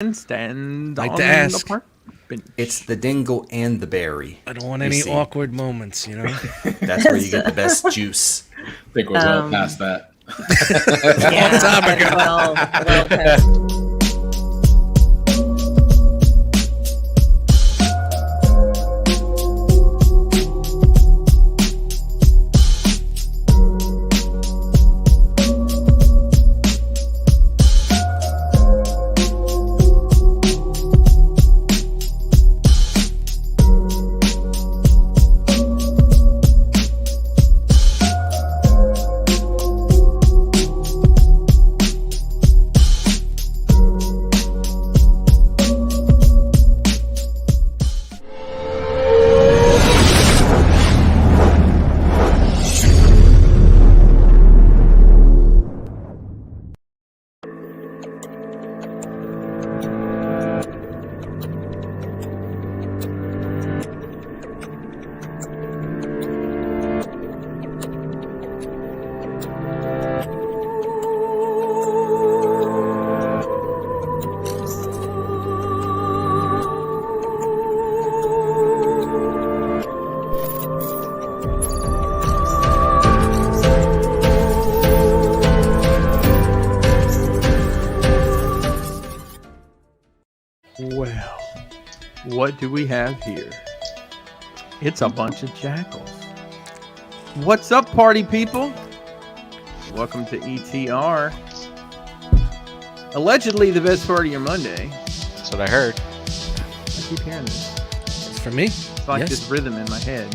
and stand Like on to ask. the park bench. It's the dingle and the berry. I don't want any awkward moments, you know? That's where you get the best juice. I think we're well past that. Long time ago. Well past. Well, what do we have here? It's a bunch of jackals. What's up, party people? Welcome to ETR. Allegedly the best part of your Monday. That's what I heard. I keep hearing this. It's for me. It's like Yes. this rhythm in my head.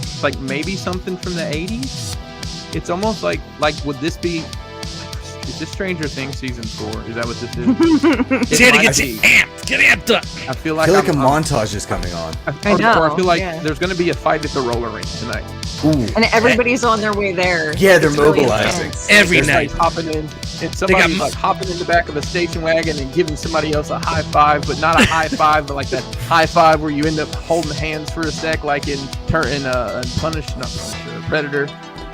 It's like maybe something from the 80s. It's almost like would this be... Is this Stranger Things season 4? Is that what this is? It's here to get amped. Get amped up. I feel I like feel like a I'm- montage is coming on. I know, Or I feel like yeah. there's going to be a fight at the roller rink tonight. Ooh. And everybody's on their way there. Yeah, they're It's really mobilizing. intense. Every There's night. like hopping in. It's somebody like hopping in the back of a station wagon and giving somebody else a high five, but not a high five, but like that high five where you end up holding hands for a sec, like in Predator.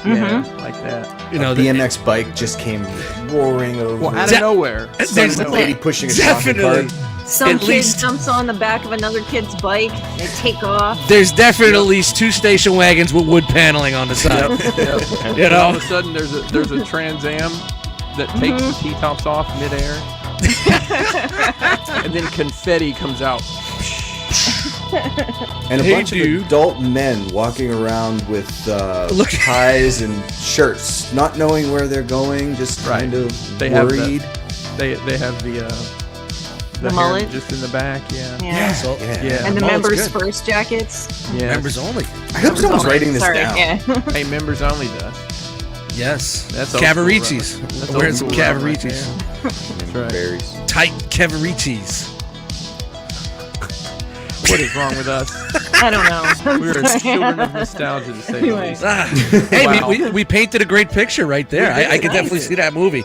Yeah, like that. You know, The BMX bike just came roaring over. Well, out of nowhere. There's Some lady pushing a definitely, shopping cart. Some At kid least- jumps on the back of another kid's bike. They take off. there's definitely at least 2 station wagons with wood paneling on the side. Yep. You And all of know? a sudden, there's a Trans Am that takes the T-tops off midair, and then confetti comes out. And a Hey, bunch dude. of adult men walking around with Look- ties and shirts, not knowing where they're going, just Right. kind of They have worried. They have the hair mullet? just in the back. Yeah. So, Yeah. And the mullet's members good. first jackets. Yeah. Members only. I hope someone's writing this Sorry, down. yeah. Hey, members only does. Yes. That's old school, Cavaricis. right? That's Wearing old some school, right? Cavaricis. That's right. Berries. Tight Cavaricis. What is wrong with us? I don't know. I'm We're sorry. children of nostalgia, to say the Anyway. least. Hey, Wow. we painted a great picture right there. We did. I can definitely Nice. see that movie.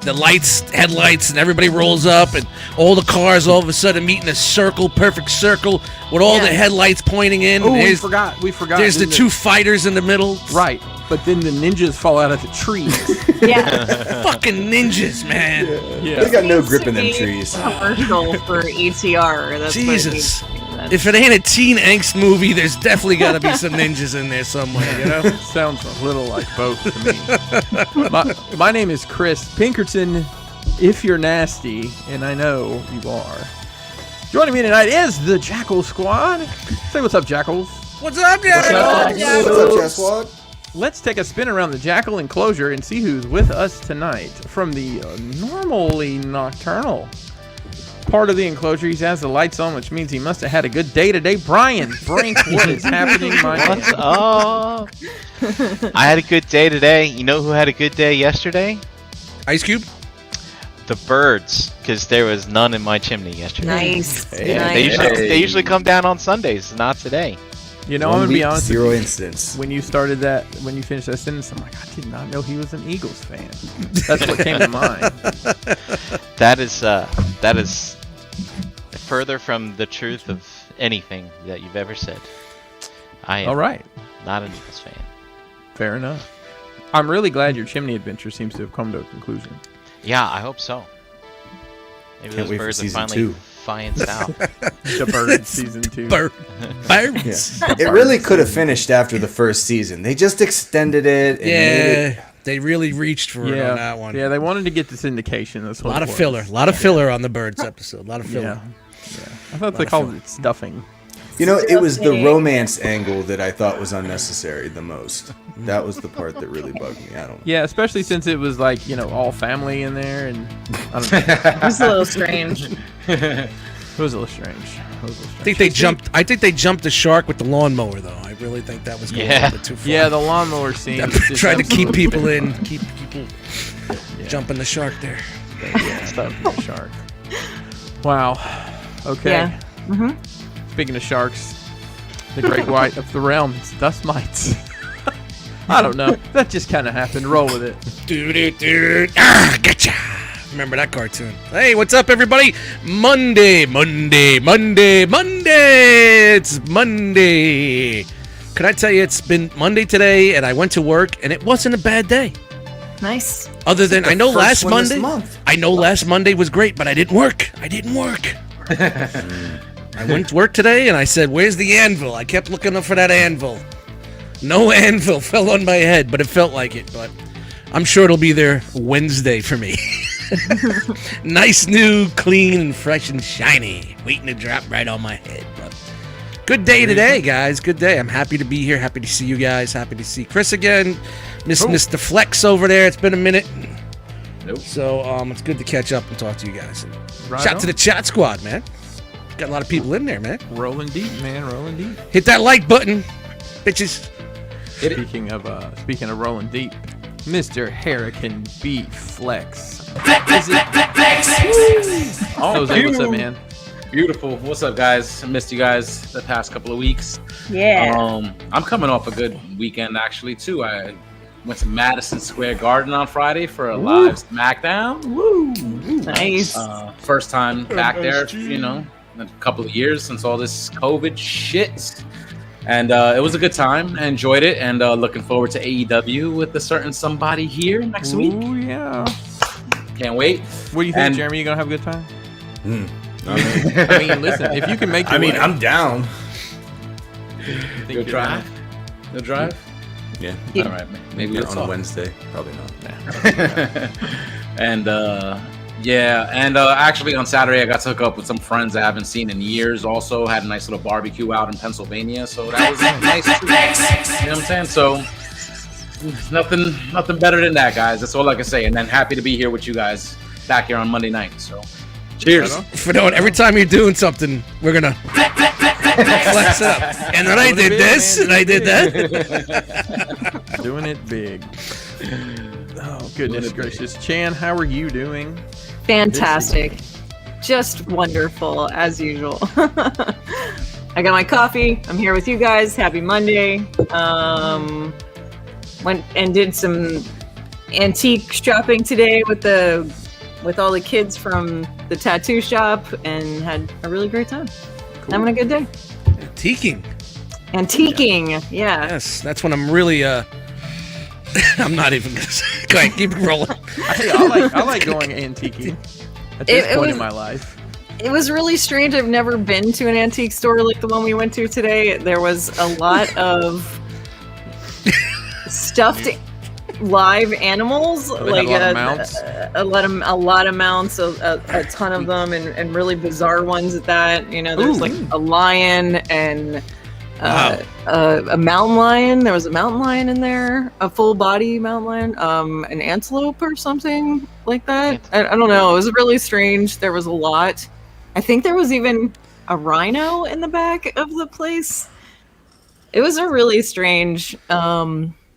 The lights, headlights, and everybody rolls up, and all the cars all of a sudden meet in a circle, perfect circle, with all the Yeah. headlights pointing in. Oh, we There's- forgot. There's the didn't 2 it? fighters in the middle. Right, but then the ninjas fall out of the trees. Yeah. Fucking ninjas, man. Yeah. They got no Needs grip to in them be trees. Commercial for ETR. That's what it Jesus. needs to be. That's- If it ain't a teen angst movie, there's definitely got to be some ninjas in there somewhere, you know? Sounds a little like both to me. My name is Chris Pinkerton, if you're nasty, and I know you are. Joining me tonight is the Jackal Squad. Say what's up, Jackals. What's up, What's up, Chess Squad? Let's take a spin around the Jackal enclosure and see who's with us tonight. From the normally nocturnal part of the enclosure, he has the lights on, which means he must have had a good day today. Brian Brink, what is happening, my man? What's up? I had a good day today. You know who had a good day yesterday? Ice Cube? The birds, because there was none in my chimney yesterday. Nice. Hey, Nice. They usually come down on Sundays, not today. You know, I'm One going to be week, honest with 0 you. incidents. When you started that, when you finished that sentence, I'm like, I did not know he was an Eagles fan. That's what came to mind. That is further from the truth of anything that you've ever said. I am All right. not an Eagles fan. Fair enough. I'm really glad your chimney adventure seems to have come to a conclusion. Yeah, I hope so. Maybe Can't those wait for birds are season finally 2. flying south. The Bird season 2. Birds. It really could have finished after the first season. They just extended it and made it. Yeah, they really reached for it on that one. Yeah, they wanted to get the syndication. That's A what lot it of was. filler. A lot of filler on the Birds episode. A lot of filler. Yeah. I thought they called it stuffing. You know, it was the Okay. romance angle that I thought was unnecessary the most. That was the part that really bugged me. I don't know. Yeah, especially since it was like, all family in there, and I don't know. It was a little strange. It was a little strange. I think they jumped the shark with the lawnmower, though. I really think that was going a Yeah. little bit too far. Yeah, the lawnmower scene. was just Tried to keep absolutely people in, keep people jumping the shark there. stuffing the shark. Wow. Okay. Yeah. Mm-hmm. Speaking of sharks, the great white of the realms, dust mites. I don't know. That just kind of happened. Roll with it. Gotcha. Remember that cartoon? Hey, what's up, everybody? Monday. It's Monday. Can I tell you, it's been Monday today, and I went to work, and it wasn't a bad day. Nice. Other than I know first last one this Monday, month. last Monday was great, but I didn't work. I went to work today, and I said, "Where's the anvil?" I kept looking up for that anvil. No anvil fell on my head, but it felt like it. But I'm sure it'll be there Wednesday for me. Nice, new, clean, and fresh and shiny, waiting to drop right on my head. But good day today, guys. Good day. I'm happy to be here. Happy to see you guys. Happy to see Chris again. Miss Mr. Flex over there. It's been a minute. Nope. So it's good to catch up and talk to you guys. And Right shout on. to the chat squad, man. Got a lot of people in there, man. Rolling deep, man. Rolling deep. Hit that like button, bitches. Speaking of rolling deep, Mr. Hurricane B Flex. Jose, what's up, man? Beautiful. What's up, guys? I missed you guys the past couple of weeks. Yeah. I'm coming off a good weekend actually too. I went to Madison Square Garden on Friday for a live SmackDown. Nice. First time back there, in a couple of years since all this COVID shit. And it was a good time. I enjoyed it, and looking forward to AEW with a certain somebody here next week. Ooh, yeah. Can't wait. What do you think, And- Jeremy? You gonna have a good time? I mean, I mean, listen, if you can make it work, I'm down. you think You'll you're drive? You'll drive? Yeah. Yeah. All right, maybe On we'll a talk. Wednesday, probably not. And actually on Saturday I got to hook up with some friends I haven't seen in years. Also had a nice little barbecue out in Pennsylvania, so that was nice too. You know what I'm saying? So nothing better than that, guys. That's all I can say. And then happy to be here with you guys back here on Monday night. So cheers. For knowing every time you're doing something, we're gonna flex up. And then I Doing it did big, this, man. and I did that. doing it big. Oh, goodness gracious. Chan, how are you doing? Fantastic. Just wonderful, as usual. I got my coffee. I'm here with you guys. Happy Monday. Went and did some antique shopping today with all the kids from the tattoo shop and had a really great time. Having a good day. Teaking. Antiquing, yeah. Yes, that's when I'm really. I'm not even gonna say. Go ahead, keep it rolling. Hey, I like going antiquing at this It point was- in my life. It was really strange. I've never been to an antique store like the one we went to today. There was a lot of stuffed live animals, They had like a lot of mounts? a lot of mounts, a ton of them, and really bizarre ones at that. There's like a lion and a mountain lion. There was a mountain lion in there, a full body mountain lion, an antelope or something like that. I don't know. It was really strange. There was a lot. I think there was even a rhino in the back of the place. It was a really strange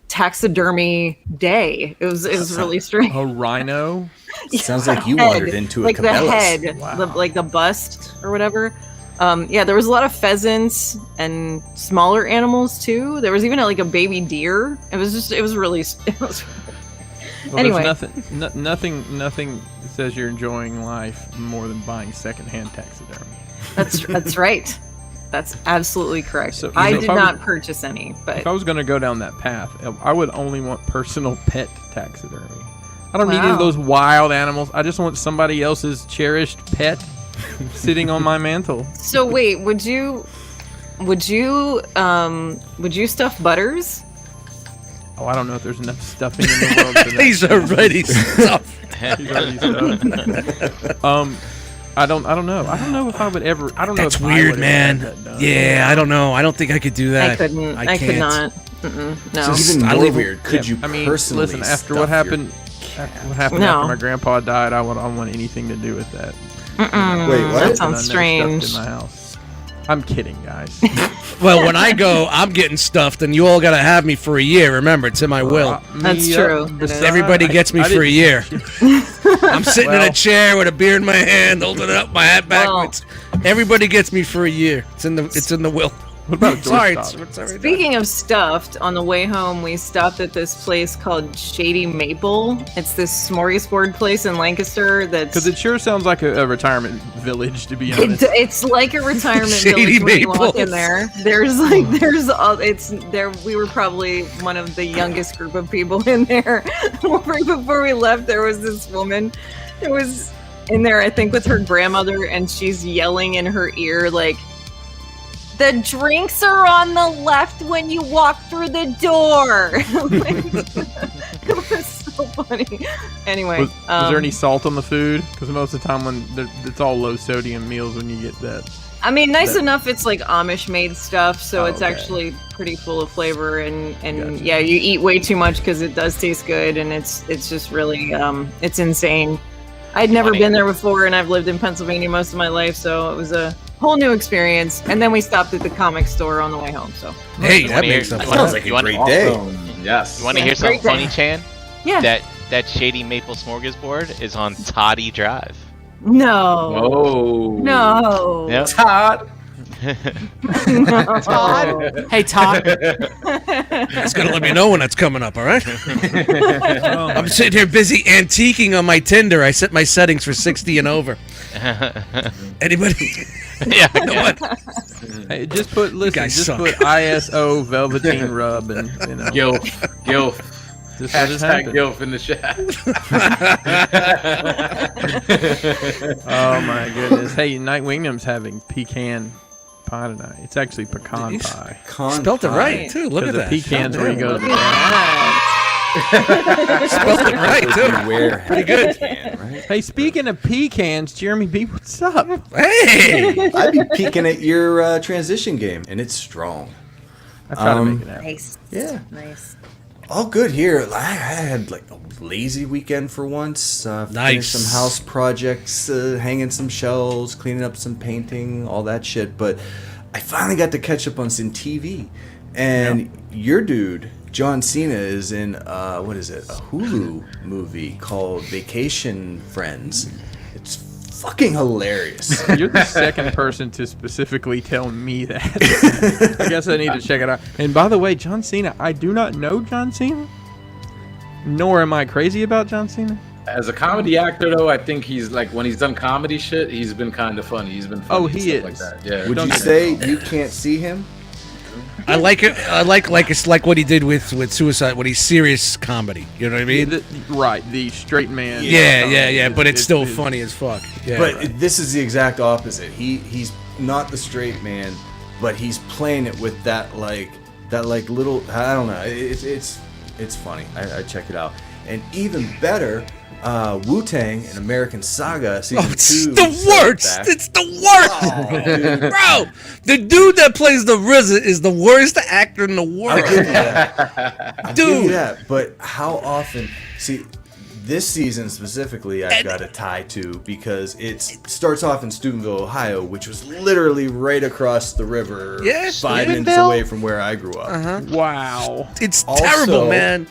taxidermy day. It was really strange. A rhino? Sounds like you Head, wandered into a like the Cabela's. head, Wow. like the bust or whatever. There was a lot of pheasants and smaller animals too. There was even like a baby deer. It was really. Well, Anyway. there's nothing says you're enjoying life more than buying secondhand taxidermy. That's right. That's absolutely correct. So, I if did I was- not purchase any, but If I was going to go down that path, I would only want personal pet taxidermy. I don't need any of Wow. those wild animals. I just want somebody else's cherished pet sitting on my mantle. So wait, would you stuff Butters? Oh, I don't know if there's enough stuffing in the world for that. He's already stuffed. He's already stuffed. I don't know. I don't know if I would ever. I don't know. That's if I weird, would man. have had that done. Yeah, I don't know. I don't think I could do that. I couldn't. I could can't. not. Mm-mm, no. Just- Even I more leave- weird. Could you I mean, personally listen. After stuff what your happened, after No. my grandpa died, I don't want anything to do with that. Mm-mm, Wait, what? That And I sounds never stuffed strange. in my house. I'm kidding, guys. Well, when I go, I'm getting stuffed, and you all gotta have me for a year. Remember, it's in my will. That's true. It is. Everybody gets me I for a didn't- year. I'm sitting in Well- a chair with a beer in my hand, holding it up, my hat backwards. Everybody gets me for a year. It's in the will. What about a Sorry, doorstop? it's already done. Speaking of stuffed, on the way home, we stopped at this place called Shady Maple. It's this smorgasbord place in Lancaster that's. Because it sure sounds like a retirement village, to be honest. It's like a retirement Shady village when you walk Maples. in there. It's there. We were probably one of the youngest group of people in there. Right before we left, there was this woman that was in there, I think, with her grandmother, and she's yelling in her ear like, "The drinks are on the left when you walk through the door." It was so funny. Anyway, Was there any salt on the food? Because most of the time it's all low sodium meals when you get that. I mean, nice enough. It's like Amish made stuff, so Oh, it's okay. actually pretty full of flavor. And Gotcha. yeah, you eat way too much because it does taste good, and it's just really it's insane. I'd never Funny. been there before, and I've lived in Pennsylvania most of my life, so it was a whole new experience. And then we stopped at the comic store on the way home. So Hey, You that wanna makes hear- sense. you wanna- Sounds like you a wanna- great day. Awesome. Yes. You want to Yeah, hear something great funny, day. Chan? yeah, That Shady Maple Smorgasbord is on Toddy Drive. no, Oh. no, Yep. Todd. Todd. Hey, Todd. It's gonna let me know when that's coming up, all right? I'm sitting here busy antiquing on my Tinder. I set my settings for 60 and over. Anybody? Yeah. You know what? Hey, just put guys just suck. put ISO Velveteen Rub and Gilf. just let it Hashtag happen. Gilf in the chat. Oh my goodness! Hey, Night Wingnum's having pecan pie tonight. It's actually pecan Jeez. pie. Spelt it right, too. Look at Because the that. pecans where you go to the Spelled it right, too. Beware. Pretty good. Right? Hey, speaking of pecans, Jeremy B, what's up? Hey! I've been peeking at your transition game, and it's strong. I try to make it happen. Nice. Yeah. Nice. All good here. I had like a lazy weekend for once. Nice. Finished some house projects, hanging some shelves, cleaning up some painting, all that shit. But I finally got to catch up on some TV. And your dude, John Cena, is in, what is it, a Hulu movie called Vacation Friends. It's fucking hilarious. You're the second person to specifically tell me that. I guess I need to check it out. And by the way, John Cena, I do not know John Cena, nor am I crazy about John Cena. As a comedy actor, though, I think he's like when he's done comedy shit, he's been kind of funny. He's been funny. Oh, and he stuff is. Like that. Yeah. Would Don't you get say you can't see him? I like it. I like it's like what he did with Suicide, when he's serious comedy. You know what I mean? Right, the straight man. Yeah. But it's still funny as fuck. Yeah. But this is the exact opposite. He's not the straight man, but he's playing it with that little, I don't know. It's funny. I check it out. And even better, Wu-Tang and American Saga season 2. It's the worst. back. It's the worst, bro. The dude that plays the RZA is the worst actor in the world. I'll give you that. I'll give you Dude. that. But how often? See, this season specifically, I've got a tie to because it starts off in Steubenville, Ohio, which was literally right across the river, Yeah, 5 minutes Steubenville. away from where I grew up. Wow. It's Also- terrible, man.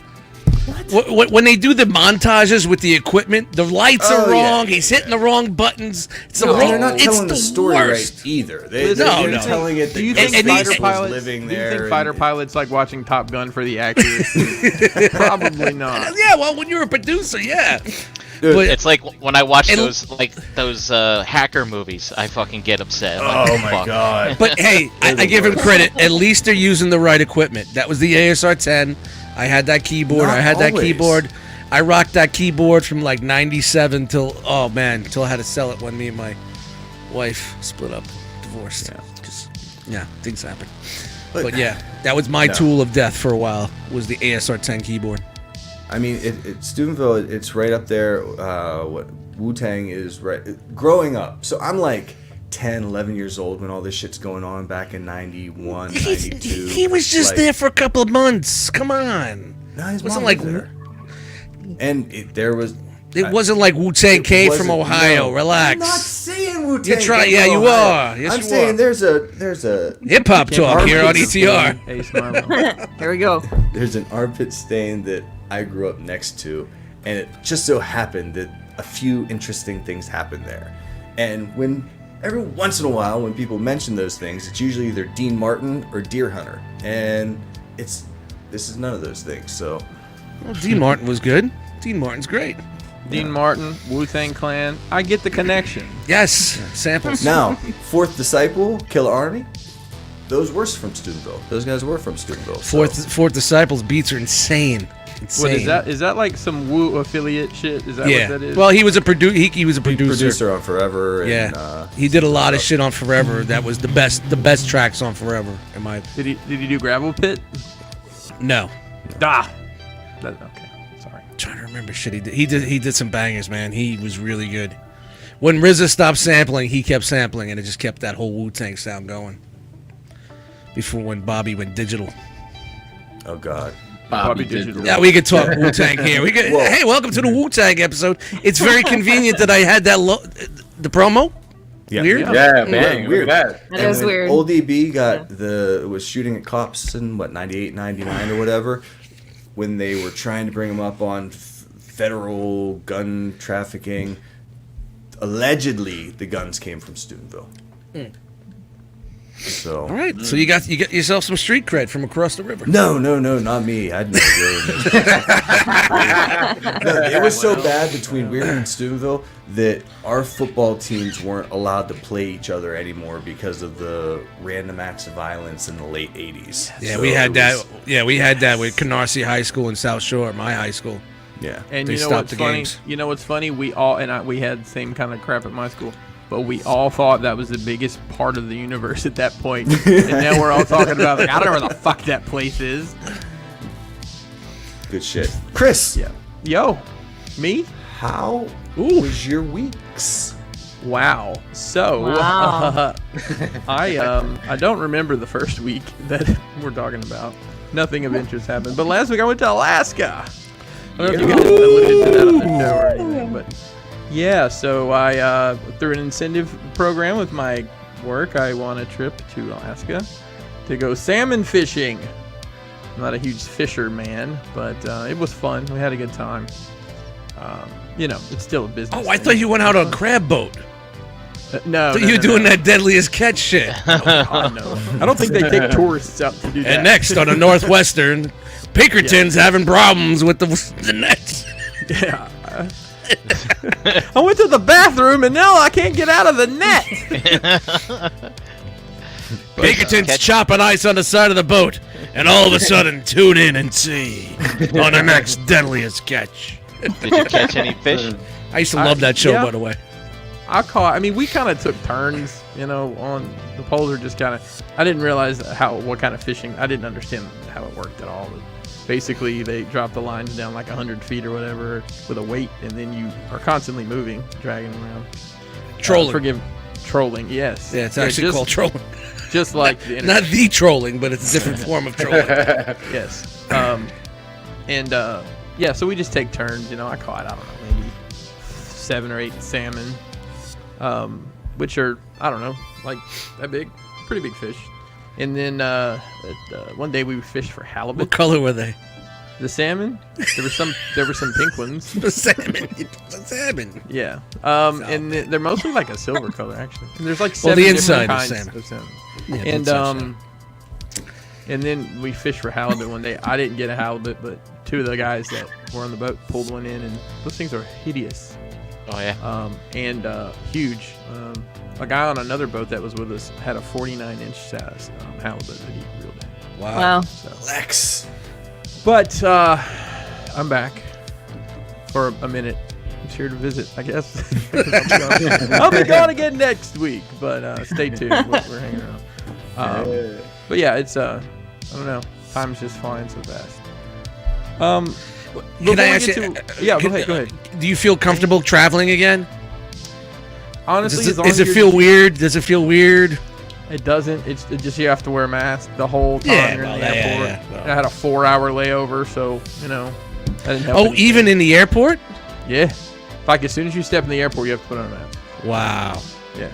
When they do the montages with the equipment, the lights are Oh, yeah. wrong. He's hitting the wrong buttons. It's the No, wrong. they're not it's telling the the story worst. right either. No, They're no. telling it. Do you that think and fighter he's- pilots? living Do you there? think fighter and- pilots like watching Top Gun for the accuracy? Probably not. Yeah, well, when you're a producer, yeah. Dude, But It's like when I watch And- those hacker movies, I fucking get upset. I'm like, Oh my fuck. god! But hey, I give him credit. At least they're using the right equipment. That was the ASR 10. I had that keyboard. Not I had that always. keyboard. I rocked that keyboard from like 97 till I had to sell it when me and my wife split up, divorced. Yeah, things happen. But yeah, that was my tool of death for a while, was the ASR 10 keyboard. I mean, Steubenville, it's right up there. What Wu-Tang is right. Growing up, so I'm like 10, 11 years old when all this shit's going on back in 91, 92. He was just there for a couple of months. Come on. No, his wasn't mom like was there. And it wasn't like Wu-Tang K from Ohio. Relax. I'm not saying Wu-Tang. You try. K Yeah, from you Ohio. are. Yes, I'm you saying are. there's a Hip hop talk here on ETR. Ace Marlowe. Here we go. there's an armpit stain that I grew up next to, and it just so happened that a few interesting things happened there. And every once in a while, when people mention those things, it's usually either Dean Martin or Deer Hunter, and this is none of those things. So, Well, Dean Martin was good. Dean Martin's great. Dean Martin, Wu-Tang Clan. I get the connection. Yes, samples. now, Fourth Disciple, Killer Army, those were from Steubenville. Those guys were from Steubenville. so- Fourth Disciples beats are insane. What is that? Is that like some Wu affiliate shit? Is that Yeah. what that is? Well, he was a he was a producer. producer on Forever. And, Yeah. He did a lot of shit on Forever. That was the best tracks on Forever. In my did he do Gravel Pit? no. Okay, sorry. Trying to remember shit he did. He did some bangers, man. He was really good. When RZA stopped sampling, he kept sampling, and it just kept that whole Wu-Tang sound going. Before when Bobby went digital. Oh God. Bobby Digital. Yeah, we could talk Wu-Tang here. We could. Hey, welcome to the Wu-Tang episode. It's very convenient that I had that the promo. Yeah. Weird. Yeah, man. Weird. Look at that. That is when weird. Old DB was shooting at cops in 98, 99 or whatever, when they were trying to bring him up on federal gun trafficking. Allegedly, the guns came from Steubenville. So. All right. So you got yourself some street cred from across the river. No, not me. I'd never no, it was so bad between Weird and Steubenville that our football teams weren't allowed to play each other anymore because of the random acts of violence in the late 80s. Yeah, So we had it that. was- Yeah, we had that with Canarsie High School in South Shore, my high school. Yeah. And They you know stopped what's the funny? games. You know what's funny? We had the same kind of crap at my school, but we all thought that was the biggest part of the universe at that point. And now we're all talking about like, I don't know where the fuck that place is. Good shit. Chris, Yeah. Yo, me? how was your weeks? Wow. So Wow. I don't remember the first week that we're talking about. Nothing of interest happened. But last week I went to Alaska. I don't know if you guys alluded to that on the show or anything, but yeah. So I through an incentive program with my work, I won a trip to Alaska to go salmon fishing. I'm not a huge fisher man, but it was fun. We had a good time. It's still a business. Oh, I thing. thought you went out on a crab boat. No, So no, you no, doing no. that deadliest catch shit. God, no. I don't think they take tourists out to do that. And next on the Northwestern, Pinkerton's having problems with the nets. Yeah. I went to the bathroom and now I can't get out of the net. Pinkerton's chopping ice on the side of the boat, and all of a sudden, tune in and see on the next deadliest catch. Did you catch any fish? I used to love that show, yeah. by the way. We kind of took turns, on the poles are just kind of, I didn't realize what kind of fishing, I didn't understand how it worked at all. But basically, they drop the lines down like 100 feet or whatever with a weight, and then you are constantly moving, dragging them around. Trolling. Trolling, yes. Yeah, it's actually called trolling. Just like the internet. Not the trolling, but it's a different form of trolling. Yes. So we just take turns. I caught, I don't know, maybe 7 or 8 salmon, which are, I don't know, like that big, pretty big fish. And then one day we fished for halibut. What color were they? The salmon. There were some pink ones. The salmon. The salmon. Yeah. And they're mostly like a silver color actually. And there's like Well, 7 the different inside kinds is salmon. of salmon. Yeah, the And inside salmon. and then we fished for halibut one day. I didn't get a halibut, but 2 of the guys that were on the boat pulled one in, and those things are hideous. Oh yeah. And huge. A guy on another boat that was with us had a 49-inch size halibut that he reeled in. Wow. Wow. So, Lex. but I'm back. for a minute. He's here to visit, I guess. I'll be gone again next week, but stay tuned. We're hanging around. But yeah, it's I don't know. Time's just flying so fast. Can I ask you? Yeah, go ahead. Do you feel comfortable traveling again? Honestly, does it feel weird? Does it feel weird? It doesn't. It's just you have to wear a mask the whole time you're in the airport. Well. I had a 4-hour layover, so that didn't help. Oh, anything. even in the airport? Yeah. Like as soon as you step in the airport, you have to put on a mask. Wow. Yeah.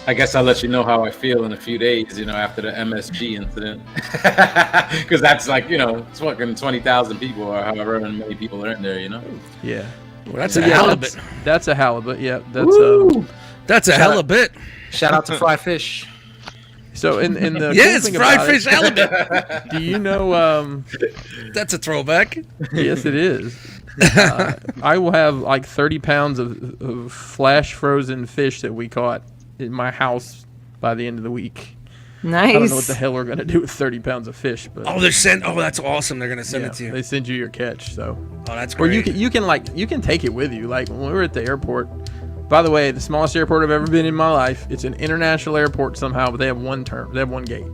I guess I'll let you know how I feel in a few days, after the MSG incident. Because that's like, it's fucking 20,000 people or however many people are in there, Yeah. Well, that's a halibut. That's a halibut. Yeah. That's a hell of a bit. Shout out to Fried Fish. So in the yes, cool thing fried about fish halibut. Do you know? That's a throwback. Yes, it is. I will have like 30 pounds of flash frozen fish that we caught in my house by the end of the week. Nice. I don't know what the hell we're gonna do with 30 pounds of fish, but Oh, that's awesome. They're gonna send it to you. They send you your catch. So, That's or great. you can take it with you. Like when we were at the airport. By the way, the smallest airport I've ever been in my life. It's an international airport somehow, but they have one gate.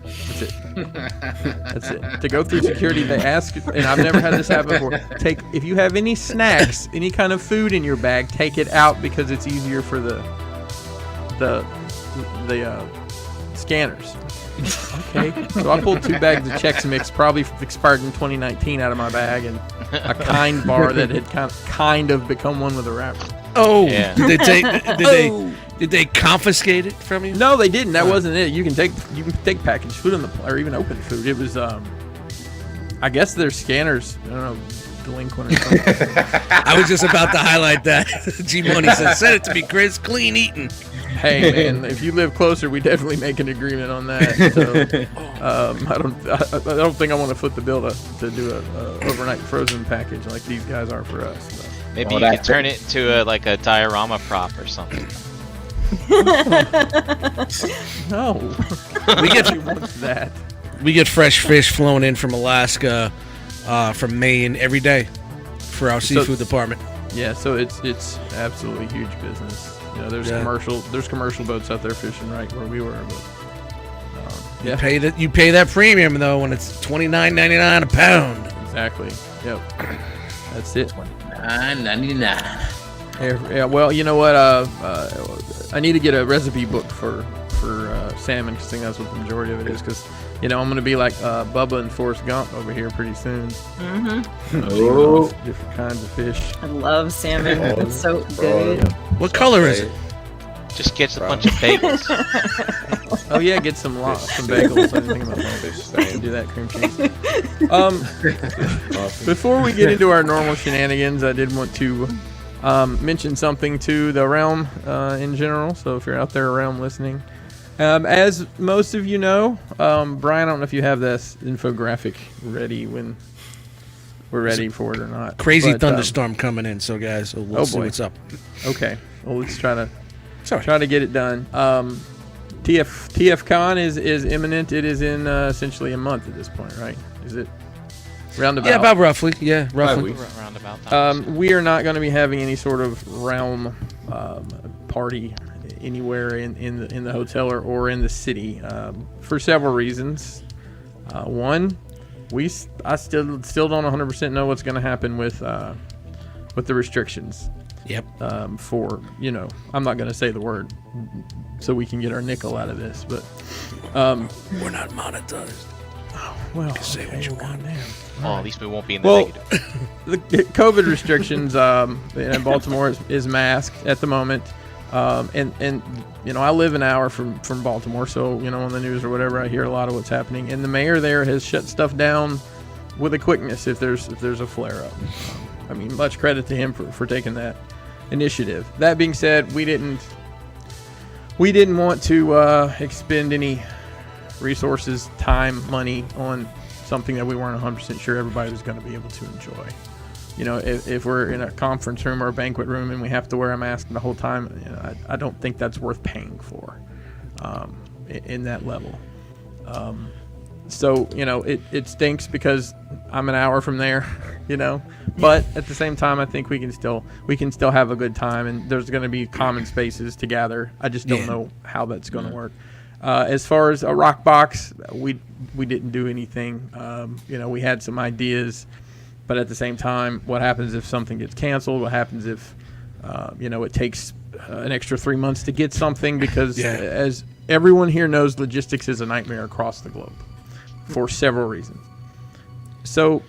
That's it. That's it. To go through security, they ask, and I've never had this happen before. If you have any snacks, any kind of food in your bag, take it out because it's easier for the scanners. Okay. So I pulled 2 bags of Chex Mix, probably expired in 2019, out of my bag, and a Kind bar that had kind of become one with a wrapper. Oh, Yeah. did they confiscate it from you? No, they didn't. That wasn't it. You can take packaged food on or even open food. It was I guess their scanners. I don't know, delinquent or something. I was just about to highlight that. G Money said, "Send it to me, Chris. Clean eating." Hey man, if you live closer, we definitely make an agreement on that. So, I don't think I want to foot the bill to do a overnight frozen package like these guys are for us. So. Maybe you could turn it into a diorama prop or something. No, We get who wants that. we get fresh fish flown in from Alaska, from Maine every day for our seafood department. Yeah, so it's absolutely huge business. There's commercial boats out there fishing right where we were, but yeah, You pay that premium though when it's $29.99 a pound. exactly. Yep, that's it. $9.99. Yeah, well, you know what? I need to get a recipe book for salmon, because I think that's what the majority of it is. Because I'm going to be like Bubba and Forrest Gump over here pretty soon. Oh. Different kinds of fish. I love salmon. It's so good. What color is it? Just get a bunch of bagels. Oh yeah, get some bagels. I didn't think about that. Do that cream cheese. Before we get into our normal shenanigans, I did want to mention something to the realm in general. So if you're out there realm listening, as most of you know, Brian, I don't know if you have this infographic ready when we're ready for it or not. Crazy but, thunderstorm coming in, so guys, we'll see boy. what's up. Okay, well let's try to Sorry. try to get it done. TFCon is imminent. It is in essentially a month at this point, right? Is it roundabout? Yeah, about roughly. Yeah, roughly. Roundabout time. We are not going to be having any sort of realm party anywhere in the hotel or in the city for several reasons. One, I still don't 100% know what's going to happen with the restrictions. Yep. For I'm not going to say the word so we can get our nickel out of this, but We're not monetized. well, Say what you want. Well, at least we won't be in the Well, negative. the COVID restrictions in Baltimore is masked at the moment, and I live an hour from Baltimore, so on the news or whatever I hear a lot of what's happening, and the mayor there has shut stuff down with a quickness if there's a flare up. I mean, much credit to him for taking that initiative. That being said, we didn't want to expend any resources, time, money on something that we weren't 100% sure everybody was going to be able to enjoy. If we're in a conference room or a banquet room and we have to wear a mask the whole time, I don't think that's worth paying for in that level. So, it stinks because I'm an hour from there, but at the same time, I think we can still have a good time, and there's going to be common spaces to gather. I just don't know how that's going to work. As far as a Rockbox, we didn't do anything. We had some ideas, but at the same time, what happens if something gets canceled? What happens if, it takes an extra 3 months to get something? Because as everyone here knows, logistics is a nightmare across the globe for several reasons. So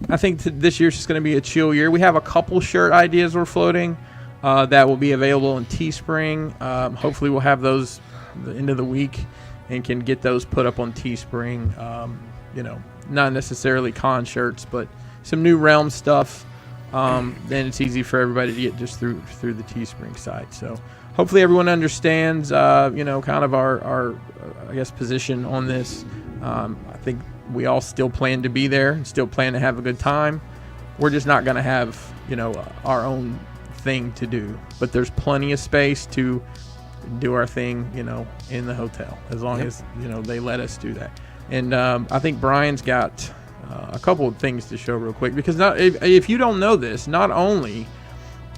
I think this year's just going to be a chill year. We have a couple shirt ideas we're floating that will be available in Teespring. Hopefully we'll have those the end of the week and can get those put up on Teespring. Not necessarily con shirts, but some new Realm stuff. Then it's easy for everybody to get just through the Teespring site. So hopefully everyone understands, kind of our I guess, position on this. I think we all still plan to be there and still plan to have a good time. We're just not going to have, our own thing to do. But there's plenty of space to do our thing, in the hotel, as long as, they let us do that. And I think Brian's got a couple of things to show real quick, because if you don't know this, not only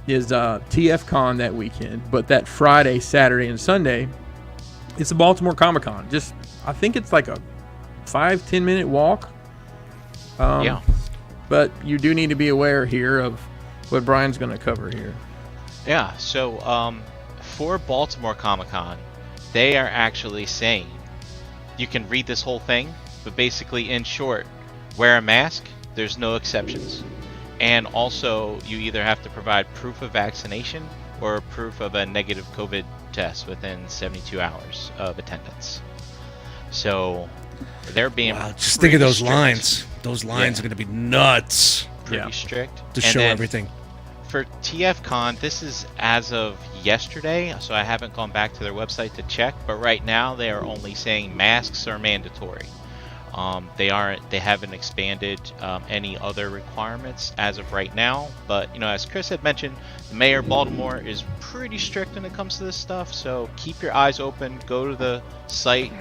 is TFCon that weekend, but that Friday, Saturday, and Sunday, it's the Baltimore Comic Con. I think it's like a 5-10 minute walk. But you do need to be aware here of what Brian's going to cover here. Yeah, so for Baltimore Comic Con, they are actually saying you can read this whole thing, but basically, in short, wear a mask, there's no exceptions. And also, you either have to provide proof of vaccination or proof of a negative COVID test within 72 hours of attendance. So they're being just think of those strict. Lines. Those lines are going to be nuts. Pretty strict. To And show then everything. For TFCon, this is as of yesterday, so I haven't gone back to their website to check, but right now they are only saying masks are mandatory. They haven't expanded any other requirements as of right now, but as Chris had mentioned, the mayor of Baltimore is pretty strict when it comes to this stuff, so keep your eyes open, go to the site,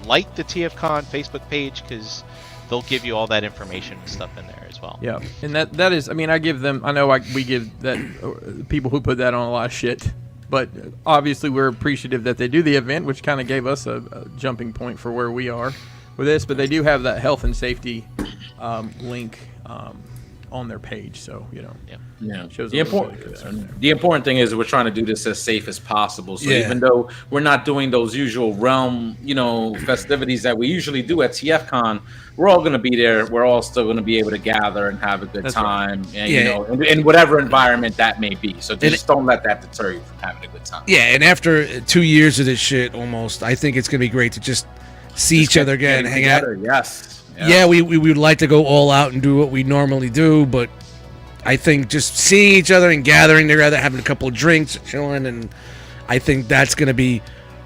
like the TFCon Facebook page, because they'll give you all that information and stuff in there as well. Yeah, and that is, I give them, we give that people who put that on a lot of shit, but obviously we're appreciative that they do the event, which kind of gave us a jumping point for where we are with this, but they do have that health and safety link on their page, so shows the important thing is we're trying to do this as safe as possible. So even though we're not doing those usual Realm, festivities that we usually do at TFCon, we're all going to be there. We're all still going to be able to gather and have a good time, and in whatever environment that may be. So just don't let that deter you from having a good time. Yeah, and after 2 years of this shit, almost, I think it's going to be great to just see each other again, hang out. Yes. Yeah, we would like to go all out and do what we normally do, but I think just seeing each other and gathering together, having a couple of drinks, chilling, and I think that's going to be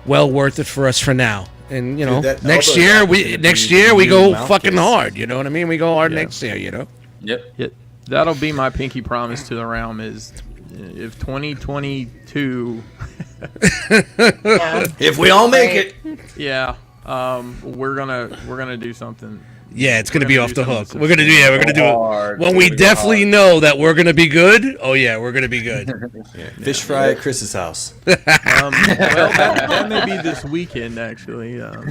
well worth it for us for now. And next year we go fucking hard. You know what I mean? We go hard next year. Yep. That'll be my pinky promise to the realm is if 2022. If we all make it. Yeah. We're gonna do something. Yeah, it's gonna be off the hook. We're gonna do it when we definitely hard. know that we're gonna be good. Oh yeah, we're gonna be good. Fish fry at Chris's house. Well, that may be this weekend actually. So,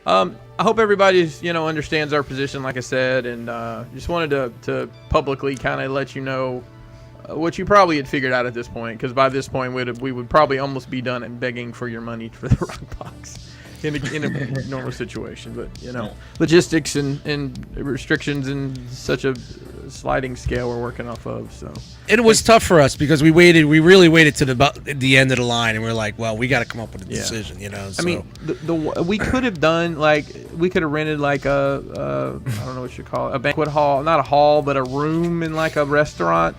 I hope everybody understands our position, like I said, and just wanted to publicly kind of let you know what you probably had figured out at this point, because by this point we would probably almost be done and begging for your money for the Rockbox in a normal situation. But logistics and restrictions and such a sliding scale we're working off of. So it was tough for us because we really waited to the end of the line, and we're like, well, we got to come up with a decision. So. We could have done we could have rented I don't know what you call it, a banquet hall, not a hall, but a room in a restaurant.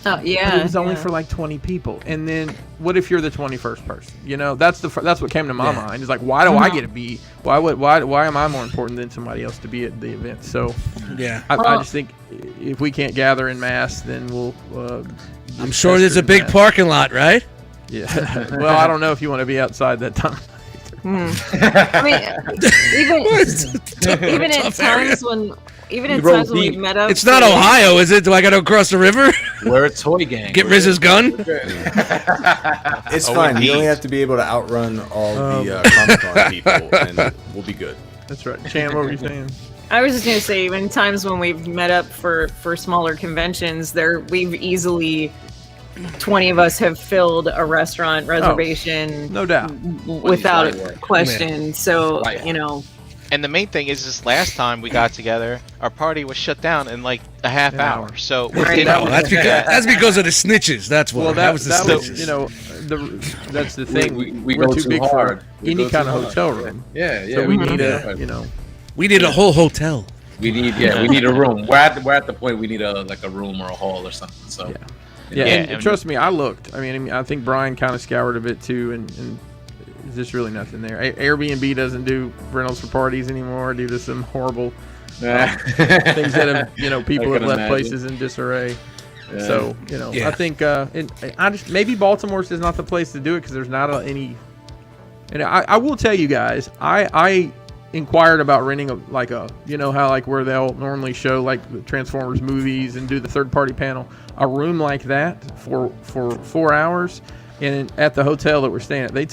Oh yeah, but it was only for 20 people. And then what if you're the 21st person? That's what came to my mind. Is why do I get to be? Why am I more important than somebody else to be at the event? So I just think if we can't gather in mass, then we'll. I'm sure there's a big parking lot, right? Yeah. Well, I don't know if you want to be outside that time. I mean, even at Tough area. times when You roll we deep. met up, It's not Ohio, is it? Do I got to cross the river? We're a toy gang. Get Riz's gun? It's Oh, fine. indeed. You only have to be able to outrun all the Comic-Con people, and we'll be good. That's right. Chan, what were you saying? I was just gonna say, even times when we've met up for smaller conventions, we've easily 20 of us have filled a restaurant reservation, No doubt. without Light work. question. So Light. you know, And the main thing is, this last time we got together, our party was shut down in like a half An hour. hour. So Right. within No, that's because of the snitches. That's why. Well, that was the that was, snitches. you know, that's the thing. We We're go too too big hard. for We any go kind too of hard. hotel room. Yeah, yeah. So we do need that. a, you know, we need a whole hotel. We need a room. We're at the point we need a room or a hall or something. So yeah. Yeah, And and- trust me, I looked. I mean, I think Brian kind of scoured a bit too, and there's just really nothing there. Airbnb doesn't do rentals for parties anymore due to some horrible things that have, you know, people I have can left imagine. places in disarray. Yeah. So, you know, Yeah. I think I just maybe Baltimore's is not the place to do it because there's not any. And I will tell you guys, I inquired about renting you know how like where they'll normally show like the Transformers movies and do the third party panel, a room like that for 4 hours. And at the hotel that we're staying at, they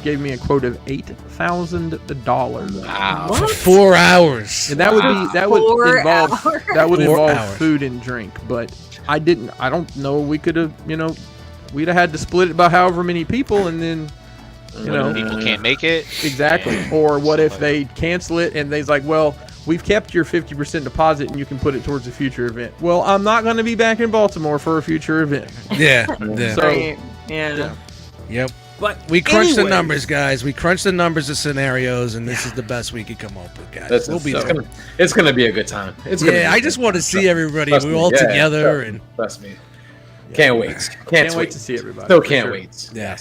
gave me a quote of $8,000. Wow. For 4 hours. And that would be 4 involve hours? that would 4 involve hours. food and drink. But I don't know. We could have, you know, we'd have had to split it by however many people, and then, you know, people can't make it. exactly. and Or what if stuff like they cancel it and they's like, well, we've kept your 50% deposit and you can put it towards a future event. Well, I'm not going to be back in Baltimore for a future event. Yeah. Yeah. So- right? Yeah. Yeah. Yep. But We crunched the anyways, numbers, guys. We crunched the numbers of scenarios, and this is the best we could come up with, guys. That's, We'll be it's there. gonna be a good time. It's gonna Yeah, be I just want to see everybody. Trust We're me. all Yeah, together, trust- and Trust me. Can't wait. Can't wait to see everybody. Still for can't sure. wait. yeah.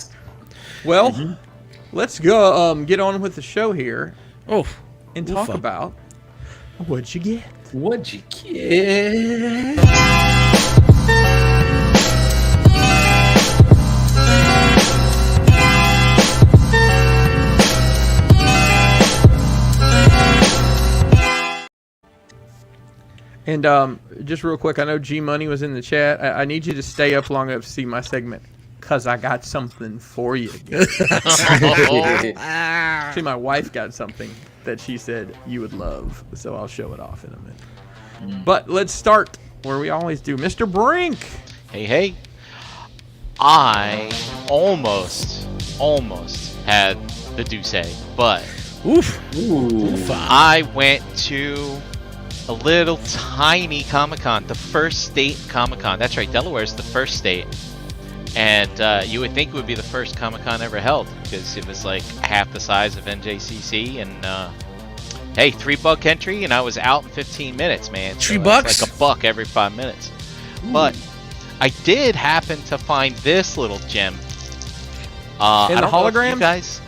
Well, let's go get on with the show here Oh, and Oofa. talk about what'd you get. What'd you get? And just real quick, I know G Money was in the chat. I need you to stay up long enough to see my segment, cause I got something for you. Actually, my wife got something that she said you would love, so I'll show it off in a minute. But let's start where we always do, Mr. Brink. Hey, hey. I almost had the Duce, but oof. Ooh. I went to a little tiny Comic-Con, the first state Comic-Con. That's right, Delaware is the first state. And you would think it would be the first Comic-Con ever held, because it was like half the size of NJCC, and hey, $3 entry, and I was out in 15 minutes, man. So $3? that's like $1 every 5 minutes. But I did happen to find this little gem. I In the don't know if hologram? you guys.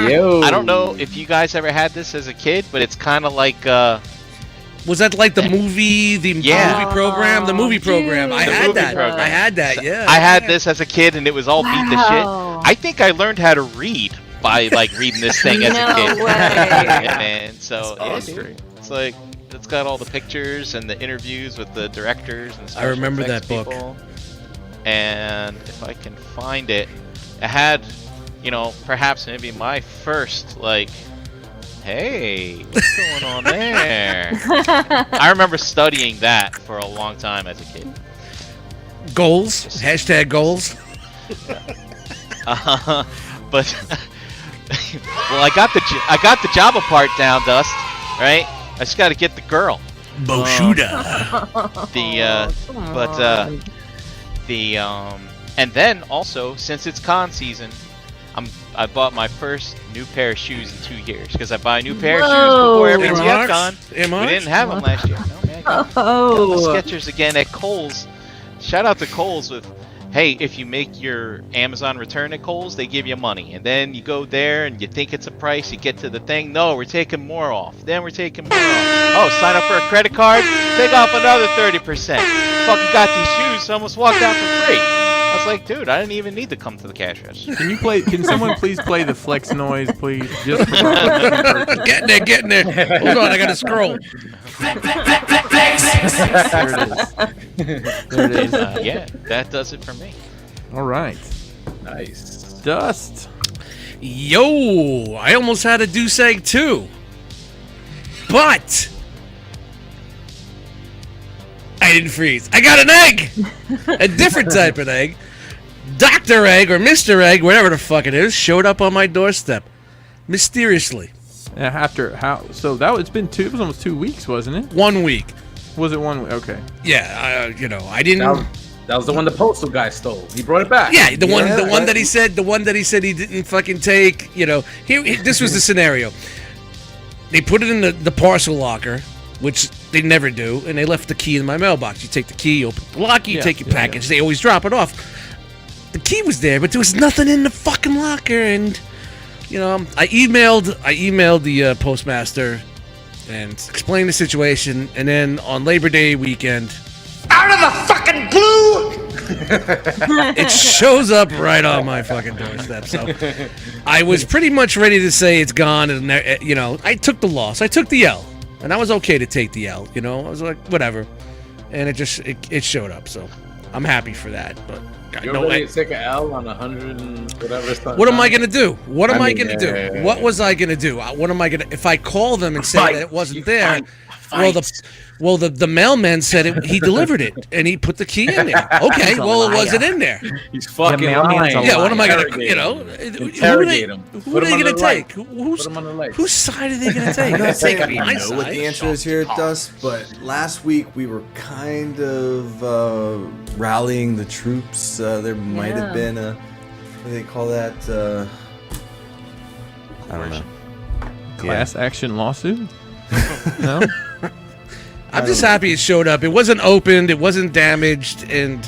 Yo. I don't know if you guys ever had this as a kid, but it's kind of like Was that like the movie, Yeah. movie program? The movie program. I dude. had movie that. program. I had that. Yeah. I had this as a kid, and it was all beat to Wow. shit. I think I learned how to read by like reading this thing as a No kid. way. Yeah, man. So yeah, That's dude. great. It's like it's got all the pictures and the interviews with the directors and special remember effects that book. people. And if I can find it, it had, you know, perhaps maybe my first like, hey, what's going on there? I remember studying that for a long time as a kid. Goals. Hashtag goals. But well, I got the Java part down, Dust. Right? I just got to get the girl. Boshuda. And then also, since it's con season, I bought my first new pair of shoes in 2 years, because I buy a new pair of shoes before every TF con. We didn't have them last year. No, man, I got the Oh, Skechers again at Kohl's. Shout out to Kohl's with, hey, if you make your Amazon return at Kohl's, they give you money. And then you go there and you think it's a price, you get to the thing, no, we're taking more off. Then we're taking more off. Oh, sign up for a credit card, take off another 30%. Fucking got these shoes, so I almost walked out for free. I was like, dude, I didn't even need to come to the cash register. Can someone please play the flex noise, please? Just Getting there. Hold on, I gotta scroll. there it is. Yeah, that does it for me. All right. Nice. Dust. Yo, I almost had a deuce egg too. But I didn't freeze. I got an egg. A different type of egg. Dr. Egg or Mr. Egg, whatever the fuck it is, showed up on my doorstep. Mysteriously. After how? So it's been it was almost 2 weeks, wasn't it? 1 week. Was it 1 week? Okay. Yeah, I didn't. That was the one the postal guy stole. He brought it back. Yeah, the one that he said he didn't fucking take. This was the scenario. They put it in the parcel locker, which they never do, and they left the key in my mailbox. You take the key, you open the locker, you take your package. They always drop it off. The key was there, but there was nothing in the fucking locker, and I emailed the postmaster and explained the situation, and then on Labor Day weekend, Out of the fucking blue! it shows up right on my fucking doorstep. So I was pretty much ready to say it's gone, and I took the loss. I took the L, and I was okay to take the L. I was like, whatever, and it showed up. So I'm happy for that. But You're ready to take an L on 100 and whatever. What am I gonna do? What am I gonna do? What was I gonna do? What am I gonna? If I call them and say that it wasn't there, well, the mailman said he delivered it and he put the key in there. Okay, well, it wasn't in there. He's fucking mailman's lying. Yeah, what am I gonna? Interrogate him. Who are they gonna take? Whose side are they gonna take? I'm not saying I my know what side. the answer is here, Dust, but last week we were kind of rallying the troops. There might have been what do they call that? I don't know. Class action lawsuit? No? I'm just happy it showed up. It wasn't opened. It wasn't damaged. And,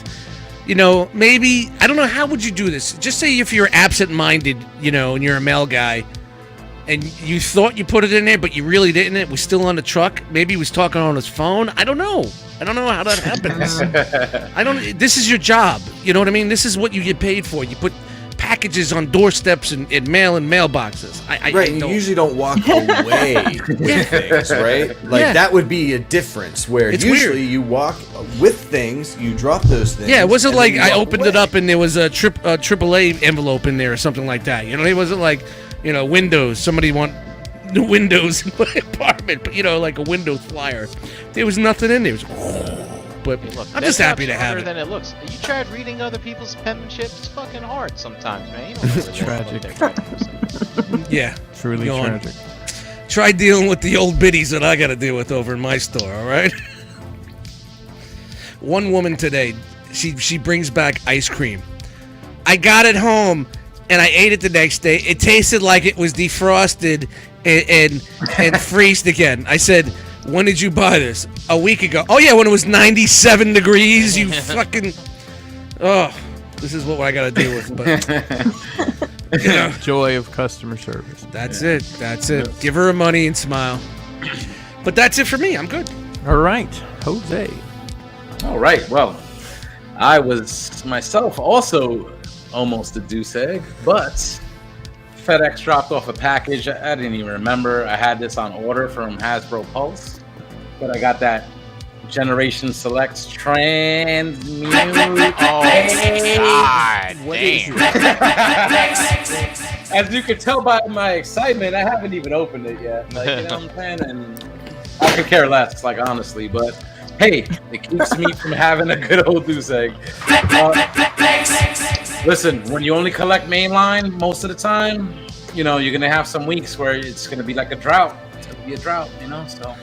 maybe, I don't know, how would you do this? Just say if you're absent-minded, and you're a mail guy, and you thought you put it in there, but you really didn't. It was still on the truck. Maybe he was talking on his phone. I don't know. I don't know how that happens. This is your job. You know what I mean? This is what you get paid for. You put packages on doorsteps and mail in mailboxes. Right, you usually don't walk away with things, right? Like, that would be a difference where It's usually weird. you walk with things, you drop those things. Yeah, it wasn't and like then you I walk opened away. it up and there was a AAA envelope in there or something like that. It wasn't like, Windows. Somebody want the windows in my apartment, but like a window flyer. There was nothing in there. But Look, I'm just happy to have harder it. than it looks. You tried reading other people's penmanship? It's fucking hard sometimes, man. You don't know what Tragic. they're writing. Yeah. Truly Go on. tragic. Try dealing with the old biddies that I got to deal with over in my store, all right? One woman today, she brings back ice cream. I got it home, and I ate it the next day. It tasted like it was defrosted and freezed again. I said, when did you buy this? A week ago. Oh, yeah, when it was 97 degrees, you fucking... Oh, this is what I got to deal with, but... Joy of customer service. That's it. Give her her money and smile. But that's it for me. I'm good. All right, Jose. All right. Well, I was myself also almost a deuce egg, but FedEx dropped off a package. I didn't even remember. I had this on order from Hasbro Pulse, but I got that Generation Selects Transmute. Oh, God damn. As you can tell by my excitement, I haven't even opened it yet. Like, you know what I'm saying? And I could care less, like, honestly. But hey, it keeps me from having a good old deuce egg. Listen, when you only collect mainline most of the time, you're gonna have some weeks where it's gonna be like a drought. It's gonna be a drought, So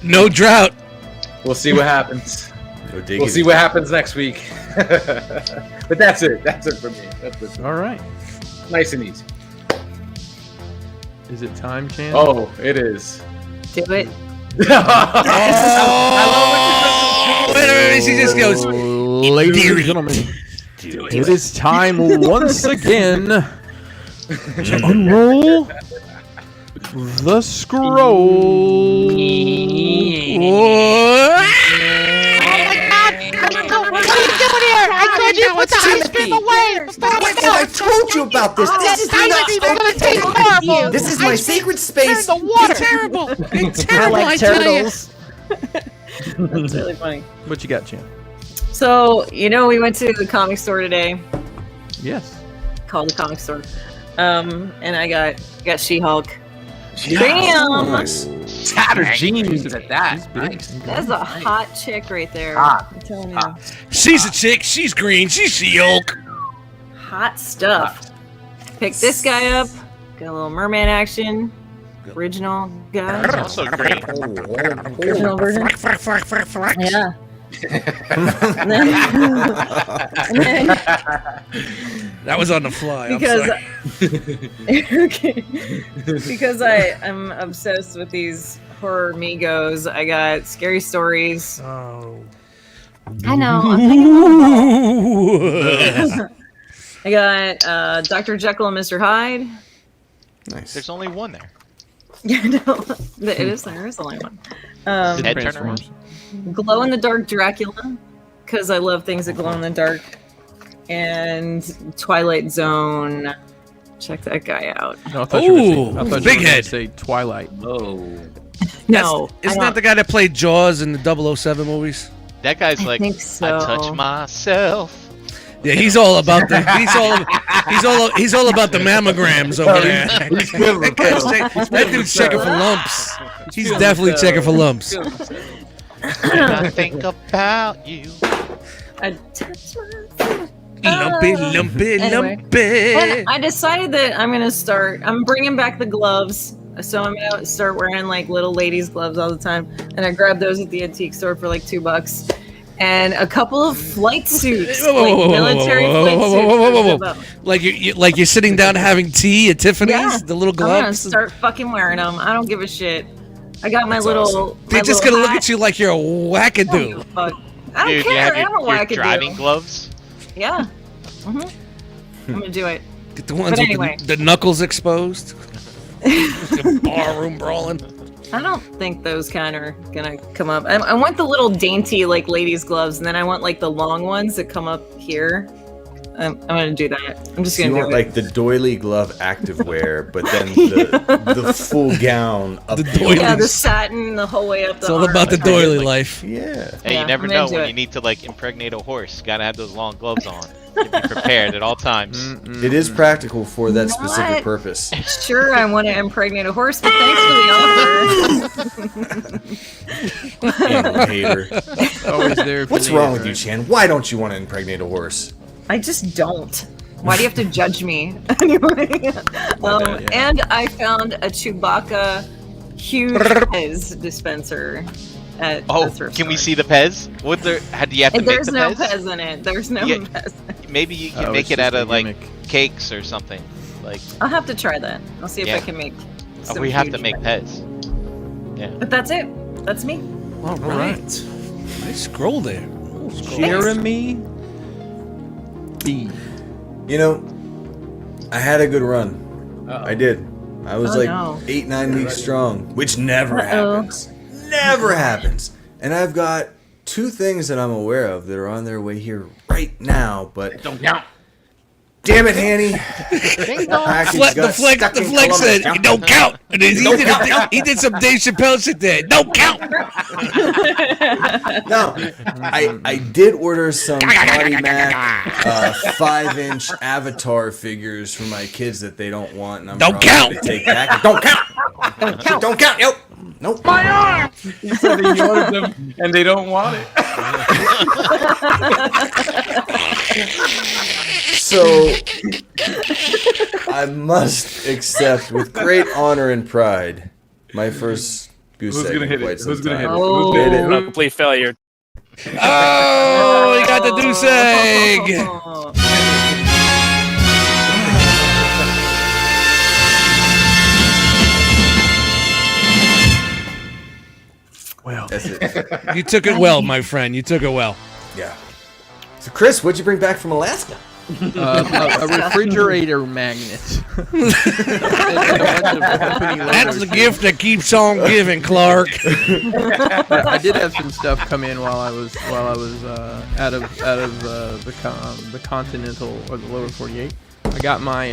No drought. we'll see what happens. Go dig We'll it. see what happens next week. But that's it. That's it for me. That's it. All right. Nice and easy. Is it time, Chan? Oh, it is. Do it. She just goes, Ladies and gentlemen, it is time once again to unroll the scroll. "What?" What are you doing here? I told you now it's Timothy. I told you about this. This is not. This is my sacred space. It's terrible. It's I terrible. like I tell you. turtles. That's really funny. What you got, Chan? So, we went to the comic store today. Yes. Called the comic store. And I got She-Hulk. Damn. Nice. Tattered jeans at that. She's big. Nice. That's a hot chick right there. Hot. I'm telling you. She's a chick. She's green. She's She-Hulk. Hot stuff. Pick this guy up. Got a little merman action. Original guy. Also green. Original version. Yeah. and then That was on the fly. I'm because sorry. okay. Because I'm obsessed with these horror Migos. I got Scary Stories. Oh. I know. I got Dr. Jekyll and Mr. Hyde. Nice. There's only one there. Yeah, no, there is only one. Head turner. Glow in the Dark Dracula, because I love things that glow in the dark. And Twilight Zone. Check that guy out. No, I thought you were Ooh, gonna say, big head. Say Twilight. Whoa. No, Isn't that the guy that played Jaws in the 007 movies? That guy's I like, think so. I touch myself. Yeah, he's all about the he's all about the mammograms over there. That dude's checking for lumps. He's definitely checking for lumps. When I think about you. I touch myself. Lumpy, lumpy, Anyway. lumpy. And I decided that I'm bringing back the gloves. So I'm gonna start wearing like little ladies' gloves all the time. And I grabbed those at the antique store for like $2. And a couple of flight suits, like military flight suits. Like you're sitting down having tea at Tiffany's. Yeah. The little I'm gonna gloves. start fucking wearing them. I don't give a shit. I got my little. awesome. They're my just little gonna look hat. at you like you're a I don't give wackadoo. a fuck. I don't Dude, you care. have I'm a your driving wackadoo. gloves. Yeah. I'm gonna do it. Get the ones But with anyway. the knuckles exposed. Barroom brawling. I don't think those kind are gonna come up. I want the little dainty like ladies gloves, and then I want like the long ones that come up here. I'm gonna do that. I'm just So you gonna want do it. like the doily glove activewear, but then the full gown up The the doily. Yeah, arms. the satin, the whole way up the It's all arm. about the Like, doily like- life. Yeah. Hey, Yeah, you never I'm know into when it. you need to like impregnate a horse. You gotta have those long gloves on. Be prepared at all times. It is practical for that What? specific purpose. Sure, I want to impregnate a horse, but thanks for the offer. Animal hater. Always there. For What's the wrong end, with you, right? Chan? Why don't you want to impregnate a horse? I just don't. Why do you have to judge me? Anyway, yeah. and I found a Chewbacca huge Pez dispenser at Oh, the thrift can we store. see the Pez? Would there? Do you have to And make there's the no Pez? Pez in it. There's no Yeah. Pez. Maybe you can Oh, make it's it out just a of like gimmick. cakes or something. Like I'll have to try that. I'll see if Yeah. I can make. some we have to huge make Pez. Pez. Yeah. But that's it. That's me. All right. Nice scroll there. Oh, scroll. Jeremy B. You know, I had a good run. I did. I was Oh, like no. 8-9 weeks strong, which never Uh-oh. happens. Never happens. And I've got 2 things that I'm aware of that are on their way here right now, but Don't count. damn it, Hanny. Package got stuck The in flex said, Columbus. it don't count. And then he did some Dave Chappelle shit there. Don't count. No, I did order some Potty Mac 5-inch Avatar figures for my kids that they don't want, and I'm Don't probably count. gonna take back. Don't count. Don't count. Nope. Nope. You said that you ordered them and they don't want it. So I must accept with great honor and pride my first goose Who's egg gonna in hit quite it? some Who's gonna hit it? time. Oh. Who's gonna hit it? Complete failure. Oh, he got the goose egg. Oh. Well, That's it. You took it well, my friend. You took it well. Yeah. So Chris, what'd you bring back from Alaska? a refrigerator magnet. That's the gift that keeps on giving, Clark. I did have some stuff come in while I was out of the continental or the lower 48. I got my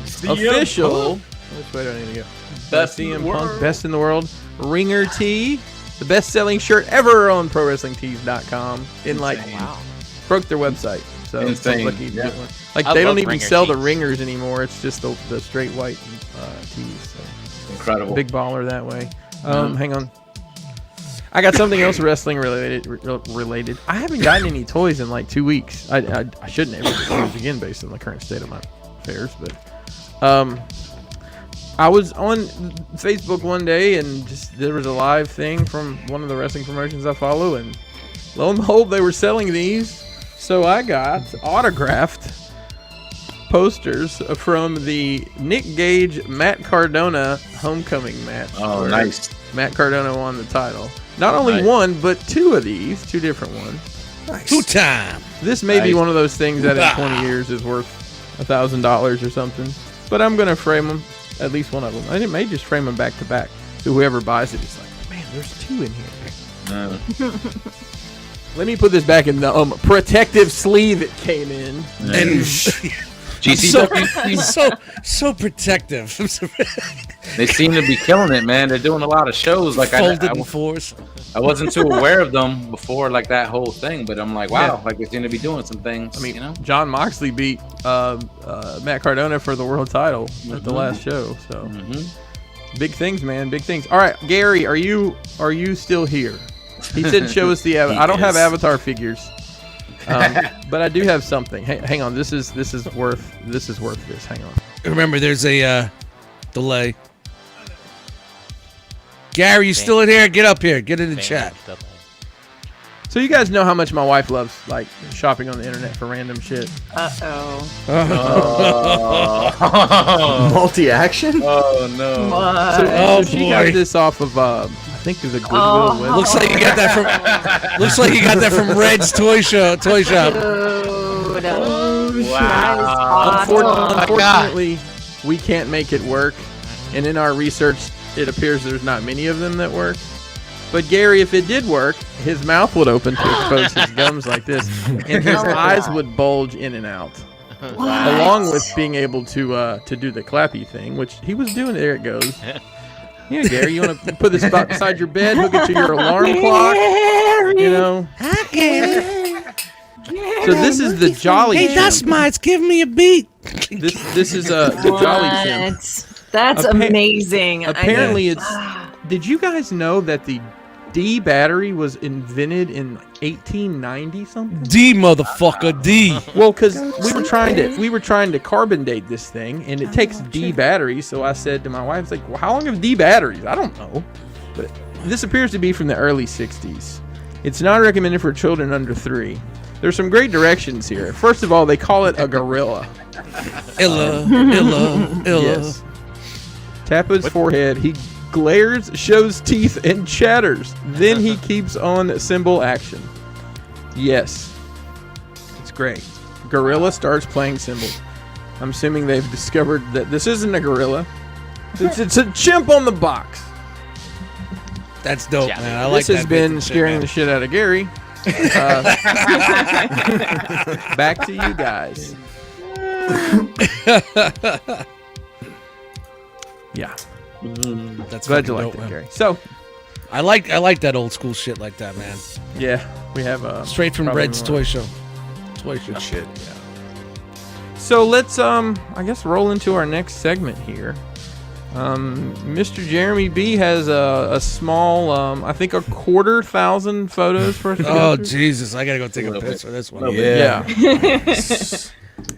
official. Which way do I need to go? Best CM in the Punk world. Best in the World Ringer tee, the best-selling shirt ever on ProWrestlingTees.com. In like broke their website. So Insane. lucky to Yeah. get one. Like I they love don't even Ringer sell the tees. ringers anymore. It's just the straight white tees. So. Incredible. Big baller that way. Hang on. I got something else wrestling related. I haven't gotten any toys in like 2 weeks. I shouldn't ever get toys again based on the current state of my affairs. But I was on Facebook one day and just there was a live thing from one of the wrestling promotions I follow, and lo and behold, they were selling these. So I got autographed posters from the Nick Gage Matt Cardona homecoming match. Oh, where nice. Matt Cardona won the title. Not only Nice. one, but two of these, two different ones. Two-time. This may be Nice. one of those things that in 20 years is worth $1,000 or something. But I'm going to frame them, at least one of them. And it may just frame them back to back. So whoever buys it is like, man, there's two in here. Let me put this back in the protective sleeve it came in. And so protective. They seem to be killing it, man. They're doing a lot of shows. Like Folded in force. I wasn't too aware of them before, like that whole thing. But I'm like, wow, like they seem to be doing some things. I mean, you know, John Moxley beat Matt Cardona for the world title at the last show. So big things, man, big things. All right, Gary, are you still here? He said, "Show us the." I don't have Avatar figures, but I do have something. Hang on, this is worth this. Hang on. Remember, there's a delay. Gary, you still in here? Get up here. Get in the chat. So you guys know how much my wife loves like shopping on the internet for random shit. Multi-action? oh no, So she got this off of I think it was a Goodwill website. Looks like you got that from. Looks like you got that from Red's toy shop. Unfortunately, we can't make it work, and in our research, it appears there's not many of them that work. But Gary, if it did work, his mouth would open to expose his gums like this, and his eyes would bulge in and out, along with being able to do the clappy thing, which he was doing. There it goes. Yeah, Gary, you want to put this beside your bed, hook it to your alarm clock, you know? So this is the Jolly Hey, Chimp. Dust Mites, give me a beat. This is the Jolly Chimp. That's amazing. Apparently, it's. Did you guys know that the D battery was invented in 1890 something? D motherfucker, D. Well, because we were trying to carbon date this thing, and it takes D batteries. So I said to my wife, "Like, well, how long have D batteries? I don't know." But this appears to be from the early 60s. It's not recommended for children under 3. There's some great directions here. First of all, they call it a gorilla. Illa. Yes. Tap his forehead. He glares, shows teeth, and chatters. Then he keeps on symbol action. Yes. It's great. Gorilla starts playing symbol. I'm assuming they've discovered that this isn't a gorilla. It's a chimp on the box. That's dope, man. I like This that. has been scaring the shit out of Gary. Back to you guys. Yeah. That's Glad you fucking liked dope, it, man. Gary. So, I like that old school shit like that, man. yeah, we have Straight from probably Red's more. toy show. Toy show shit. So let's I guess roll into our next segment here. Mr. Jeremy B has a small I think 250,000 photos for us. to go Oh through. Jesus! I gotta go take a piss for this one. Yeah.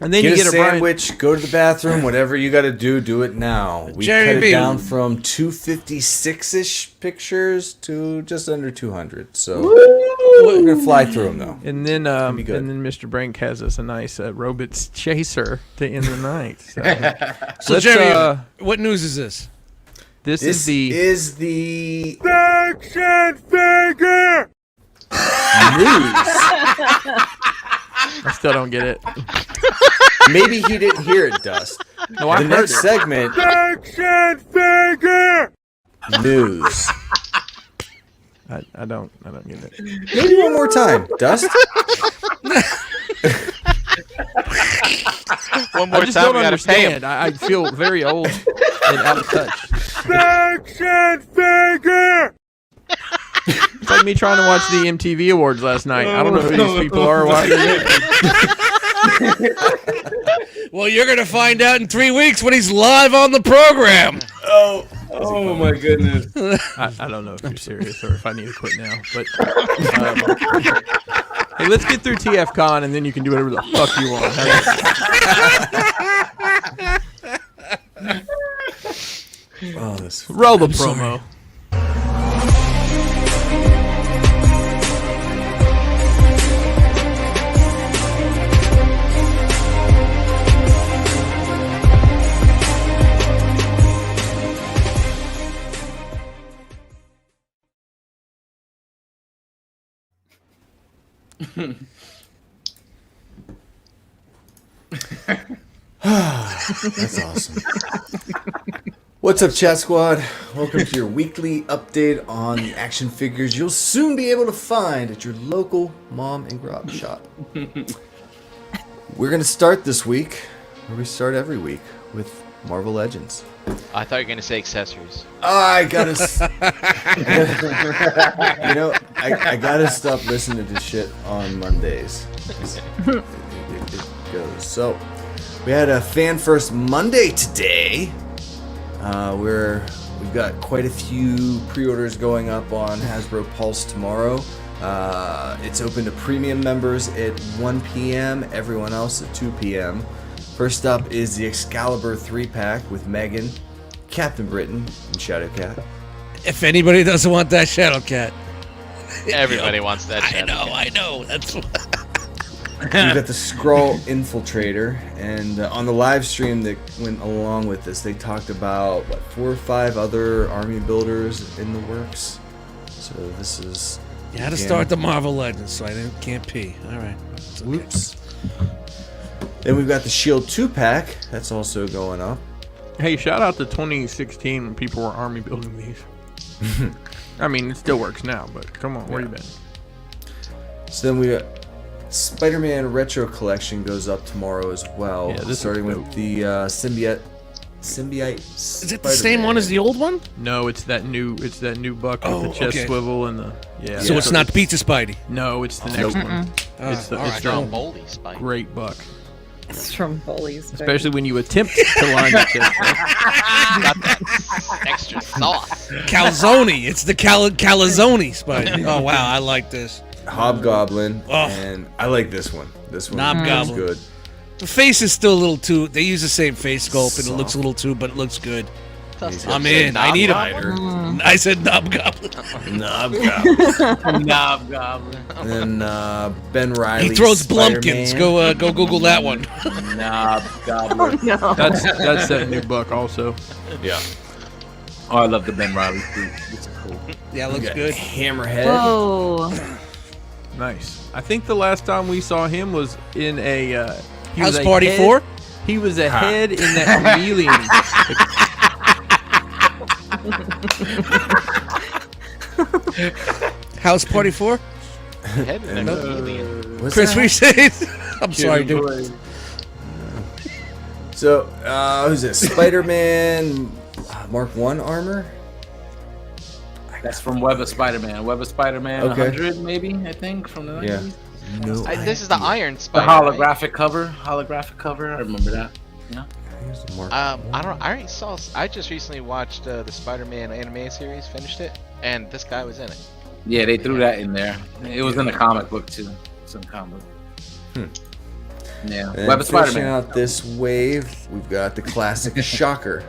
And then Get you a get a Brian. sandwich, go to the bathroom, whatever you got to do it now. We Jeremy cut it B. down from 256-ish pictures to just under 200. So we're going to fly through them, though. And then be good. Mr. Brink has us a nice Robots chaser to end the night. So, So let's, Jeremy, what news is this? this This is the the Action figure! news I still don't get it. Maybe he didn't hear it, Dust. No, I The heard next it. segment, news. I don't get it. Maybe one more time, Dust. One more I just time, don't we gotta pay him. understand. I feel very old and out of touch. It's like me trying to watch the MTV Awards last night. I don't know who these people are. Why Well, you're gonna find out in 3 weeks when he's live on the program. Oh my goodness. I don't know if you're serious or if I need to quit now. But hey, let's get through TFCon and then you can do whatever the fuck you want. Oh, this. Roll the promo. That's awesome. What's up, Chat Squad? Welcome to your weekly update on the action figures you'll soon be able to find at your local mom and grab shop. We're going to start this week, where we start every week, with Marvel Legends. I thought you were gonna say accessories. I gotta stop listening to this shit on Mondays. It goes. So, we had a Fan First Monday today. Where we've got quite a few pre-orders going up on Hasbro Pulse tomorrow. It's open to premium members at 1 p.m., everyone else at 2 p.m. First up is the Excalibur 3-pack with Megan, Captain Britain, and Shadowcat. If anybody doesn't want that Shadowcat, Everybody wants that. I know. That's what. We've got the Skrull Infiltrator, and on the live stream that went along with this, they talked about 4 or 5 other army builders in the works. So this is. You had to start the Marvel Legends, so I can't pee. All right. Whoops. Then we've got the Shield 2-pack. That's also going up. Hey, shout out to 2016 when people were army building these. I mean, it still works now, but come on, where you been? So then we got Spider-Man Retro Collection goes up tomorrow as well. Yeah, this starting is with the Symbiote. Is it the same one as the old one? No, it's that new buck with the chest swivel and the So it's not Pizza Spidey. No, it's the next one. It's the Stromboli Spike. great buck. Strombolis. Especially when you attempt to line the chest. Got that extra sauce. Calzone. It's the Calzone Spidey. Oh wow, I like this. Hobgoblin, Oh. and I like this one. This one Hobgoblin. is good. The face is still a little too. They use the same face sculpt, and it looks a little too, but it looks good. I'm in. I need him. I said Knobgoblin. Knob And then Ben Riley. He throws Spider-Man. Blumpkins. Go Google that one. Knob Gobbler. No. That's that new buck also. Yeah. Oh, I love the Ben Riley suit. It's cool. Yeah, We looks got good. Hammerhead. Whoa. Nice. I think the last time we saw him was in a he was House a Party head- 4? He was a head in that chameleon. House Party 4? Head and a chameleon. What's Chris, that? what you saying? I'm sorry, dude. So, who's this? Spider-Man Mark 1 armor? That's from Web of Spider-Man. Web of Spider-Man Okay. 100, maybe, I think, from the 90s. Yeah. No. This is the Iron The Spider. right? holographic cover. Holographic cover. I remember that. Yeah. Here's the Mark I don't. I already saw. I just recently watched the Spider-Man anime series. Finished it, and this guy was in it. Yeah, they threw that in there. It was in the comic book too. It's in the comic book. Yeah. And Web of finishing Spider-Man. out this wave, we've got the classic Shocker.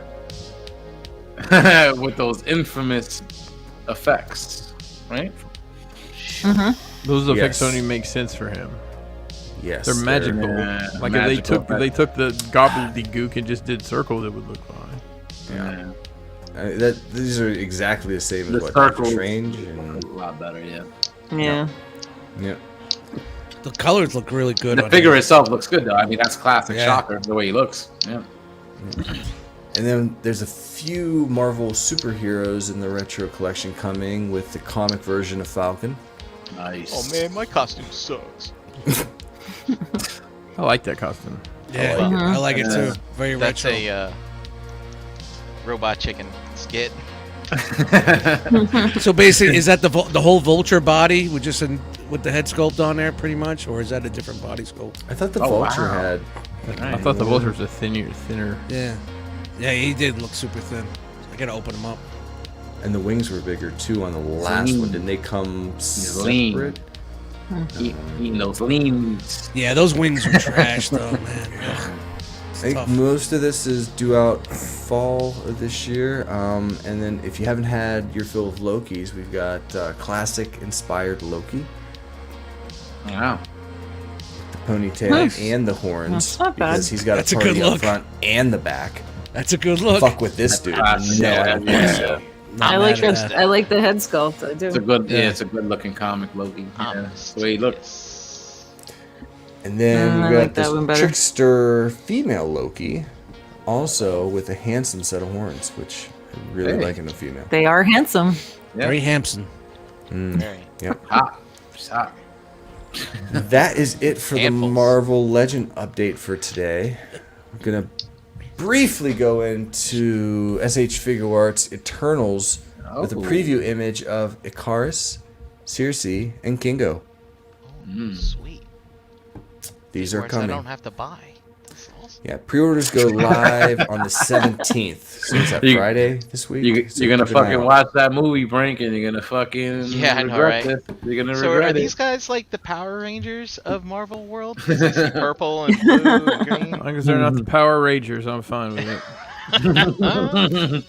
With those infamous effects, right? Those effects Yes. don't even make sense for him. Yes. They're magical. Yeah, Like magical if they took the gobbledygook and just did circles, it would look fine. Yeah. These are exactly the same The as what Doctor circles. Strange. A And, lot better, yeah. Yeah. yeah. The colors look really good. The on figure him. itself looks good though. I mean, that's classic Yeah. Shocker, the way he looks. Yeah. And then there's a few Marvel superheroes in the retro collection coming with the comic version of Falcon. Nice. Oh man, my costume sucks. I like that costume. Yeah, I like it too. Very That's retro. a robot chicken skit. So basically, is that the whole vulture body with just with the head sculpt on there, pretty much, or is that a different body sculpt? I thought the Oh, Vulture wow. had. I thought the Vulture was a thinner. Yeah, yeah, he did look super thin. I gotta open him up. And the wings were bigger too on the last lean. one. Didn't they come lean. separate? Eating those leans. Yeah, those wings were trash though, man. Ugh. I think tough. most of this is due out fall of this year. And then if you haven't had your fill of Lokis, we've got classic inspired Loki, Wow. the ponytail Nice. and the horns. That's not bad. Because he's got That's a a party good up look. front and the back. That's a good look. Fuck with this dude. classic, No, yeah, I don't think yeah. so. Not I like mad at this. that. I like the head sculpt. I do. It's a good, Yeah. it's a good looking comic, Loki. Yeah, that's the way he looks. And then I we like got that one this better. trickster female Loki, also with a handsome set of horns, which I really Hey. like in a female. They are handsome. Very handsome. Very. Yep. Hot. It's hot. That is it for the Handfuls. Marvel Legend update for today. I'm gonna briefly go into SH Figure Arts Eternals with a Oh. preview image of Icarus, Circe, and Kingo. Sweet. These are Words I coming. don't have to buy. That's awesome. Yeah, pre-orders go live on the 17th. So is that You- Friday this week? So You're gonna keep an eye fucking out. watch that movie, Brink, and you're gonna fucking Yeah, I know, regret right? this. You're gonna So regret are it. these guys like the Power Rangers of Marvel World? 'Cause I see purple and blue and green. As long as they're not the Power Rangers, I'm fine with it.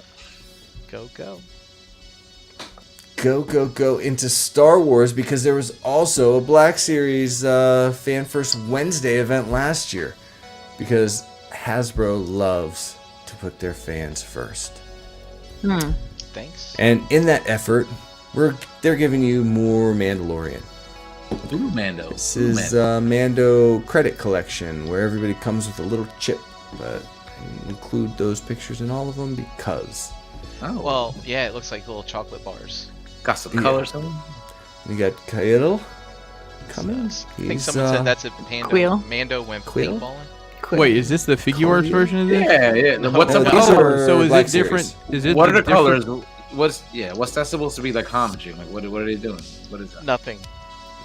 Go go. Go into Star Wars, because there was also a Black Series Fan First Wednesday event last year, because Hasbro loves to put their fans first. Thanks. And in that effort, they're giving you more Mandalorian. Ooh, Mando. This Ooh, is Mando. Mando credit collection, where everybody comes with a little chip, but I include those pictures in all of them because Oh, Well, yeah, it looks like little chocolate bars. got some yeah. colors on them. we got Kyle coming. I think He's, someone said that's a Panda. Quill. Mando went Quill? paintballing. Quick. Wait, is this the figure arts version of this? Yeah, yeah. What's No, the these color? are So is Black it different? Series. Is it What are the different- colors? What's that supposed to be like homaging? Like what are they doing? What is that? Nothing.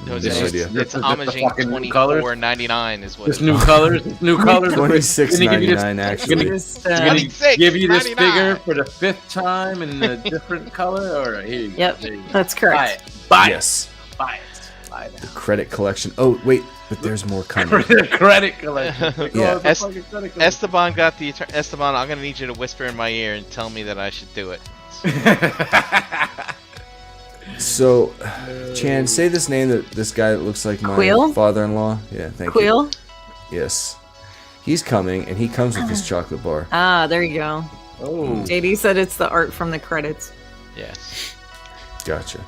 No Jose, idea. It's The homaging fucking new colors? $24.99 is what Just it new is. colors. New colors. $26.99 actually. Gonna- Just, Gonna $26.99. give you this figure for the 5th time in a different color, or here you go. Yep, There you go. that's Buy correct. it. Buy Yes. it. Buy it. Buy it. Credit collection. Oh wait, but there's more coming. Credit collection. Yeah. The fucking credit collection. Esteban got the Esteban. I'm gonna need you to whisper in my ear and tell me that I should do it. So, Chan, say this name that this guy that looks like my Quill? father-in-law. Yeah, thank you. Quill. Yes. He's coming, and he comes with this chocolate bar. Ah, there you go. Oh. JD said it's the art from the credits. Yes. Gotcha.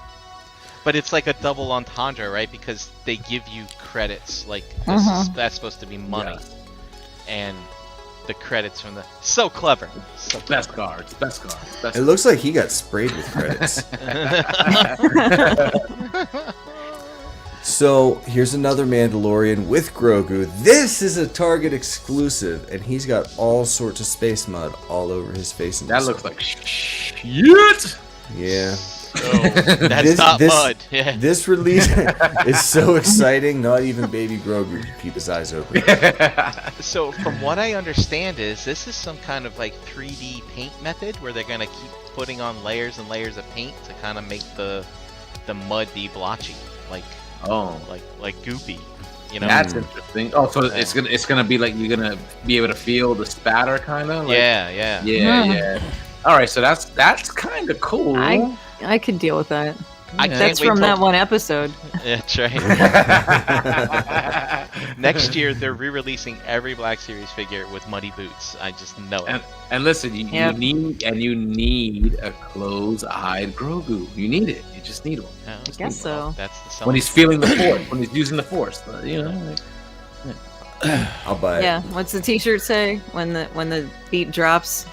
But it's like a double entendre, right? Because they give you credits. Like this is, that's supposed to be money, and the credits from the so clever. So Best cards. Best cards. Best It looks like he got sprayed with credits. So, here's another Mandalorian with Grogu. This is a Target exclusive, and he's got all sorts of space mud all over his face. And That his looks stomach. like shit. Yeah. that's not mud. Yeah. This release is so exciting, not even baby Grogu can keep his eyes open. So from what I understand is this is some kind of like 3D paint method where they're gonna keep putting on layers and layers of paint to kind of make the mud be blotchy, like goopy. You know? That's interesting. Oh, so it's gonna be like you're gonna be able to feel the spatter, kind of. Like, yeah. Yeah. All right, so that's kind of cool. I could deal with that. I can't That's wait from till- that one episode. That's right. Next year, they're re-releasing every Black Series figure with muddy boots. I just know it. And listen, you need a close-eyed Grogu. You need it. You just need one. Yeah, I guess so. That's the When he's feeling the force, when he's using the force, you know. I'll buy it. Yeah. What's the T-shirt say when the beat drops?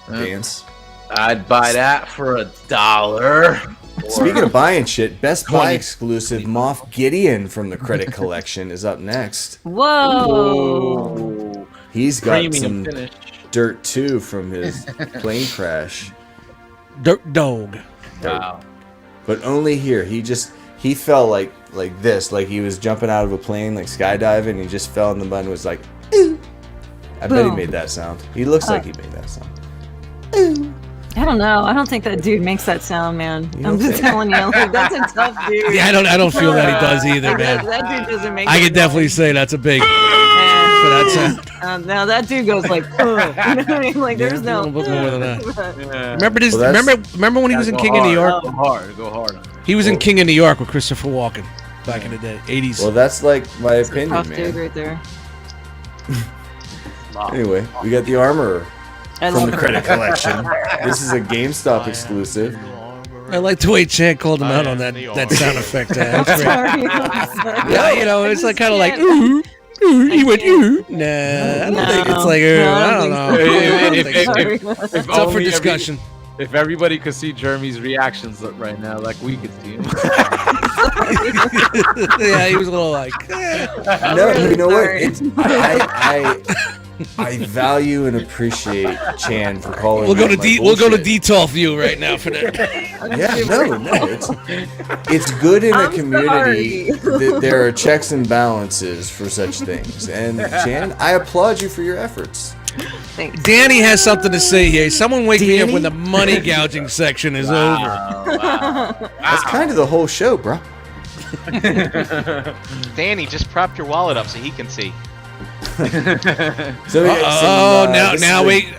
Dance. I'd buy that for $1. Speaking of buying shit, Best Buy exclusive Moff Gideon from the Credit Collection is up next. Whoa! He's got Premium some finish. dirt too from his plane crash. Dirt dog. Wow. But only here. He fell like this, like he was jumping out of a plane, like skydiving, and he just fell in the mud and was like, ooh. I bet he Boom. made that sound. He looks like he made that sound. I don't know. I don't think that dude makes that sound, man. You I'm don't just think? telling you, like, that's a tough dude. Yeah, I don't feel that he does either, Like, man. that dude doesn't make. I that can definitely noise. say that's a big for And, that sound. now that dude goes like, you know what I mean? Like, there's A no. little bit more than that. Yeah. Remember this? Well, that's- remember when he was in Go King of New hard, York? Go hard. Go hard. He was in King of New York with Christopher Walken back in the day, 80s. Well, that's like my That's a opinion, tough dude man. right there. Anyway, we got the Armorer I from love the it. Credit Collection. This is a GameStop exclusive. I like the way Chad called him out on that sound effect. That's great. Sorry. Yeah, you know, it's like kind of like ooh, ooh. He went ooh. Nah, I don't think it's like ooh. I don't know. I don't think so. Sorry. It's up for discussion. If everybody could see Jeremy's reactions right now, like we could see him. Yeah, he was a little like. No, you know what? Sorry. I value and appreciate Chan for calling. We'll go out to my we'll go to bullshit. detail view right now for that. Yeah, no, it's good in a I'm community sorry. that there are checks and balances for such things. And Chan, I applaud you for your efforts. Thanks. Danny has something to say here. Someone wake me up Danny? when the money gouging section is over. That's kind of the whole show, bro. Danny, just prop your wallet up so he can see. So we got some, this is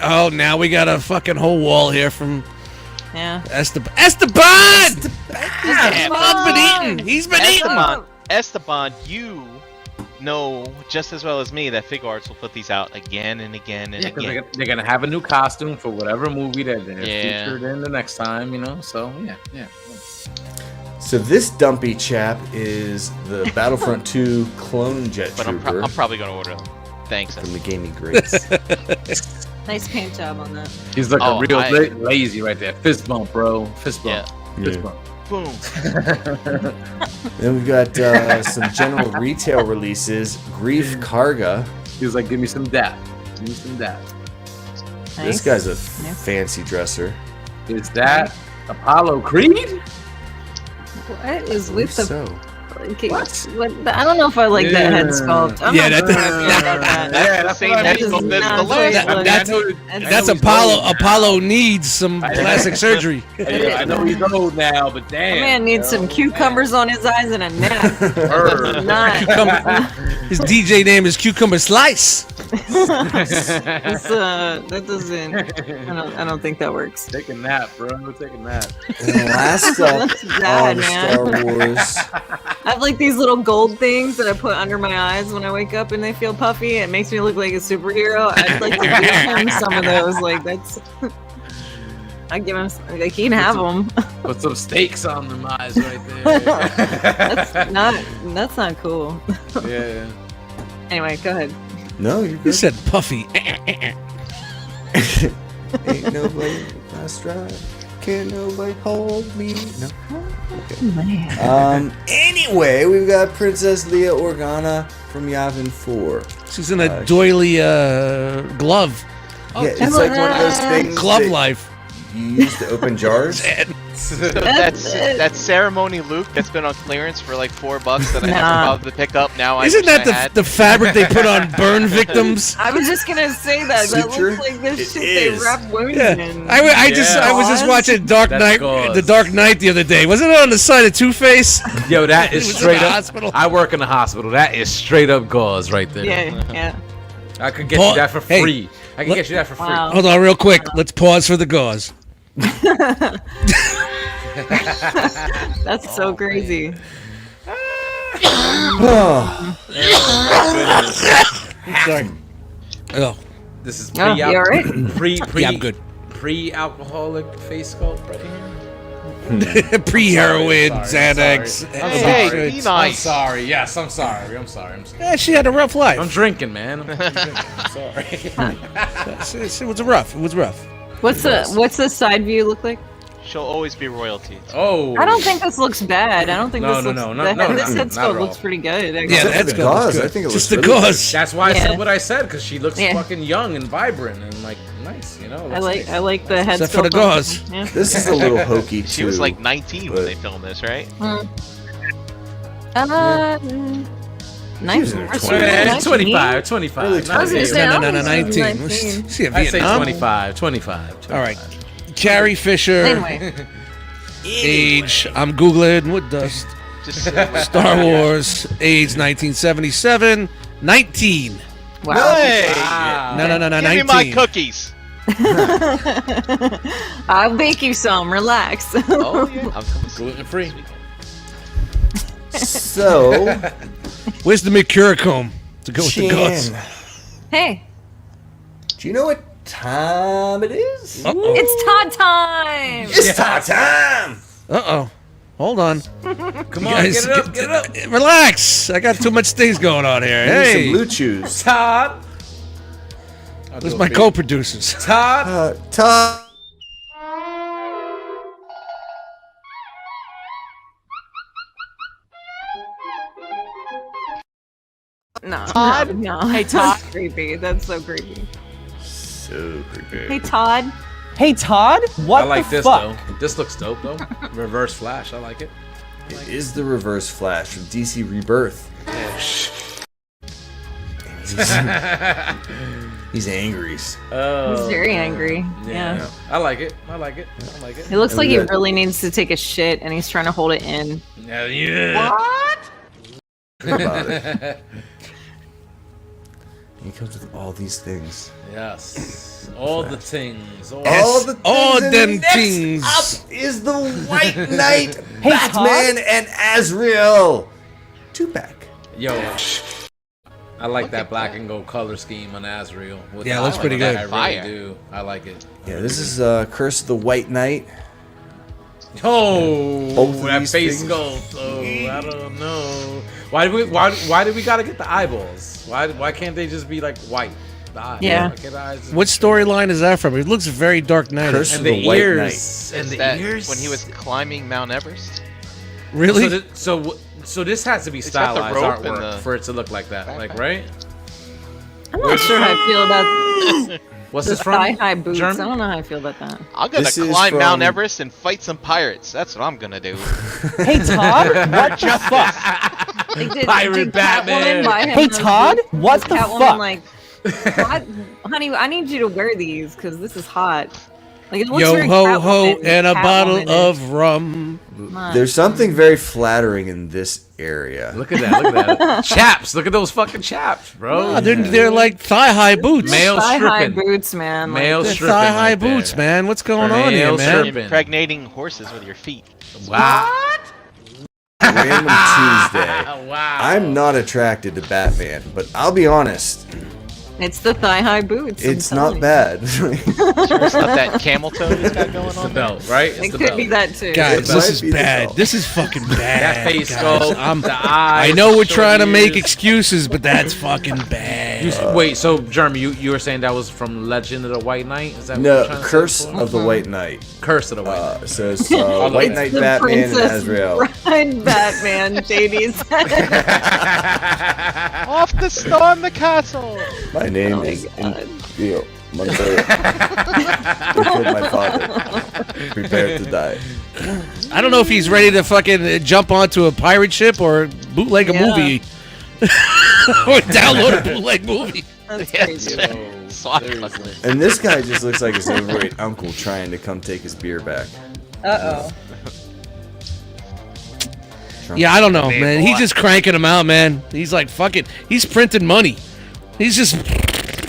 a- now we got a fucking whole wall here from Yeah. Esteban. Esteban! Esteban's been eating. He's been eating. Esteban, you know just as well as me that Fig Arts will put these out again and again and Yeah, 'cause again. they're gonna have a new costume for whatever movie that they're Yeah. featured in the next time, you know. So yeah. So this dumpy chap is the Battlefront 2 clone jet But I'm trooper probably gonna order them. Thanks. from the Gaming Greats. Nice paint job on that. He's like Oh, a real I- lazy right there. Fist bump, bro. Fist bump. Fist bump. Boom. Then we've got some general retail releases. Grief Karga. He was like, "Give me some dap. Give me some dap." This Nice. guy's a fancy dresser. Is that Apollo Creed? What is with the? So What? I don't know if I like that head sculpt. I'm Yeah, not that- sure about that. Yeah, the same what I head mean. sculpt as That the does last not one. look- That's he's Apollo. old now. Apollo needs some plastic surgery. I know he's old now, but damn. That man needs some cucumbers on his eyes and a nap. Bird. Not. His DJ name is Cucumber Slice. That doesn't. I don't think that works. Take a nap, bro. Take a nap. and last up That's bad, on man. Star Wars. I have like these little gold things that I put under my eyes when I wake up and they feel puffy. It makes me look like a superhero. I'd like to give him some of those. Like that's. I give him. Like he can have them. Put some steaks on them eyes right there. That's not cool. Yeah. Anyway, go ahead. No, you're You good. said puffy. Ain't nobody my stride. Can't nobody hold me. No. Anyway, we've got Princess Leia Organa from Yavin 4. She's in a doily glove. Yeah, it's like one of those things Glove that life. you use to open jars. So that ceremony Luke that's been on clearance for like $4 that I Nah. haven't bothered to pick up. Now Isn't I that wish I had. the fabric they put on burn victims? I was just gonna say that. That Suture? looks like this It shit is. they wrap wounds Yeah, in. I was just Gauze? watching Dark That's Knight, gauze. The Dark Knight the other day. Wasn't it on the side of Two-Face? Yo, that He is was in straight the up. hospital. I work in the hospital. That is straight up gauze right there. Yeah. I could get Paul- you that for hey, free. I can get you that for free. Wow. Hold on, real quick. Let's pause for the gauze. That's so crazy. Sorry. Oh, This is Oh, you all right? yeah, I'm good. Pre-alcoholic face sculpt right here. Pre-heroin, I'm sorry, Xanax. Hey, be I'm nice. sorry. Yes, I'm sorry. I'm sorry. Yeah, she had a rough life. I'm drinking, man. I'm sorry. It was rough. It was rough. What's the side view look like? She'll always be royalty. Oh. I don't think this looks bad. I don't think No, this no, looks. no, no, no, this not head sculpt at all. looks pretty good. Actually. Yeah, Except that's for good. the gauze, That's I think it Just looks the really gauze. That's why I Yeah. said what I said, because she looks Yeah. fucking young and vibrant and like nice, you know. I like the head Except for the sculpt. gauze. Yeah. This is a little hokey too. She was like 19 when but- they filmed this, right? She was in her 20, 25, 25. Early not 20s. eight. No, 19. 19. See, I say Vietnam. 25. All right. Carrie Fisher. Anyway, Age. I'm Googling. What dust? Just Star Wars. Age 1977. 19. wow. Hey, Wow. No, give 19. me my cookies. I'll bake you some. Relax. Oh yeah, I'm coming Gluten free. So, Where's the Mercurochrome to go with the gauze? Chan, Hey, do you know what time it is? Uh-oh. it's Todd time. It's time! Uh-oh. Hold on. Come on, Guys, get it up. relax. I got too much things going on here. Hey. Some Hey. blue chews. Todd. Where's my co-producers? Todd. Todd. No, Todd? no. Hey, Todd. That's creepy. That's so creepy. So creepy. Hey, Todd. Hey Todd, what I like the this fuck? though. This looks dope though. Reverse flash. I like it. It is the Reverse Flash from DC Rebirth. He's angry. Oh, He's very angry. Yeah. I like it. I like it. It looks And like we he got- really needs to take a shit and he's trying to hold it in. Yeah. About it. He comes with all these things. Yes. All the things. All All the things, all and them next things. Up is the White Knight, Hey, Batman, and Azrael. 2-pack. Yo. I like that black and gold color scheme on Azrael. With Yeah, it the looks pretty eye. good. I really Fire. do. I like it. Yeah, this is Curse of the White Knight. Oh, Both of that these face things. sculpt. Oh, I don't know. Why do we gotta get the eyeballs? Why can't they just be like white? The eye, Yeah. Why can't the eyes just What storyline is that from? It looks very Dark Knight. Curse and of the the White ears and Is the that ears when he was climbing Mount Everest? Really? So this has to be It's got the stylized rope and artwork the for it to look like that, like backpack. right? I'm not sure how I feel about What's the this from? thigh-high boots. German? I don't know how I feel about that. I'm gonna This is climb Mount from- Everest and fight some pirates. That's what I'm gonna do. Hey Todd, what the fuck? Pirate Batman. Hey Todd, what the fuck? Like, what? Honey, I need you to wear these because this is hot. Like, it looks Yo very ho ho Catwoman- and a bottle Catwoman-ish. of rum. Come on. There's something very flattering in this area. Look at that! Look at that! Chaps! Look at those fucking chaps, bro. Ah, they're like thigh-high boots. Male thigh-high stripping. boots, man. Like, Male They're stripping. thigh-high right there. boots, man. What's going on here, Male man? stripping. Impregnating horses with your feet. Wow! Random Tuesday. Wow! I'm not attracted to Batman, but I'll be honest, it's the thigh-high boots. I'm it's telling not you. bad. It's not that camel toe he's got going It's the on. there? belt, right? It's It the could belt. be that too. Guys, It this might is be the bad. belt. This is fucking bad. That face guys. sculpt, the eyes. I know we're the trying to make ears. excuses, but that's fucking bad. Wait, so Jeremy, you were saying that was from Legend of the White Knight? Is that what you're No, trying to say Curse before? of the White Knight. Curse of the White Knight. Says love White it. Knight, The Batman, and Princess Azrael. Bride Batman, JD said. Off to storm the castle. My name Oh my is God. Montoya. Who killed my father? Prepare to die. I don't know if he's ready to fucking jump onto a pirate ship or bootleg a Yeah. movie. Or download a bootleg movie. That's Yes. crazy. Swashbuckler. And this guy just looks like his overweight uncle trying to come take his beer back. Uh-oh. Yeah, I don't know, Big man. He's boy. just cranking them out, man. He's like, fuck it. He's printing money. He's just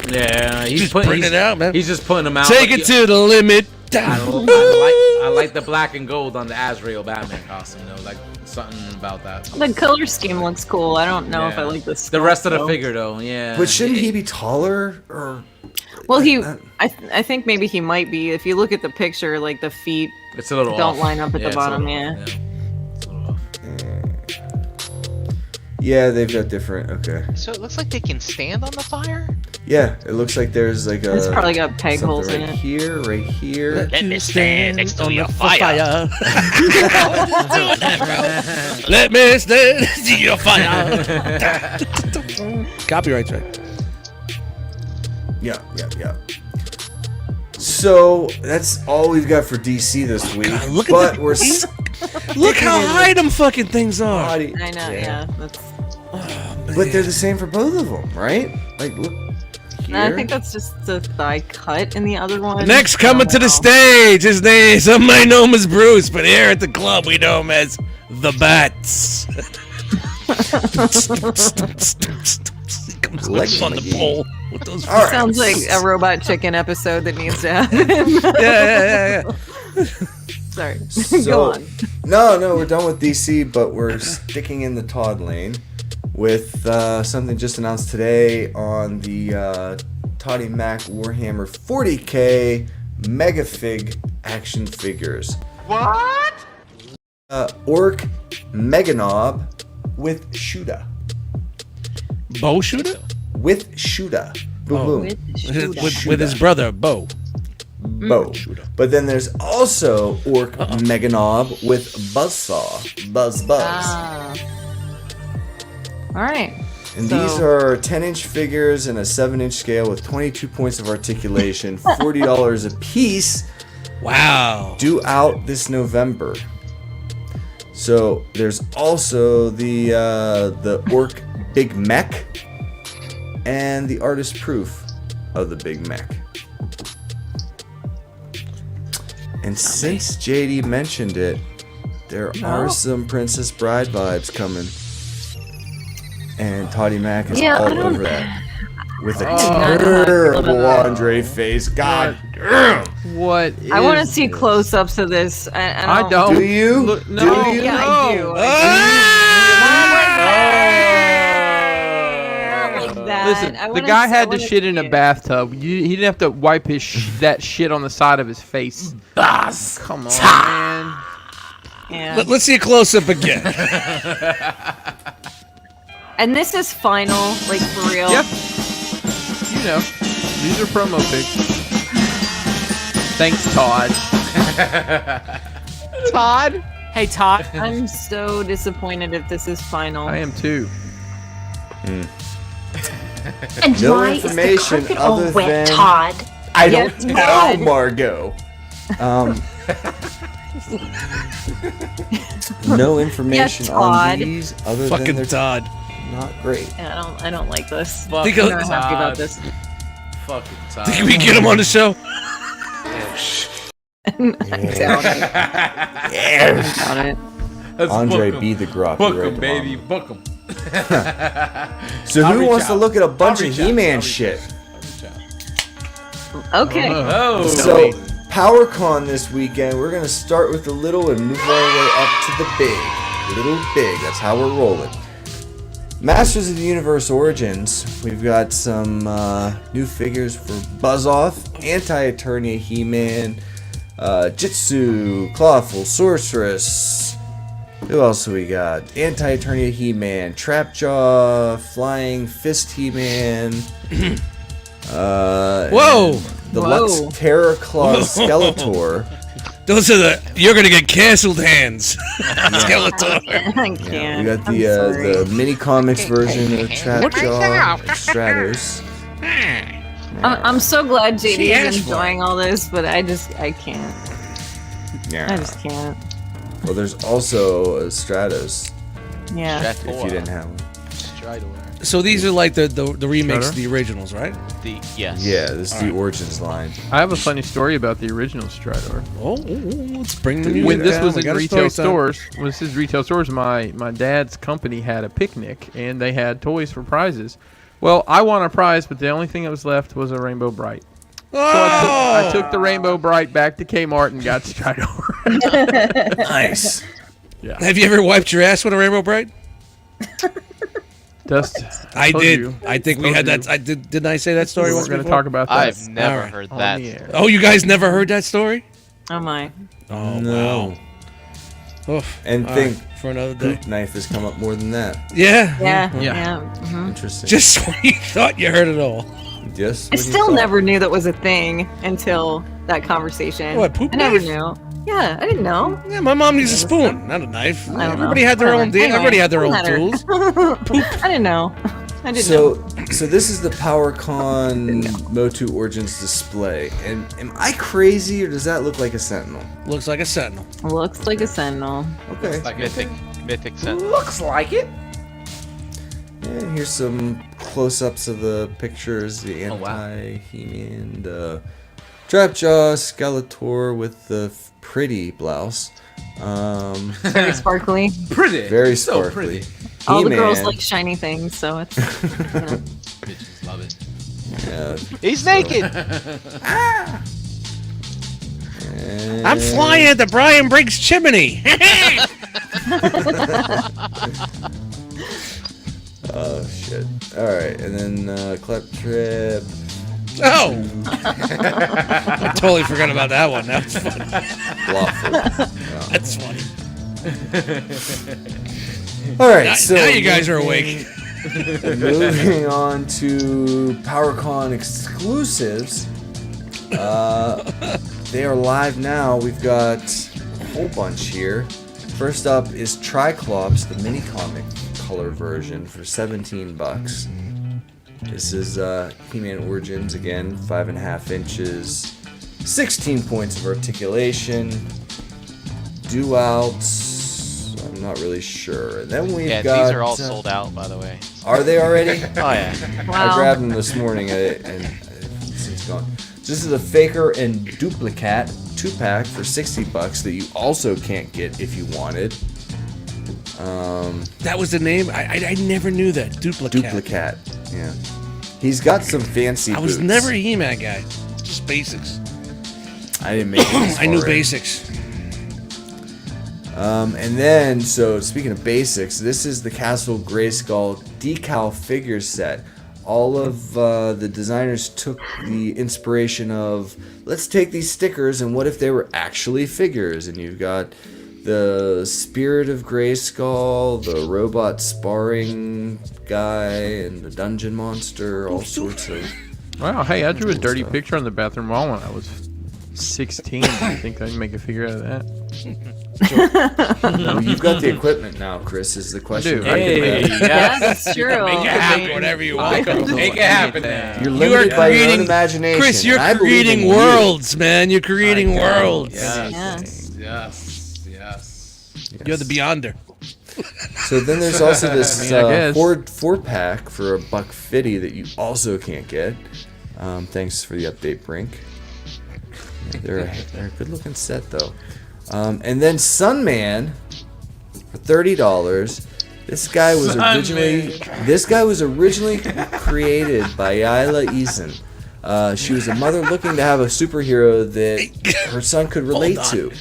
Yeah, he's Just putting bring it out, man. He's just putting them out. take it to the limit. I like the black and gold on the Azrael Batman costume though. Like something about that. The color scheme looks cool. I don't know if I like this. The rest of the figure though, yeah. But shouldn't he be taller or? Well, I think maybe he might be. If you look at the picture, like the feet it's a little don't off. line up at the It's a bottom. little Yeah. off, It's a little off. Yeah, they've got different. Okay. So it looks like they can stand on the fire? Yeah, it looks like there's like a. It's probably got peg something holes right in it. here, right here. Let me stand next to your fire. Let me stand to your fire. Copyright right. Yeah. So that's all we've got for DC this week. God, look at but that. we're Look how high them fucking things are. body. I know. Yeah. That's. But they're the same for both of them, right? Like, look here. I think that's just the thigh cut in the other one. Next coming to the stage, his name. Some might know him as Bruce, but here at the club we know him as the Bats. He comes on the pole with those. All right. Sounds like a Robot Chicken episode that needs to happen. Yeah. Sorry. So, Go on. No, we're done with DC, but we're sticking in the Todd lane with something just announced today on the Toddy Mac Warhammer 40K Megafig action figures. What? Orc Meganob with Shuda. Bow shooter? With Shuda. Boom, boom. With his brother, Bo. Bo. But then there's also Orc Meganob with Buzzsaw. Buzz. Ah. All right. And So- these are 10-inch figures in a 7-inch scale with 22 points of articulation, $40 a piece, Wow. due out this November. So there's also the Orc Big Mech and the artist proof of the Big Mech. And since JD mentioned it, there are some Princess Bride vibes coming. And Toddy Mac is all over that. With a terrible Andre face. God damn. What? I want to is see this? close-ups of this. I don't. Do you? Look, no. Do you? Yeah, I do. Listen, the guy had to shit in a bathtub. He didn't have to wipe that shit on the side of his face. Come on, man. Yeah. Let's see a close up again. And this is final, like for real. Yep. You know, these are promo pics. Thanks, Todd. Todd? Hey, Todd. I'm so disappointed if this is final. I am too. And No why is the information carpet all other wet, than- Todd? I Yes, don't know, Todd. Margot. No information Yes, on Todd. these other than Fucking they're Todd. not great. Yeah, I don't like this. Think I'm of- not happy about this. Fucking Todd. Can we get him on the show? I doubt it. I doubt it. Let's Andre book B. him. the Grok. Book right him, to baby. mama. Book him. So I'll who reach wants to out. look at a bunch I'll of reach out. He-Man I'll reach shit? Okay. Oh. So PowerCon this weekend, we're gonna start with the little and move our way up to the big. Little big. That's how we're rolling. Masters of the Universe Origins. We've got some new figures for Buzz-Off, Anti-Eternia He-Man, Jitsu, Clawful Sorceress. Who else do we got? Anti-Eternia He-Man, Trapjaw, Flying Fist He-Man. Whoa! The Whoa. Lux Terror Claw Skeletor. Those are the you're gonna get canceled hands. Skeletor. I can't. We got I'm the sorry. mini comics version of Trapjaw Stratos. I'm so glad She JD asked is for enjoying all this, but I can't. I Yeah. just can't. Well, there's also a Stratos Yeah. if you didn't have one. So these are like the remakes of the originals, right? Yes. Yeah, this is the Origins line. I have a funny story about the original Strider. Oh, let's bring the When music this down. was We in got a retail story time. stores, my dad's company had a picnic and they had toys for prizes. Well, I won a prize, but the only thing that was left was a Rainbow Bright. I took the Rainbow Bright back to Kmart and got straight over. Nice. Have you ever wiped your ass with a Rainbow Bright? Dust. I Told did. you. I think we Told had you. that. Didn't I say that story We're once going to before? talk about that. I've never Alright. heard on that. the air. Oh, you guys never heard that story? Oh my. Oh, No. wow. Oof. And All think right, for another day. poop knife has come up more than that. Yeah. Yeah. Interesting. Just when you thought you heard it all. Just I when you still thought. never knew that was a thing until that conversation. What, poop I never knife? knew. Yeah, I didn't know. Yeah, my mom used a spoon, not a knife. I don't Everybody know. had their own. Whatever. Everybody had their own Anyway, tools. I didn't know. I didn't know. So this is the PowerCon Motu Origins display, and am I crazy or does that look like a Sentinel? Looks like a sentinel. Looks like a sentinel. Okay. Like Mythic sense. looks like it. And here's some close-ups of the pictures. The Oh, wow. anti-He-Man, the Trapjaw, Skeletor with the pretty blouse. Very sparkly. Pretty. Very So sparkly. pretty. All the girls He-Man, like shiny things, so it's. You know. Bitches love it. yeah, He's naked. and- I'm flying at the Brian Brink's chimney. Oh shit! All right, and then Claptrap. Oh, I totally forgot about that one. That was funny. Lawful. That's funny. All right, Now, so now you guys are awake. moving on to PowerCon exclusives. They are live now. We've got a whole bunch here. First up is Triclops, the mini comic color version for $17. This is He-Man Origins again, 5.5 inches, 16 points of articulation, due outs. I'm not really sure. And then we've Yeah, got. these are all sold out, by the way. Are they already? Oh yeah. Wow. I grabbed them this morning and it's gone. So this is a Faker and Duplicate 2-pack for $60 that you also can't get if you wanted. That was the name. I never knew that. Duplicate. Duplicate, yeah. He's got some fancy I was boots. never a He-Man guy. Just basics. I didn't make it this I knew far in. basics. And then, so speaking of basics, this is the Castle Grayskull decal figure set. All of the designers took the inspiration of, let's take these stickers and what if they were actually figures? And you've got the Spirit of Grayskull, the robot sparring guy, and the dungeon monster, all sorts of... Wow, hey, I drew a dirty picture on the bathroom wall when I was 16. I think I can make a figure out of that. Well, you've got the equipment now, Chris, is the question. do. I can Hey, make Yeah, yes. that's true. Make it happen, whatever you want. Make it happen now. You're You limited are by your own creating, imagination. Chris. You're and I believe in creating you. worlds, man. You're creating worlds. Yes. Yeah. Yes. You're the Beyonder. So then there's also this I guess. four pack for $150 that you also can't get. Thanks for the update, Brink. They're a good looking set though. And then Sunman for $30. This guy was originally created by Yila Eason. She was a mother looking to have a superhero that her son could relate on. to.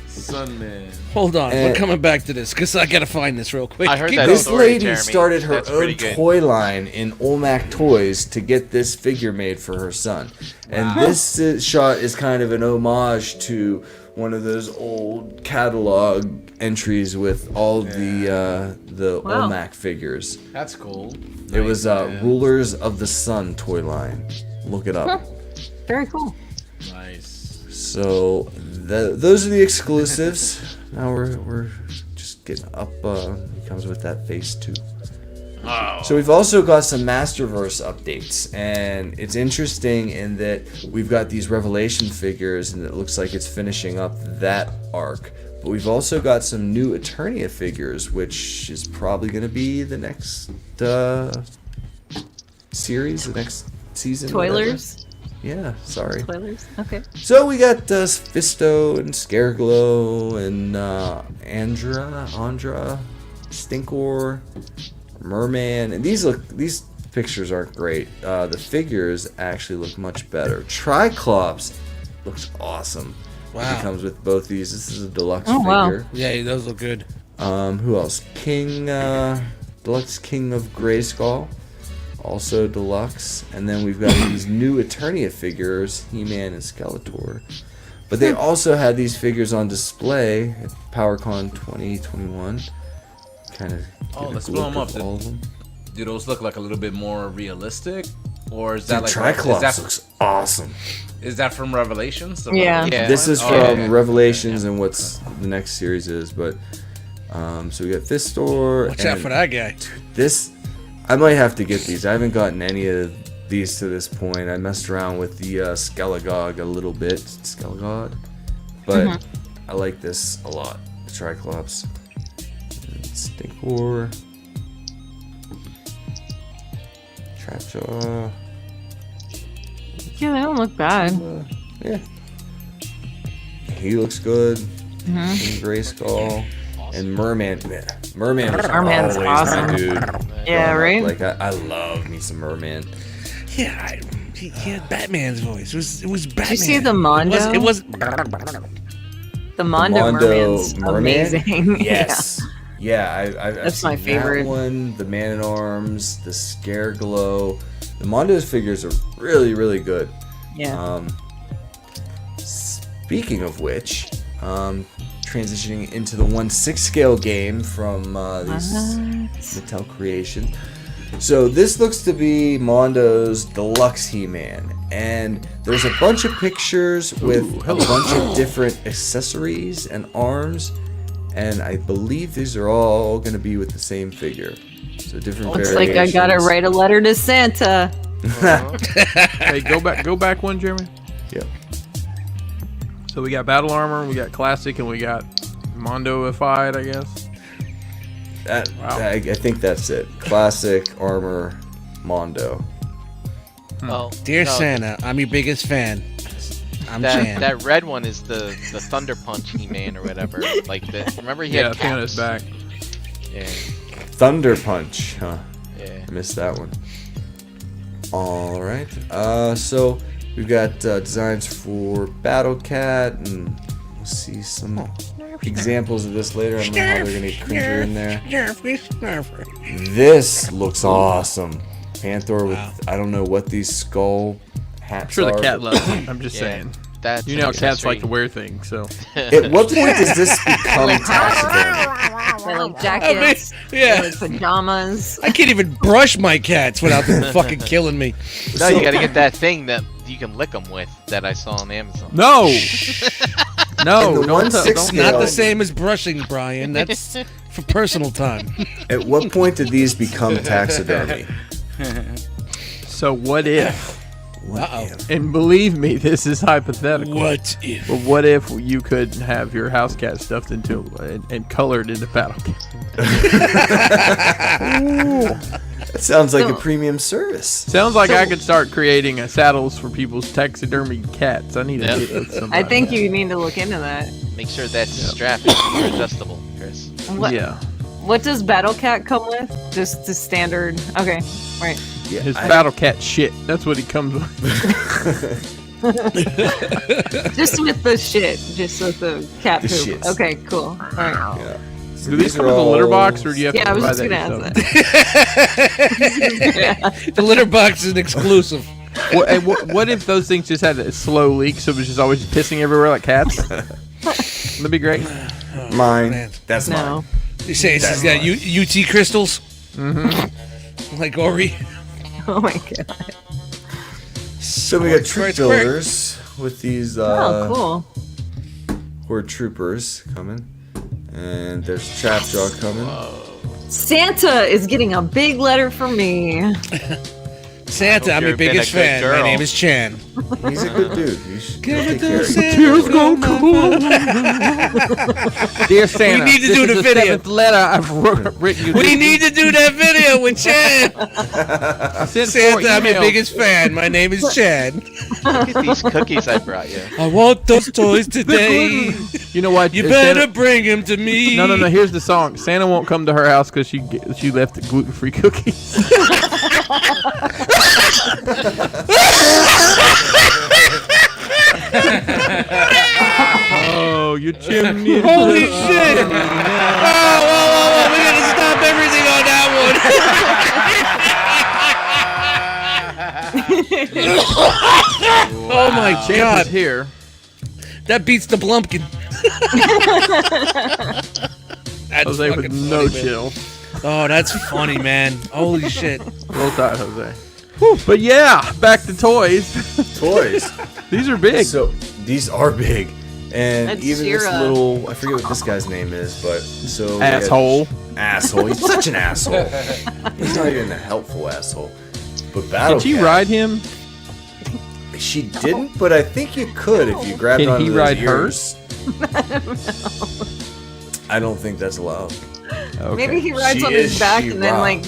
Sunman. Hold on, we're And- coming back to this because I gotta find this real quick. I heard Keep that going. This story, lady Jeremy. started her That's own pretty good. toy line in Olmec Toys to get this figure made for her son. And this shot is kind of an homage to one of those old catalog entries with all the Wow. Olmec figures. That's cool. It was Rulers of the Sun toy line. Look it up. Very cool. Nice. So those are the exclusives. Now we're just getting up. It comes with that face too. Oh. So we've also got some Masterverse updates, and it's interesting in that we've got these Revelation figures, and it looks like it's finishing up that arc. But we've also got some new Eternia figures, which is probably going to be the next series, the next season. whatever. Toilers. Yeah, sorry. Toilers. Okay. So we got Fisto and Scareglow and Andra, Stinkor, Merman, and these pictures aren't great. The figures actually look much better. Triclops looks awesome. Wow. It comes with both these. This is a deluxe wow. figure. Yeah, he does look good. Who else? Deluxe King of Grayskull, also deluxe. And then we've got these new Eternia figures, He-Man and Skeletor. But they also had these figures on display at PowerCon 2021. Kind of. Let's blow them up. All of them. Do those look like a little bit more realistic, or is that Dude, like Triclops looks awesome. Is that from Revelations? The Yeah. Revelations This one? is from Revelations and what's the next series is, but so we got Fistor. Watch out for that guy. This, I might have to get these. I haven't gotten any of these to this point. I messed around with the Skelegog a little bit, Skelegod, but I like this a lot. The Triclops, Stinkor, Trapjaw. Yeah, they don't look bad. Yeah. He looks good. Grayskull. And Merman. Merman was Merman's always awesome. my dude. Yeah, right? Like, I love me some Merman. Yeah, he had Batman's voice. It was Batman. Did you see the Mondo? It was The Mondo Merman's amazing. Yes. Yeah, I've That's seen my favorite. That one, the Man-at-Arms, the Scareglow. The Mondo's figures are really, really good. Yeah. Speaking of which, transitioning into the 1/6 scale game from these Mattel Creation. So this looks to be Mondo's Deluxe He-Man, and there's a bunch of pictures with a bunch of different accessories and arms, and I believe these are all going to be with the same figure. So different Looks variations. like I gotta write a letter to Santa. Hey, go back one, Jeremy. Yep. So we got Battle Armor, we got Classic, and we got Mondo-ified, I guess. I think that's it. Classic, Armor, Mondo. Oh, Dear no, Santa, I'm your biggest fan. I'm Jan. that red one is the Thunder Punch He-Man or whatever. Like remember he had thing on his caps? back. Yeah. Thunder Punch, huh? Yeah. I missed that one. All right. So we've got designs for Battle Cat, and we'll see some examples of this later. I don't know how they're gonna get Cringer in there. This looks awesome. Panther with I don't know what these skull hats I'm sure are. the cat loves it. I'm just Yeah. saying. That's You know, an cats like to accessory. wear things, so. At what point does this become taxidermy? They like jackets, yeah. they like pajamas. I can't even brush my cats without them fucking killing me. No, you gotta get that thing that you can lick them with that I saw on Amazon. No! No, And the don't 1/6 don't- scale- Not the same as brushing, Brian. That's for personal time. At what point did these become taxidermy? So what if, Uh-oh. and believe me, this is hypothetical. What if? But what if you could have your house cat stuffed into and colored into Battle Cat? That sounds like a premium service. Sounds like I could start creating saddles for people's taxidermy cats. I need to get with somebody. I think you need to look into that. Make sure that strap is adjustable, Chris. What, Yeah. what does Battle Cat come with? Just the standard. Okay, right. Yeah, His Battle Cat shit. That's what he comes with. Just with the shit. Just with the cat The poop. shits. Okay, cool. All right. Yeah. So Do these come are with a litter all- box, or do you have Yeah, to I was buy just that gonna ask yourself? that. The litter box is an exclusive. What if those things just had a slow leak, so it was just always pissing everywhere like cats? That'd be great. Mine. Man. That's mine. No. You say it's got UT crystals? Mm-hmm. Like Ori? Oh my god. So we got troop Squirt, squirt. builders with these Oh, cool. horde troopers coming. And there's Trapjaw coming. Santa is getting a big letter from me. Santa, I'm You're your been a biggest good fan. My girl. name is Chan. He's a good dude. You should Give take it care to of him. Santa. Tears go Dear Santa, need to this do is the the video. 7th letter I've written you. We need to do that video with Chan. I sent 4 Santa, I'm your emails. biggest fan. My name is Chan. Look at these cookies I brought you. I want those toys today. You know what? You Santa- better bring them to me. No. Here's the song. Santa won't come to her house because she left gluten-free cookies. Oh, your chimney. is Holy blue. shit! Oh, whoa. We gotta stop everything on that one. Oh my Champ god. is here. That beats the Blumpkin. That's Jose fucking with no funny, man. chill. Oh, that's funny, man. Holy shit. Roll Tide, Jose. But yeah, back to toys. Toys. These are big. So these are big, and That's even this Shira. little, I forget what this guy's name is, but so we had- Asshole. asshole. He's such an asshole. He's not even a helpful asshole. But Battle Did she Cat, ride him? She didn't, but I think you could if you grabbed Can onto he those ride ears. I don't think that's allowed. Okay. Maybe he rides She on is his back and then She-Ra. like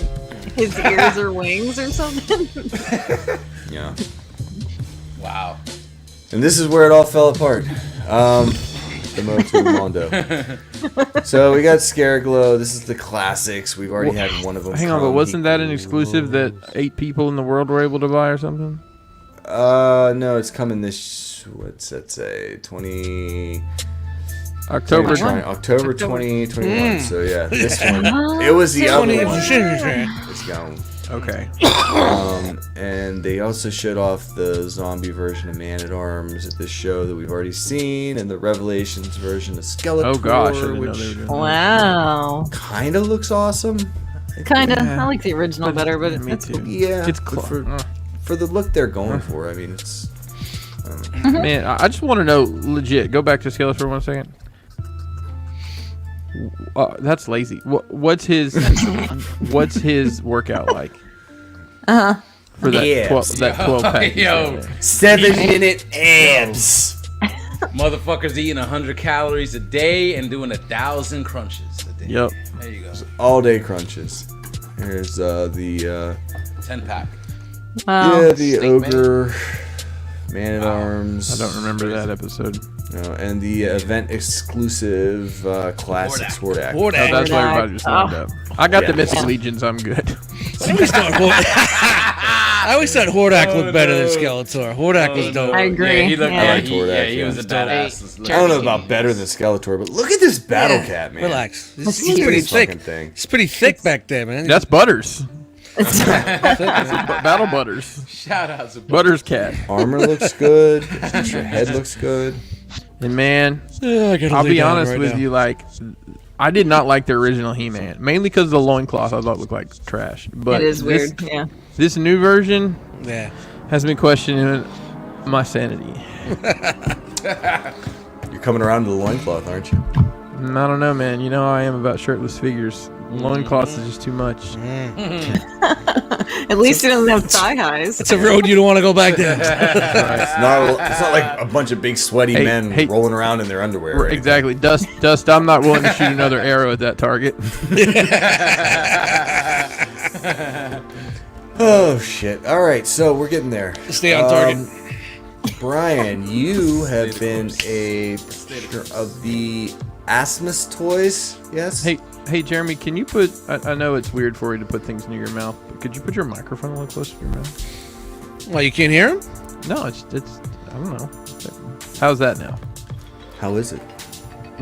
his ears are wings or something. Yeah. Wow. And this is where it all fell apart. The Motu Mondo. So we got Scareglow. This is the classics. We've already had one of them. Hang on, but wasn't that an exclusive that 8 people in the world were able to buy or something? No, it's coming this. What's that say? 20. October. October 2021. So yeah, this one. It was the other one. It's gone. Okay. And they also showed off the zombie version of Man-at-Arms at this show that we've already seen, and the Revelations version of Skeletor, Oh gosh, I didn't know which they were doing Wow. kind of looks awesome. Kind of. Yeah. I like the original better, but Me it's too. cool. Yeah, It's but close. for the look they're going for. I mean, it's Man, I just want to know, legit. Go back to Skeletor for 1 second. That's lazy. What's his What's his workout like? For that Yeah. 12 pack. Yo. 7-minute abs. Motherfuckers eating 100 calories a day and doing 1,000 crunches a day. Yep. There you go. All day crunches. Here's the 10 pack. Wow. yeah, the Snake Man. ogre, Man-at-Arms. I don't remember that episode. And the event exclusive classics Hordak. Oh, that's why everybody just lined up. I got the Yeah. Mythic Legions. I'm good. I always thought Hordak looked better than Skeletor. Hordak was dope. I agree. Yeah, he looked. Yeah. Yeah, I liked Hordak, he was a yeah. badass. I don't know about better than Skeletor, but look at this Battle Cat, man. Relax. That's He's pretty huge. thick. Fucking thing. He's pretty thick back there, man. That's Butters. It's Battle Butters. Shout out to Butters cat. Armor looks good. Your head looks good. And man, I gotta I'll lay be down honest right with now. you, like, I did not like the original He-Man, mainly because the loincloth I thought looked like trash. But it is weird. Yeah. This new version Yeah. has been questioning my sanity. You're coming around to the loincloth, aren't you? I don't know, man. You know how I am about shirtless figures. Loincloths is just too much. At least he doesn't have thigh highs. It's a road you don't want to go back down. It's not like a bunch of big sweaty Hey, men hey. rolling around in their underwear. Right? Exactly. Dust, I'm not willing to shoot another arrow at that target. Oh shit! All right, so we're getting there. Stay on target. Brian, you have been a picture of the Asmus toys. Yes. Hey, Jeremy, can you put, I know it's weird for you to put things near your mouth, but could you put your microphone a little closer to your mouth? Well, you can't hear him? No, it's I don't know. How's that now? How is it?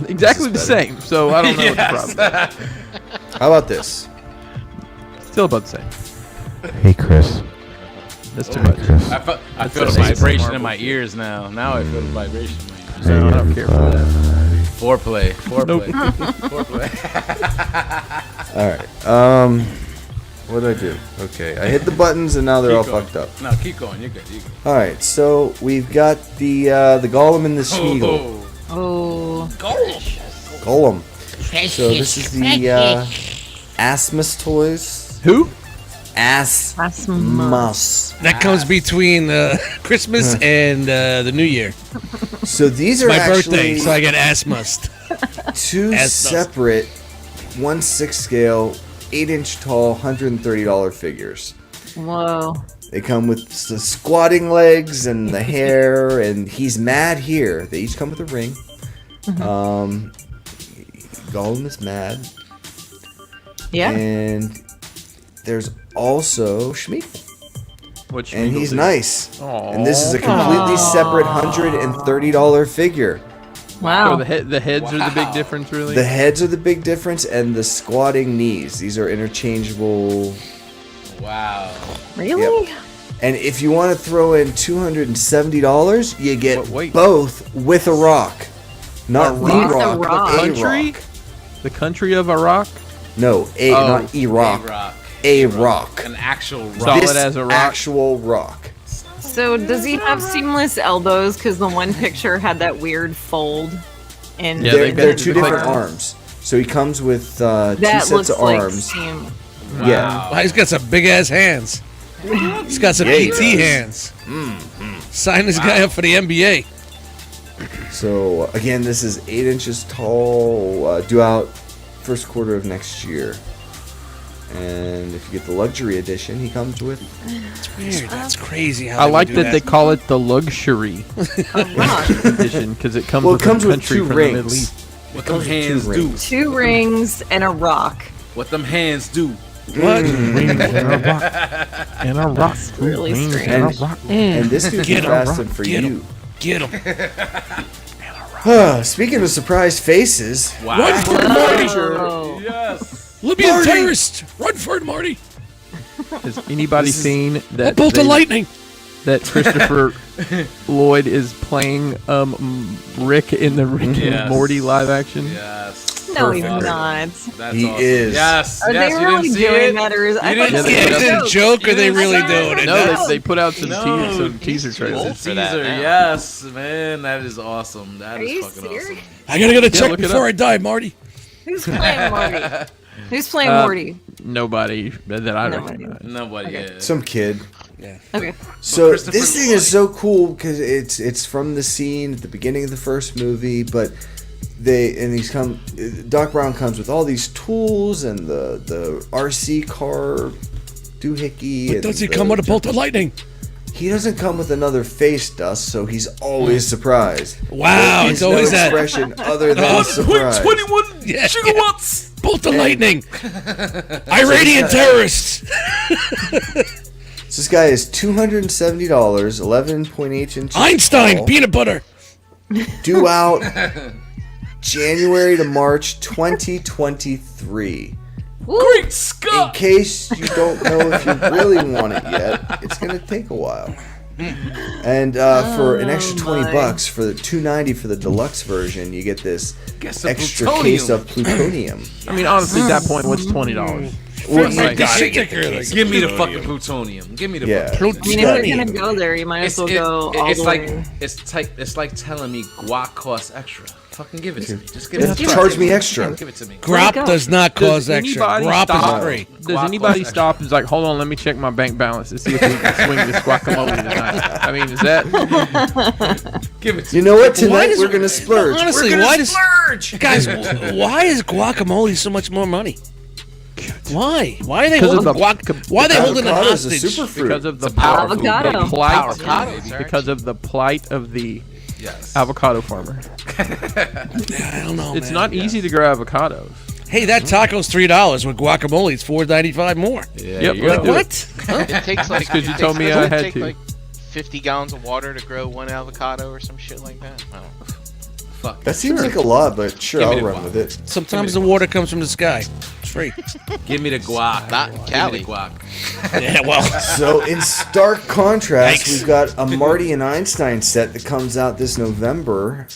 Exactly the This is better. same, so I don't know what the problem is. How about this? Still about the same. Hey, Chris. That's too much. I feel the That's a vibration marble in my ears now. Now I feel the vibration in my ears. No, I don't care for that. Foreplay. Nope. Foreplay. All right. What did I do? Okay, I hit the buttons and now they're all fucked up. No, keep going. You're good. All right, so we've got the Golem and the Smeagol. Oh. Golem. So this is the Asmus toys. Who? Asmus. That comes between Christmas and the New Year. So these are My actually birthday, so I get ass must. two separate 1/6 scale, 8-inch tall, $130 figures. Whoa. They come with the squatting legs and the hair, and he's mad here. They each come with a ring. Gollum is mad. Yeah. And there's also Schmeagle. Which And he's nice. Aww. And this is a completely separate $130 figure. Wow. So the heads are the big difference, really? The heads are the big difference, and the squatting knees. These are interchangeable. Wow. Really? Yep. And if you want to throw in $270, you get But wait. both with a rock. Not the rock? rock, With a but rock. a Country? rock. The country of Iraq? No, not E-rock. A-rock. A rock. An actual rock. Solid This as a rock? actual rock. So does he have seamless elbows? Because the one picture had that weird fold. And Yeah, They're two it's like- different arms. So he comes with two that sets looks of like arms. seam. Yeah. Wow, he's got some big ass hands. He's got some Yeah, he ET does. hands. Sign this guy up for the NBA. So again, this is 8 inches tall, due out first quarter of next year. And if you get the luxury edition, he comes with. Weird. That's crazy. How I they like would do that they call it the luxury A rock. edition because it comes Well, it with comes a with country two from rings. the Middle East. What them Two hands do? rings. 2 rings and a rock. What them hands do? What? And a rock. Really strange. And this dude's Get 'em, fasted for get 'em. you. Get him. Speaking of surprise faces, Wow. Run for it, Marty. Oh. Yes. Libyan terrorist. Run for it, Marty. Has anybody seen A that bolt of lightning. that Christopher Lloyd is playing Rick in the Rick and Yes. Morty live action? Yes. No, he's Perfect. not. That's He awesome. is. Yes. Are yes, they you really didn't see doing it? that, or is I You didn't thought see it Yeah, was is a it a joke, or they I really thought it doing was it? a No, joke. they put out some No, some teaser too trailers. old for that Teaser, now. yes, man, that is awesome. That Are is you fucking serious? awesome. I gotta get a check look it before up. I die, Marty. Who's playing Morty? Who's playing Uh, Morty? Nobody that I Nobody. recognize. Nobody. Okay. Yeah. some kid. Okay. So Christopher this thing is so cool because it's from the scene at the beginning of the first movie, but Doc Brown comes with all these tools and the RC car doohickey. But and does he the- come with a bolt of lightning? He doesn't come with another face, Dust, so he's always surprised. Wow, There's it's always no that. expression other than surprise. 21 Yeah, gigawatts. Bolt of lightning. Iranian terrorists. So this guy is $270, 11.8 inches Einstein, tall, peanut butter. due out January to March 2023. Great In Scott. case you don't know if you really want it yet, it's gonna take a while. And for an extra $20 for the $290 for the deluxe version, you get this Get some extra plutonium. case of plutonium. I mean, honestly, at that point, what's $20? Well, My Right. God, Give me the fucking plutonium. Give me the Yeah. fucking I mean, if you're gonna go there, you might as well go all it's the like way. it's like telling me guac costs extra. Fucking give it to me. Just give Yeah, it to me. charge me extra. Give it to me. Grop go. does not cause extra. anybody Grop stop- is free. Does Guac anybody plus stop and is like, hold on, let me check my bank balance to see if we can swing this guacamole tonight? I mean, is that Give it to You me. know what? Why Tonight does- we're gonna splurge. Honestly, why does guys? Why is guacamole so much more money? Why? Why are they Because of holding the- Why are they holding it Avocado's a hostage? superfruit. because of the power food, Avocado. the plight, Avocado, sir. because of the plight of the Yes. avocado farmer? I don't know. It's man. not easy to grow avocados. Hey, that taco's $3 with guacamole. It's $4.95 more. Yeah, Yep, you let's go. do it. What? It takes like 'cause you it told me takes- I doesn't it had take to. like 50 gallons of water to grow one avocado or some shit like that. I don't know. Fuck. That seems like a lot, but sure, Give me I'll the run guac. with it. Sometimes the water comes from the sky. It's free. Give me the guac. Not in Give me Cali. the guac. Yeah, well. So, in stark contrast, Yikes. we've got a Marty and Einstein set that comes out this November.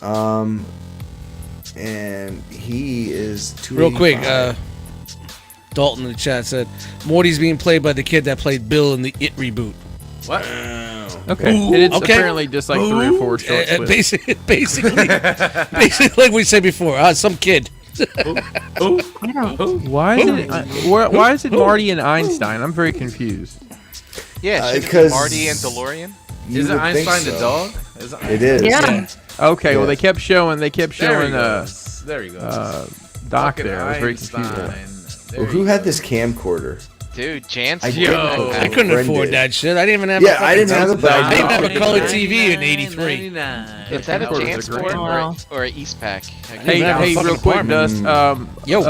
And he is Real quick, $285. Dalton in the chat said Morty's being played by the kid that played Bill in the It reboot. What? Okay, and it's okay. apparently just like 3 or 4 short clips. Basically, like we said before, some kid Why is it? Why is it Marty and Einstein? I'm very confused. Yeah, should it be because Marty and DeLorean? You Is it would think Einstein the so. dog? It is. Yeah. Okay, well Yeah. they kept showing There he goes. There he goes. Doc Fucking there. I was very confused. Einstein. There Well, who you had go. this camcorder? Dude, Chance. I I couldn't Friend afford did. that shit. I didn't even have. Yeah, I didn't have it, but I didn't have a $1. color TV in '83. Is that a Camcorders are Chance great. board Wow. or an East Pack? Hey, have a hey, fucking real quick, apartment. Dust. Yo.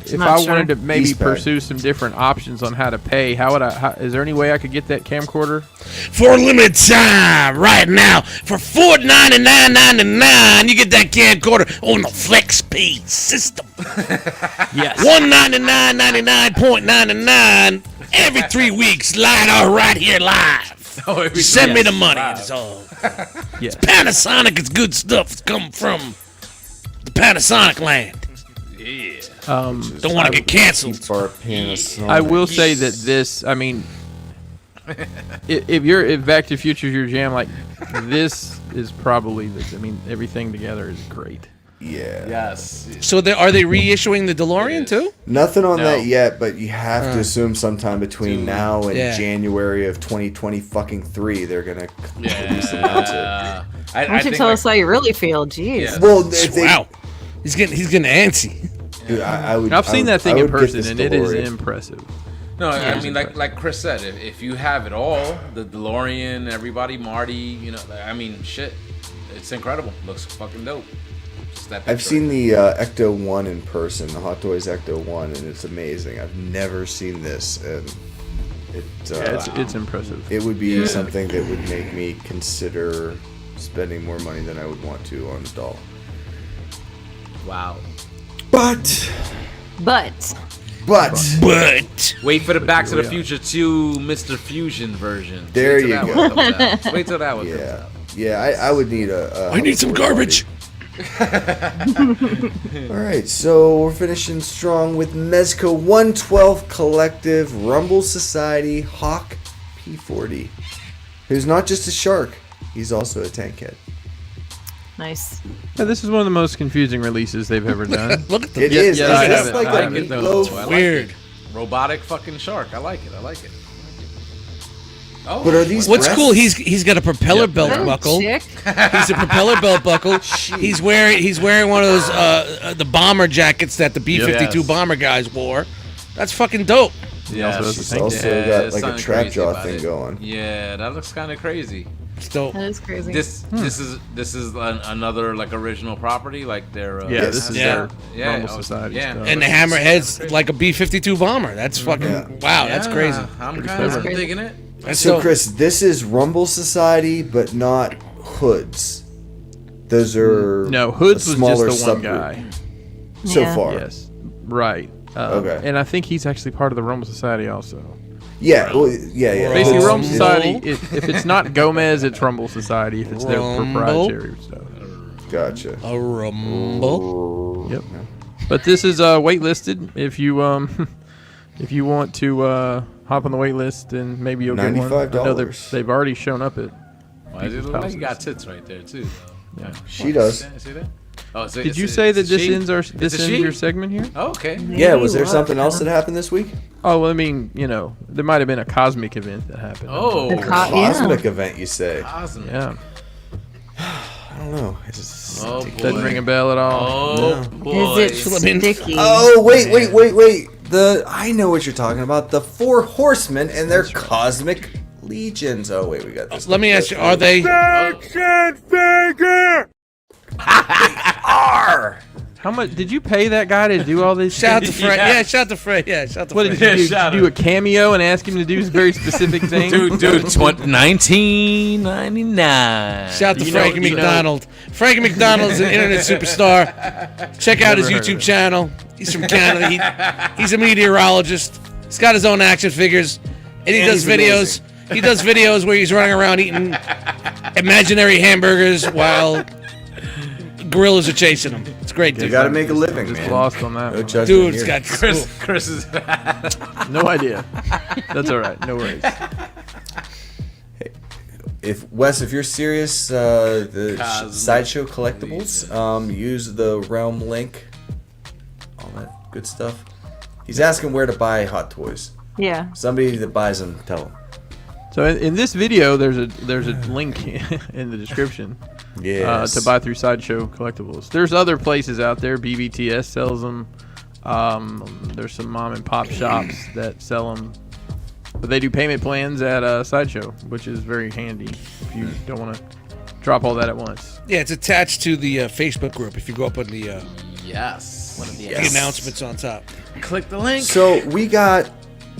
If not I sure. wanted to maybe East Pack. pursue some different options on how to pay, how would I? Is there any way I could get that camcorder? For a limited time, right now, for $499.99, you get that camcorder on the FlexPay system. Yes. $199.99 every 3 weeks, right here live. Send me the money. That's all. Yes. Panasonic is good stuff. It's coming from the Panasonic land. Don't want to get canceled. For Panasonic. I will say that this. I mean, if Back to the Future is your jam, like this is probably the. I mean, everything together is great. Yeah. Yes. So are they reissuing the DeLorean too? Nothing on No. that yet, but you have to assume sometime between now and Yeah. January of 2023 they're gonna release and announce it. I Why don't you think tell like- us how you really feel? Jeez. Yeah. Well, if they, Wow, he's getting antsy. dude, I would. I've seen that thing I in would get person, this and it is DeLorean. impressive. No, I Yeah. mean, like Chris said, if you have it all, the DeLorean, everybody, Marty, you know, I mean, shit, it's incredible. Looks fucking dope. Just that I've picture. seen the Ecto 1 in person, the Hot Toys Ecto 1, and it's amazing. I've never seen this, and It's impressive. it would be something that would make me consider spending more money than I would want to on a doll. Wow. But But Wait for the Back to the Future 2 Mr. Fusion version. There Wait till you that go. one comes out. Wait till that one comes yeah, out. yeah, I would need a I need some garbage. All right, so we're finishing strong with Mezco 112 Collective Rumble Society Hawk P40, who's not just a shark, he's also a tank head. Nice. Yeah, this is one of the most confusing releases they've ever done. Look at the It is. yeah, I It's have it. like I a like it, though. meatloaf. I like weird. it. Robotic fucking shark. I like it. Oh, But are these What's breasts? cool? He's got a propeller belt Little buckle. chick. He's a propeller belt buckle. He's wearing one of those the bomber jackets that the B-52 Yes. bomber guys wore. That's fucking dope. He also has a She's tank also head. got there's like a something trap crazy jaw about thing it. going. Yeah, that looks kind of crazy. It's dope. That is crazy. This is another like original property, like their Yeah, this is Yeah. their Rumble Society stuff. And the hammerhead's like a B-52 bomber. That's fucking Yeah. wow. That's crazy. I'm clever. digging it. That's So, dope. Chris, this is Rumble Society, but not Hoods. Those are No, Hoods a was smaller just the one subgroup guy. so Yeah. far. Yes, right. Okay. And I think he's actually part of the Rumble Society also. Yeah, well, yeah. Basically, Rumble. Rumble Society. If it's not Gomez, it's Rumble Society. If it's their Rumble. proprietary stuff. Gotcha. A rumble. Yep. But this is waitlisted. If you if you want to hop on the wait list, and maybe you'll get one. I know $95. they've already shown up at. Why does it look like you got houses. tits right there too? Yeah. She does. See that? Oh, so Did it's you a- say that it's a this she? ends our It's this a ends she? your segment here? Oh, okay. Yeah, was there Maybe something what? else that happened this week? Oh well, I mean, there might have been a cosmic event that happened. Oh, The Cosmic event, you say? Cosmic. Yeah. I don't know. It's just Oh, ridiculous. Doesn't ring a bell at all. Oh boy. Is it sticky? Oh, wait. I know what you're talking about. The Four Horsemen and their Cosmic Legions. Oh, wait, we got this. Let me ask you: are they? How much did you pay that guy to do all this? Shout out to shit? Fred. Yeah, shout out to Fred. Yeah, shout out to What Fred. did you do? Shout Did you do out. a cameo and ask him to do very specific things? Dude, 1999. Shout out to You know- Frankie you know- McDonald. Frankie McDonald's an internet superstar. Check out his Never heard of YouTube it. channel. He's from Canada. He's a meteorologist. He's got his own action figures, and he And does he's videos. He does videos where he's running around eating imaginary hamburgers while gorillas are chasing him. It's great, You dude. got to make a living, Just man. lost on that. No one. judgment Dude, it's here. got Chris is. No idea. That's all right. No worries. If you're serious, the Cosmic Sideshow Collectibles, use the Realm link Good stuff. He's asking where to buy Hot Toys. Yeah. Somebody that buys them, tell him. So in this video, there's a link in the description. Yes. To buy through Sideshow Collectibles. There's other places out there. BBTS sells them. There's some mom and pop shops that sell them. But they do payment plans at Sideshow, which is very handy if you don't want to drop all that at once. Yeah, it's attached to the Facebook group. If you go up on the Yes. One of the announcements on top. Click the link. So we got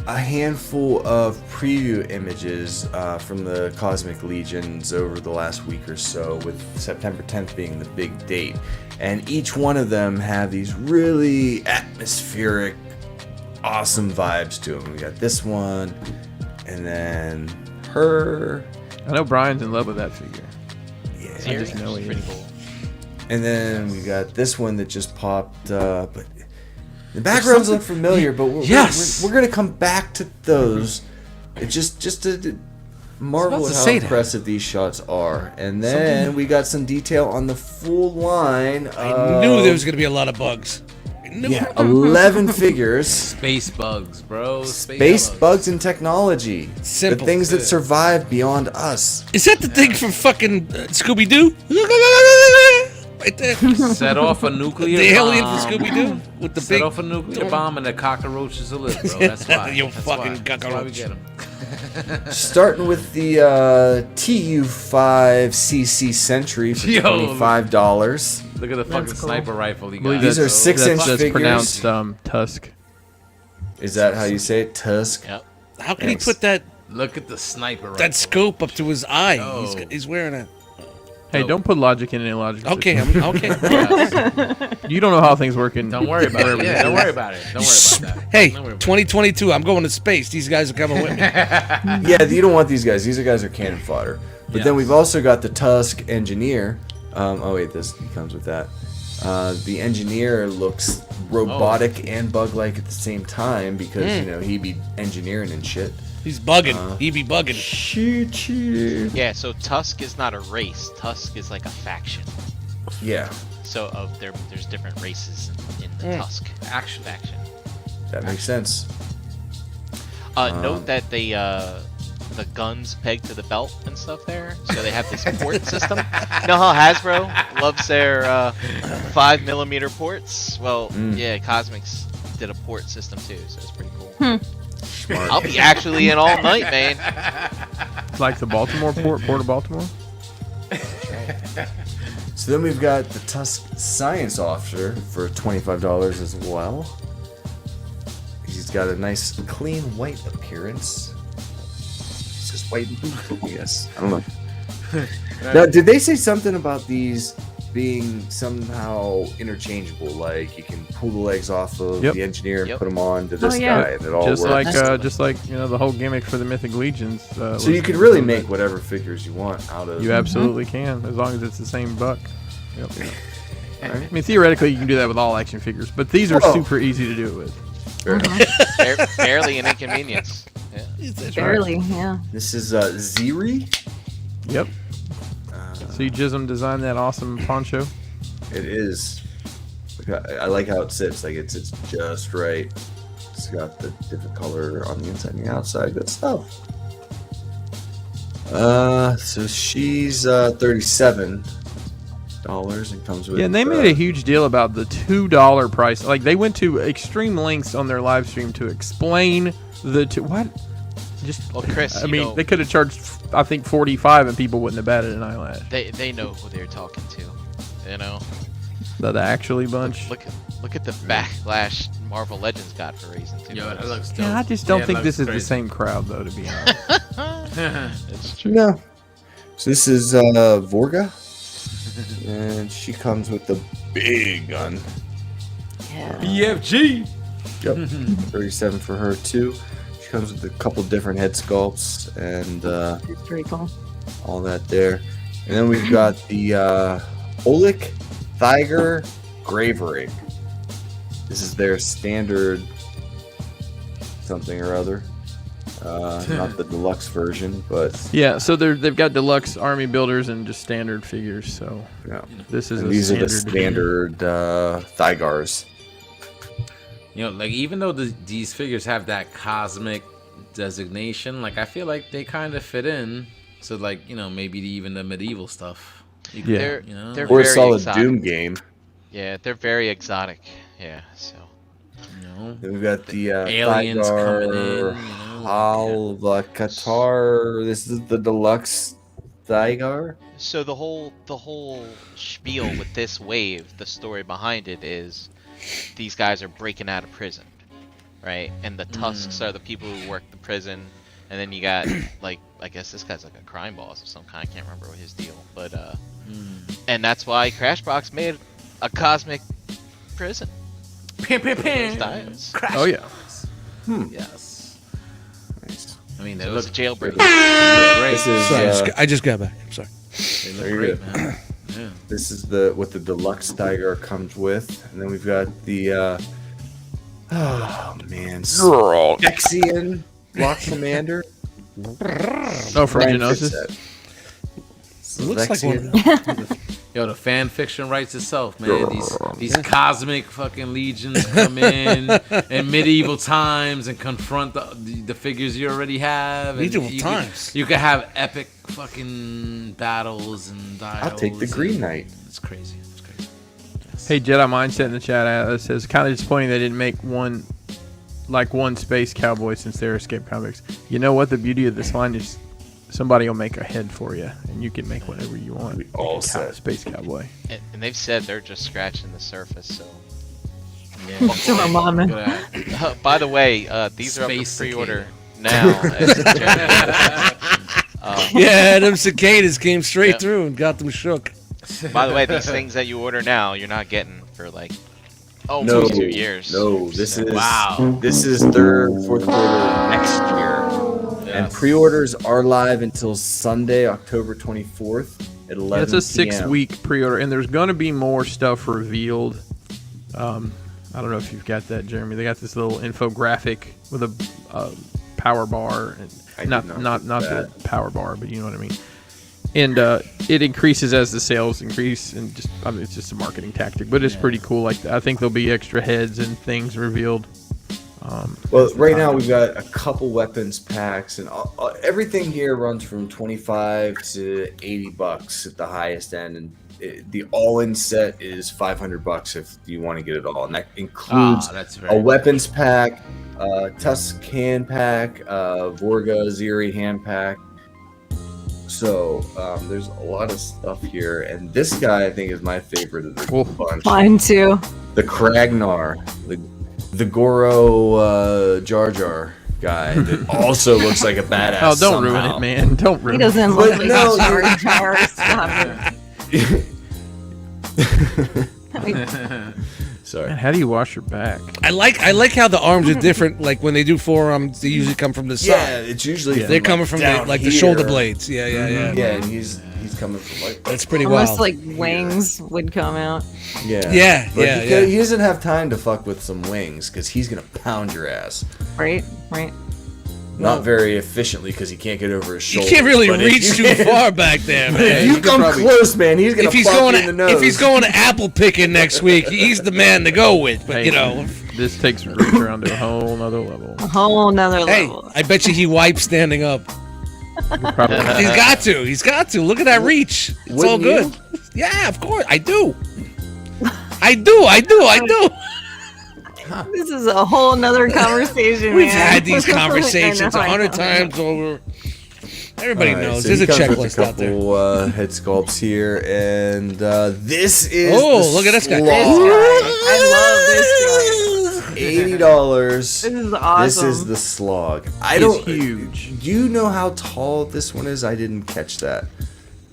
a handful of preview images from the Cosmic Legions over the last week or so, with September 10th being the big date. And each one of them have these really atmospheric, awesome vibes to them. We got this one, and then her. I know Brian's in love with that figure. Yeah. I just know he pretty is. cool. And then we got this one that just popped, but the backgrounds look familiar. But we're gonna come back to those. It's just to marvel at how impressive these shots are. And then we got some detail on the full line. I knew there was going to be a lot of bugs. I knew Yeah, it. 11 figures. Space bugs, bro. Space bugs and technology. Simple. The things that survive beyond us. Is that the thing from fucking Scooby-Doo? Right there. Set off a nuclear The bomb. alien from Scooby-Doo? With the Set big... off a nuclear bomb and the cockroaches will live, bro. That's why. You That's fucking why. That's why we cockroach. get them. Starting with the TU5CC Sentry for Yo. $25. Look at the fucking That's cool. sniper rifle he I believe got. These are 6-inch that's figures. pronounced Tusk. Is that how you say it? Tusk? Yep. How can Thanks. he put that Look at the sniper rifle. scope up to his eye? Oh. He's wearing a... Hey, No. don't put logic in an illogical Okay, system. okay. Yes. You don't know how things work in. Don't worry about it. Yeah, don't worry about it. Don't worry about that. Hey, Don't worry about 2022, I'm going to space. These guys are coming with me. Yeah, you don't want these guys. These guys are cannon fodder. But then we've also got the Tusk Engineer. Oh wait, he comes with that. The Engineer looks robotic and bug-like at the same time because he be engineering and shit. He's bugging. He be bugging. Choo-choo. Yeah, so Tusk is not a race. Tusk is like a faction. Yeah, So there's different races in the Tusk faction. that makes sense. Note that the guns peg to the belt and stuff there, so they have this port system. You know how Hasbro loves their 5mm ports? Well, yeah, Cosmics did a port system too, so it's pretty cool. Smart. I'll be actually in all night, man. Like the Baltimore Port of Baltimore. So then we've got the Tusk Science Officer for $25 as well. He's got a nice clean white appearance. It's just white and blue, I guess. I don't know. Now, did they say something about these being somehow interchangeable? Like you can pull the legs off of Yep. the Engineer and Yep. put them on to this yeah. guy, and it all Just works. like the whole gimmick for the Mythic Legions. So you could really make whatever figures you want out of. You absolutely can, as long as it's the same buck. Yep. I mean, theoretically, you can do that with all action figures, but these are Whoa. super easy to do it with. Fair enough. Barely an inconvenience. Yeah. Barely, yeah. This is Ziri. Yep. So you Jism designed that awesome poncho. It is. I like how it sits. Like it sits just right. It's got the different color on the inside and the outside. Good stuff. So she's $37 and comes with. Yeah, and they made a huge deal about the $2 price. Like they went to extreme lengths on their live stream to explain what. Just, Well, Chris, I you mean, know- they could have charged, I think, 45, and people wouldn't have batted an eyelash. They know who they're talking to. You know, The actually bunch. look at the backlash Marvel Legends got for raising two. Yo, that looks dope. Yeah, I just don't Yeah, it think looks this is the crazy. same crowd, though, to be honest. It's true. No. So this is Vorga, and she comes with the big gun. Yeah. BFG. Yep. 37 for her too. She comes with a couple different head sculpts and It's pretty cool. all that there. And then we've got the Olik Thiger Graverig. This is their standard something or other. Not the deluxe version, but Yeah, so they've got deluxe army builders and just standard figures. So yeah. this is And a these are the standard. standard Thygars. You know, like even though these figures have that cosmic designation, like I feel like they kind of fit in. So like, you know, maybe even the medieval stuff. They're or a very solid exotic. Doom game. Yeah, they're very exotic. Yeah, so. You know, Then we've got the aliens coming in. You know, Qatar. This is the deluxe Zygar. So the whole spiel with this wave, the story behind it is these guys are breaking out of prison, right? And the Tusks are the people who work the prison, and then you got like I guess this guy's like a crime boss of some kind. I can't remember what his deal, but and that's why Crashbox made a cosmic prison. Styles. Oh yeah. Yes. Nice. I mean, they So look it's a jailbreak. great. This is Sorry, I just got back. I'm sorry. They look Very great, good. man. Yeah. This is what the deluxe Zygar comes with, and then we've got the oh man, Phyrexian Block Commander. Oh, from Brian Genosis. Fixet. It looks like Phyrexian. one. Yo, the fan fiction writes itself, man. These cosmic fucking legions come in medieval times and confront the figures you already have. And Medieval you times. You could have epic fucking battles and dials. I'll take the Green Knight. It's crazy. It's crazy. Yes. Hey, Jedi Mindset in the chat says kind of disappointing they didn't make one space cowboy since they're Escape Comics. You know what? The beauty of this line is somebody will make a head for you, and you can make whatever you want. We all set. Space cowboy. And they've said they're just scratching the surface. So, Yeah. To my mama. Look at that. by the way, these are up for Space pre-order now. Yeah, them cicadas came straight Yeah. through and got them shook. By the way, these things that you order now, you're not getting for like No, 2 years. no. This So- is Wow. This is third, fourth quarter next year. And Yes. pre-orders are live until Sunday, October 24th at 11 It's a p.m. 6-week pre-order, and there's going to be more stuff revealed. I don't know if you've got that, Jeremy. They got this little infographic with a power bar, I and did not not not get the that. power bar, but you know what I mean. And it increases as the sales increase, and it's just a marketing tactic, but it's pretty cool. Like I think there'll be extra heads and things revealed. Well, right now we've got a couple weapons packs, and everything here runs from 25 to 80 bucks at the highest end, and the all-in set is 500 bucks if you want to get it all, and that includes that's a very weapons pack, Tusk hand pack, Vorga Ziri hand pack. So there's a lot of stuff here, and this guy I think is my favorite of the Cool. bunch. Mine too. The Kragnar, the Goro Jar Jar guy that also looks like a badass. Oh, don't ruin somehow. it, man! Don't He ruin doesn't But look like no, a Jar Jar. Stop it. Sorry. Man, how do you wash your back? I like how the arms are different. Like when they do forearms, they usually come from the Yeah, side. it's usually They're coming from the down the here. shoulder blades. Yeah, yeah, yeah. Yeah, and he's coming from like That's pretty Almost wild. like wings would come out. yeah, Yeah, But yeah, he, yeah. he doesn't have time to fuck with some wings because he's gonna pound your ass. Right. Not very efficiently because he can't get over his You shoulder. can't really reach too far back there, If man. you could come probably- close, man, he's gonna If he's fuck going you in the nose. if he's going to apple picking next week, he's the man to go with. But Hey, you know, this takes Reach around to a whole nother level. A whole nother hey, level. I bet you he wipes standing up. Probably. He's got to. He's got to. Look at that reach. It's all Wouldn't good. Yeah, of course. I do. I do. This is a whole nother conversation. We've man. had these I know, conversations I 100 know. times over. Everybody All right, knows. so There's he a comes with checklist out there. couple head sculpts here, and this is Oh, look at this guy. This guy. I love this guy. $80. This is awesome. This is the slog. I He's don't. huge. Do you know how tall this one is? I didn't catch that.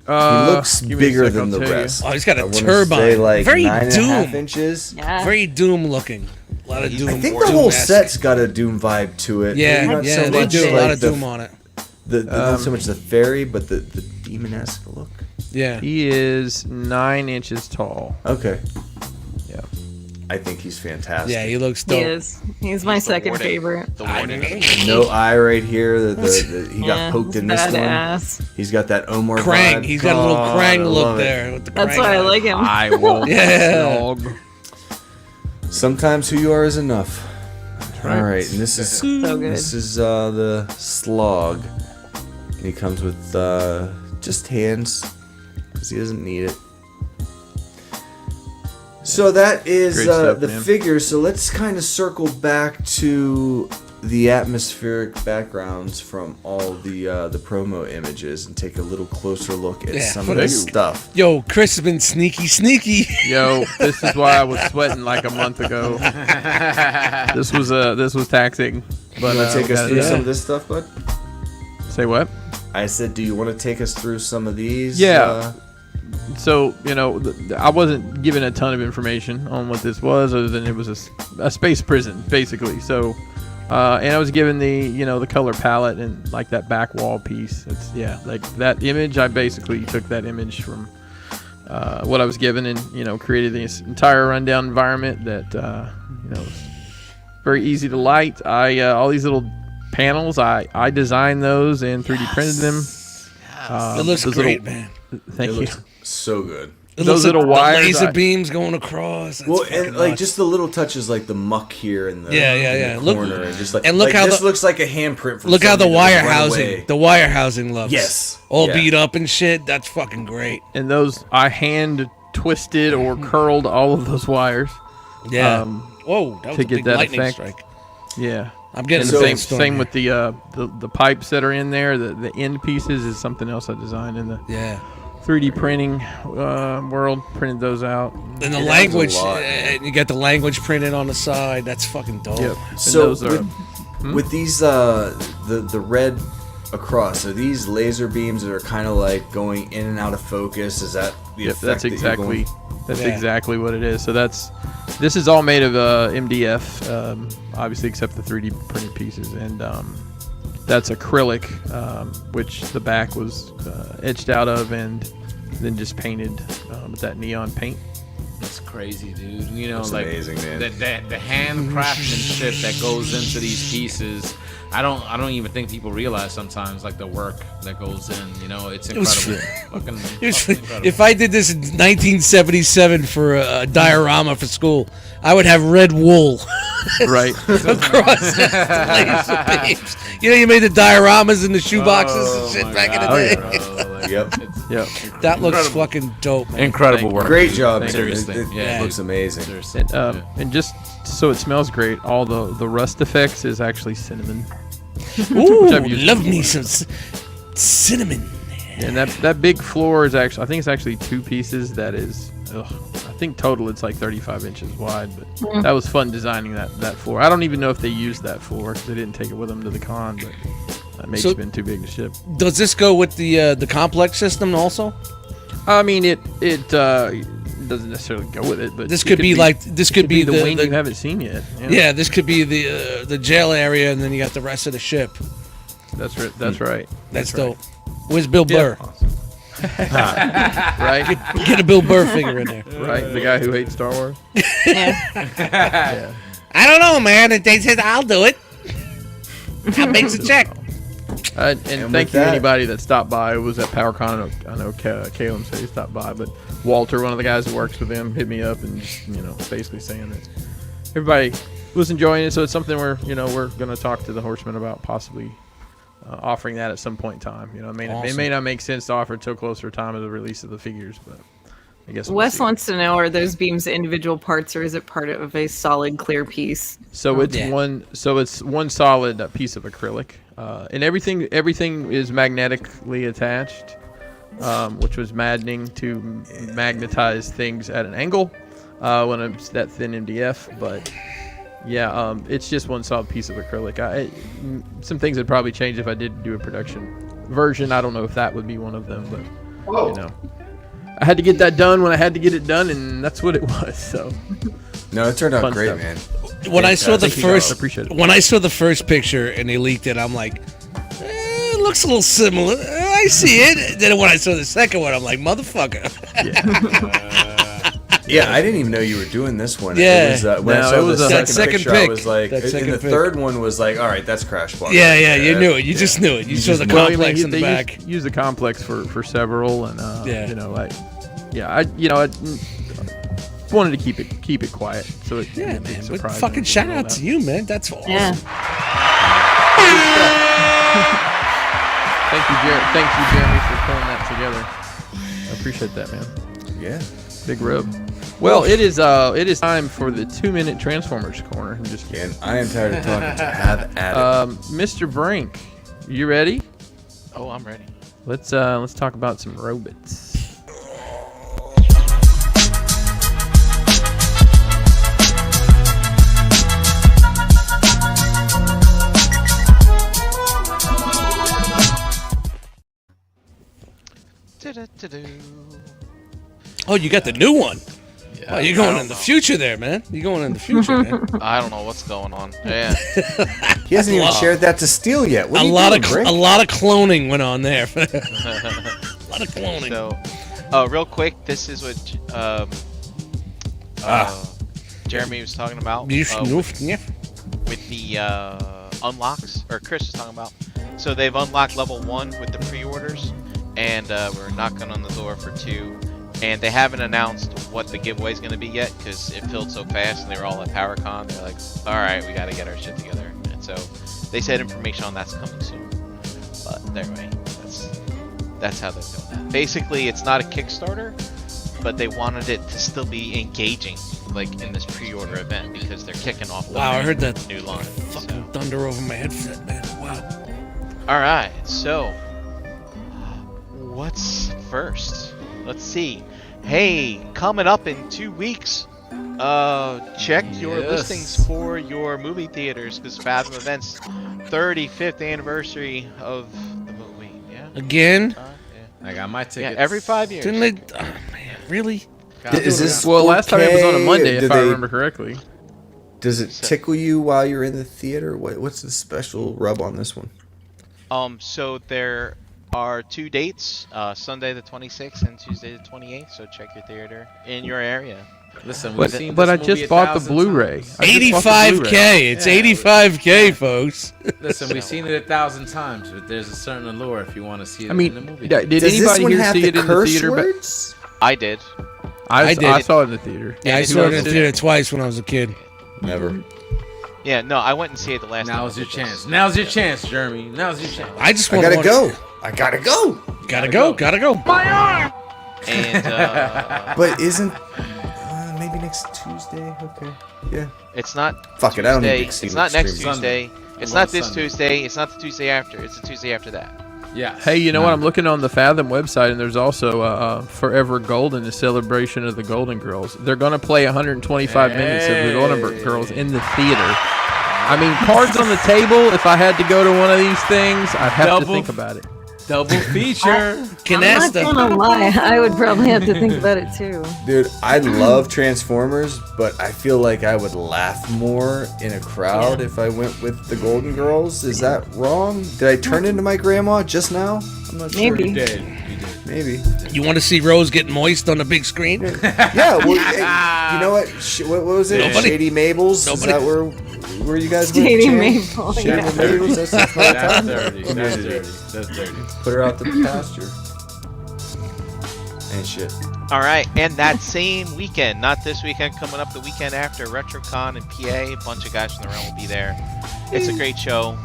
He looks give me a bigger sec, than I'll the tell you. rest. Oh, he's got I a wanna turbine. say like Very 9.5 Doom. inches. Yeah. Very Doom looking. A lot of Doom. I think the whole set's got a Doom vibe to it. Maybe Yeah, not yeah, so they much do a like lot of the- Doom on it. not so much the fairy, but the demon-esque look. Yeah. He is 9 inches tall. Okay. Yeah. I think he's fantastic. Yeah, he looks He dope. is. He's my second warden. favorite. The warden. No eye right here. He got Yeah, poked in this one. badass. He's got that Omar Krang. vibe. He's got a little God, Krang I look love it. there. With the That's Krang why I on. like him. I will. Yeah. Slog. Sometimes who you are is enough. right. All right, and this is So good. the slog. And he comes with just hands because he doesn't need it. So that is Great stuff, the man. figures. So let's kind of circle back to the atmospheric backgrounds from all the promo images and take a little closer look at some of this stuff. Yo, Chris has been sneaky. Yo, this is why I was sweating like a month ago. This was taxing. But You want to take us gotta- through some of this stuff, bud? Say what? I said, do you want to take us through some of these? Yeah. So, I wasn't given a ton of information on what this was, other than it was a space prison, basically. So, and I was given the color palette and like that back wall piece. It's like that image. I basically took that image from what I was given and created this entire rundown environment that was very easy to light. All these little panels, I designed those and 3D printed them. It looks those great, little- man. Thank you. Looks so good. It Those looks like little the wires, laser I- beams going across. That's Well, fucking and like nuts. just the little touches, like the muck here in the Yeah. in the Look- corner, and just like and look like how this the- looks like a handprint. From Look how the somebody wire that run housing, away. the wire housing looks. Yes. All Yeah. beat up and shit. That's fucking great. And those, I hand twisted or curled all of those wires. Yeah. Um, Whoa, that was to a get big that lightning effect. strike. Yeah. I'm getting And the the same same with the pipes that are in there. The end pieces is something else I designed in the Yeah. 3D printing world. Printed those out. And the It adds a language, lot. you got the language printed on the side. That's fucking dope. Yep. And So those are, with these the red across, are these laser beams that are kind of like going in and out of focus? Is that the yep, effect that's that you're exactly going- Yeah. exactly what it is. So this is all made of MDF, obviously except the 3D printed pieces, and that's acrylic, which the back was etched out of and then just painted with that neon paint. That's crazy, dude. That's like amazing, man. The hand craftsmanship that goes into these pieces. I don't even think people realize sometimes like the work that goes in. It's incredible. Fucking incredible. If I did this in 1977 for a diorama for school, I would have red wool Right. across the laser beams. You made the dioramas in the shoe boxes and shit back in the day. Yep. Yep. That looks fucking dope, man. Incredible Thank work. Great job, man. Seriously. It Yeah. looks amazing. Seriously. And just so it smells great, all the rust effects is actually cinnamon. Ooh, I've used love me some cinnamon. And that big floor is actually, I think it's actually 2 pieces. That is, I think total it's like 35 inches wide. But that was fun designing that floor. I don't even know if they used that floor because they didn't take it with them to the con, but that may So- have been too big to ship. Does this go with the complex system also? I mean, it doesn't necessarily go with it, but This it could be like this could be the wing you haven't seen yet. Yeah, this could be the jail area, and then you got the rest of the ship. That's right. That's right. That's right. dope. Where's Bill Burr? Right. Get a Bill Burr figure in there. Right. The guy who hates Star Wars. Yeah. I don't know, man. And they said I'll do it. That makes a check. And with thank you that- anybody that stopped by. It was at PowerCon. I know Caleb said he stopped by, but Walter, one of the guys that works with him, hit me up and just, basically saying that everybody was enjoying it. So it's something we're going to talk to the Horsemen about possibly offering that at some point in time. It may not make sense to offer until closer time of the release of the figures, but I guess we'll Wes see. wants to know: are those beams individual parts, or is it part of a solid, clear piece? So it's Yeah. one solid piece of acrylic, and everything is magnetically attached, which was maddening to magnetize things at an angle when it's that thin MDF. But yeah, it's just one solid piece of acrylic. Some things would probably change if I did do a production version. I don't know if that would be one of them, but I had to get that done when I had to get it done, and that's what it was. So. No, it turned out Fun great, stuff. man. When I saw the Thank you, guys. first, I appreciate it. when I saw the first picture and they leaked it, I'm like, it looks a little similar. I see it. Then when I saw the second one, I'm like, motherfucker. Yeah, I didn't even know you were doing this one. Yeah. It was, when No, I saw it was the a- second, second picture, pic. I was like, That and second the pic. third one was like, all right, that's Crash Bar. Yeah, you knew it. You just knew it. You saw the Well, complex in the they back. Use the complex for several, and Yeah. wanted to keep it quiet. So it, Yeah, it man. But surprised fucking me shout and out all to that. you, man. That's awesome. Yeah. Thank you, Jeremy, for pulling that together. I appreciate that, man. Yeah. Big rub. Well, it is time for the 2-minute Transformers corner. I'm just kidding. And I am tired of talking to have at it. Mr. Brink, you ready? Oh, I'm ready. Let's talk about some robots. Oh, you got the new one. Oh, you're going in the future there, man. You're going in the future, man. I don't know what's going on. Yeah. He hasn't even shared that to Steel yet. What are A you lot doing, of Brink? a lot of cloning went on there. A lot of cloning. So, real quick, this is what Jeremy was talking about with the unlocks, or Chris was talking about. So they've unlocked level 1 with the pre-orders, and we're knocking on the door for 2. And they haven't announced what the giveaway is going to be yet because it filled so fast, and they were all at PowerCon. They're like, "All right, we got to get our shit together." And so they said information on that's coming soon. But anyway, that's how they're doing that. Basically, it's not a Kickstarter, but they wanted it to still be engaging, like in this pre-order event, because they're kicking off. Wow, I heard that new line. Fucking thunder over my headset, man. Wow. All right, so what's first? Let's see. Hey, coming up in 2 weeks, check your listings for your movie theaters because Fathom Events 35th anniversary of the movie. Yeah. Again? I got my tickets. Yeah, every 5 years. Didn't they? Oh, man, really? Is this Well, last time it was on a 4K? Monday, Do if I they- remember correctly. Does it tickle you while you're in the theater? What's the special rub on this one? So there are 2 dates, Sunday the 26th and Tuesday the 28th. So check your theater in your area. Listen, we've seen But this I movie just a bought the thousand Blu-ray. times. 85K. It's 85K, folks. Listen, we've seen it 1,000 times, but there's a certain allure if you want to see it I mean, in the movie. did Does this anybody one here have see the it in the curse theater? words? I did. I did I it. saw it in the theater. Yeah, I saw it in the theater twice when I was a kid. Never. Yeah, no, I went and see it the last time. Now's your chance. Now's your chance, Jeremy. Now's your chance. I just I want gotta go. I gotta go. Gotta go. And But isn't maybe next Tuesday? Okay. Yeah. it's not. Fuck it, I don't need Tuesday. big C It's not next streaming. Tuesday. It's Well, not this Sunday. Tuesday. It's not the Tuesday after. It's the Tuesday after that. Yeah. Hey, you know what? I'm looking on the Fathom website, and there's also Forever Golden, a celebration of the Golden Girls. They're going to play 125 minutes of the Golden Girls in the theater. I mean, cards on the table. If I had to go to one of these things, I'd have to think about it. Double feature. I'm not gonna lie, I would probably have to think about it too. Dude, I love Transformers, but I feel like I would laugh more in a crowd if I went with the Golden Girls. Is that wrong? Did I turn into my grandma just now? I'm not sure. Maybe. You did. Maybe. You want to see Rose get moist on the big screen? Yeah, well, hey, you know what? What was it? Nobody- Shady Mabel's? nobody- Is that where you guys went? Shady Chan? Mabel, Shady yeah. Mabel's? That's my That's time. dirty. That's dirty. That's dirty. Put her out the pasture. And shit. All right, and that same weekend, not this weekend, coming up the weekend after, RetroCon in PA. A bunch of guys from the realm will be there. It's a great show.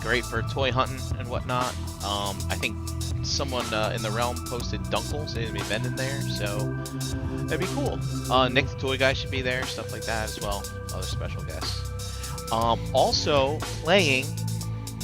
Great for toy hunting and whatnot. I think someone in the realm posted Dunkles. They're gonna be vending there, so that'd be cool. Nick the Toy Guy should be there, stuff like that as well. Other special guests. Also playing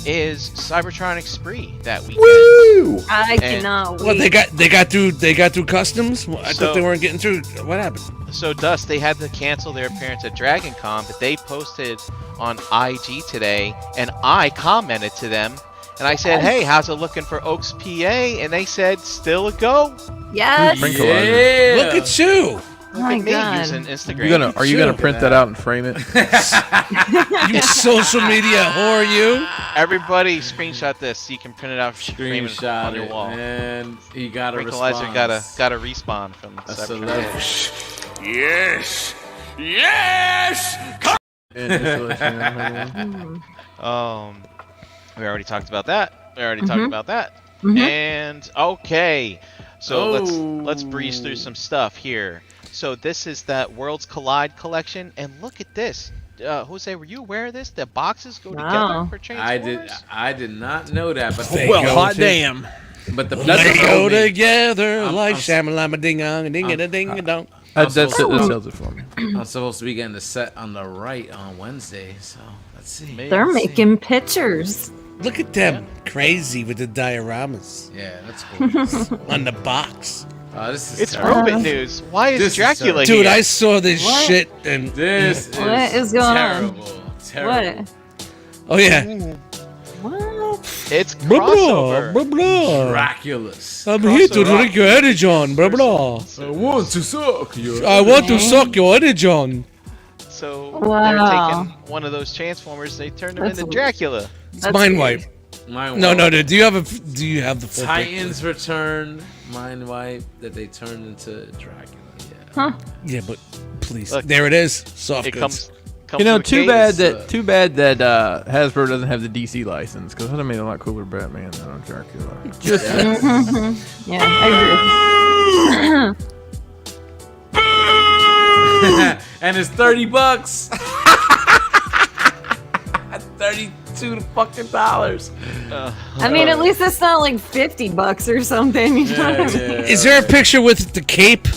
is Cybertronic Spree that weekend. Woo! I And- cannot wait. Well, they got through customs. I So- thought they weren't getting through. What happened? So Dust, they had to cancel their appearance at Dragon Con, but they posted on IG today, and I commented to them, and I said, "Hey, how's it looking for Oaks, PA?" And they said, "Still a go." Yes. Sprinkle Look at you. Oh my Look at me God. using Instagram. Are you gonna print that out and frame it? You social media whore, you. Everybody, screenshot this so you can print it out, frame it Screenshot on your it, wall. and he got a response. Brinkalizer got a respawn from A Cybertronic. celebrity. Yes! Yes! We already talked about that. And okay, so let's breeze through some stuff here. So this is the Worlds Collide collection, and look at this. Jose, were you aware of this? The boxes go together for Transformers? I did not know that, but Well, hot damn. But the They go together I'm- like I'm- shamalama ding dong ding a ding a dong. That sells it for me. I'm supposed to be getting the set on the right on Wednesday, so let's see. They're making pictures. Look at them, crazy with the dioramas Yeah, that's cool. on the box. This is It's terrible. Robot News. Why is This is Dracula Dude, here? I saw this What? shit and This What is going on? Terrible. What? oh yeah, What? It's blah blah crossover. blah blah. Dracula's. I'm here to drink your energy on, blah blah. I want to suck your. I want to suck your energy on. So Wow. they're taking one of those Transformers, they turned him That's into a- Dracula. It's That's mind weird. wipe. Mind No, wipe. no, no. Do you have the full Titans Return, Mind Wipe that they turned into Dracula. Yeah. Huh? picture? Yeah, but please, Look, there it is. Soft It goods. comes You know, with a case. too bad that Hasbro doesn't have the DC license, because that would have made a lot cooler Batman than on Dracula. Just Yeah, I And it's $30. $32 fucking dollars. agree. I mean, at least it's not like $50 or something. You know what I mean? Is there a picture with the cape?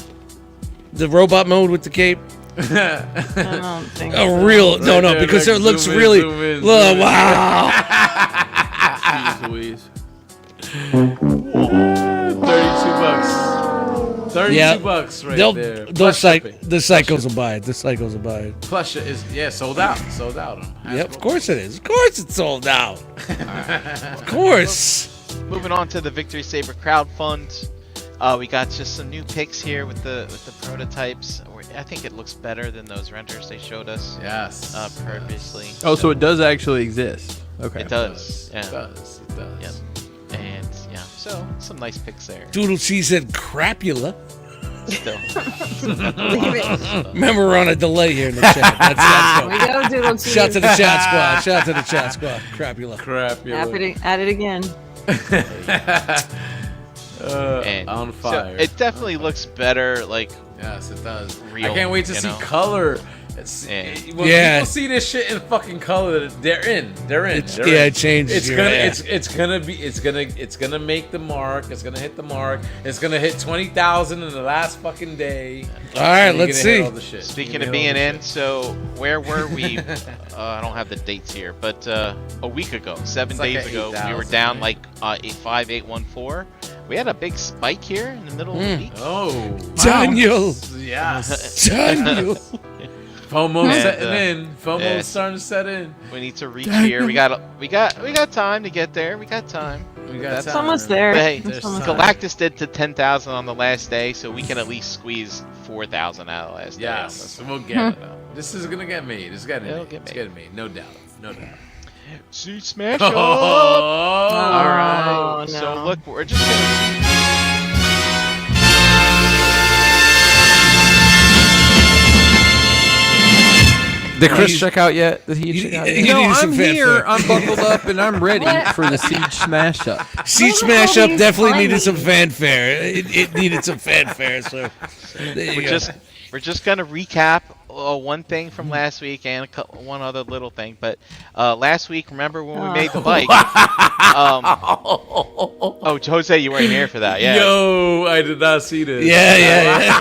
The robot mode with the cape? I don't think A so. real no, there, because Rick, it looks zoom in, really. zoom in, Look, zoom in. wow. Jeez Louise. $32. $32 right They'll there. those Plus shipping. the psychos will buy it. The psychos will buy it. Plus is sold out. Sold out. Yep, of course it is. Of course it's sold out. Of course. Moving on to the Victory Saber crowd fund. We got just some new picks here with the prototypes. I think it looks better than those renders they showed us Yes. previously. Oh, so it does actually exist. Okay. It does. Yeah. It does. It does. Yep. And yeah, so some nice picks there. Doodle cheese said crapula. Still. Leave it. Remember, we're on a delay here in the chat. That's We go, Doodle Cheese. Shout to the chat squad. Shout to the chat squad. Crapula. Crap. At it again. And on so fire. it definitely looks better. Like Yes, it does. Real, I can't wait to you see know? color. Yeah. When Yeah. people see this shit in fucking color, they're in. They're in. It's- They're yeah, in. it changes It's your- gonna. yeah. It's gonna make the mark. It's gonna hit the mark. It's gonna hit 20,000 in the last fucking day. All right, And you're let's gonna hit see. all the shit. Speaking You're of gonna being hit all the in, so where were we? I don't have the dates here, but a week ago, 7 It's like days a ago, we 8,000, were down right? like 85814. We had a big spike here in the middle of the week. shit. Oh, Daniel. yes. Daniel. FOMO's And, setting in. FOMO's yeah. starting to set in. We need to reach here. We got time to get there. We got time. We got That's It's almost there. But hey, It's almost time. there. Galactus did to 10,000 on the last day, so we can at least squeeze 4,000 out of the last day. on Yes, this. we'll get it. This is gonna get made. It's getting It'll made. get It's made. getting made. No doubt. No doubt. Seed smash Oh, up! All right. Oh, So no. look, we're just gonna. Did Chris check out yet? Did he check out yet? you No, need some I'm here. fanfare. I'm buckled up and I'm ready for the Siege Smash Up. Seed Look at Smash all Up these definitely tiny- needed some fanfare. It needed some fanfare, so there you go. We're just gonna recap one thing from last week and one other little thing. But last week, remember when we made the bike? Oh, Jose, you weren't here for that. Yeah. Yo, I did not see this. Yeah.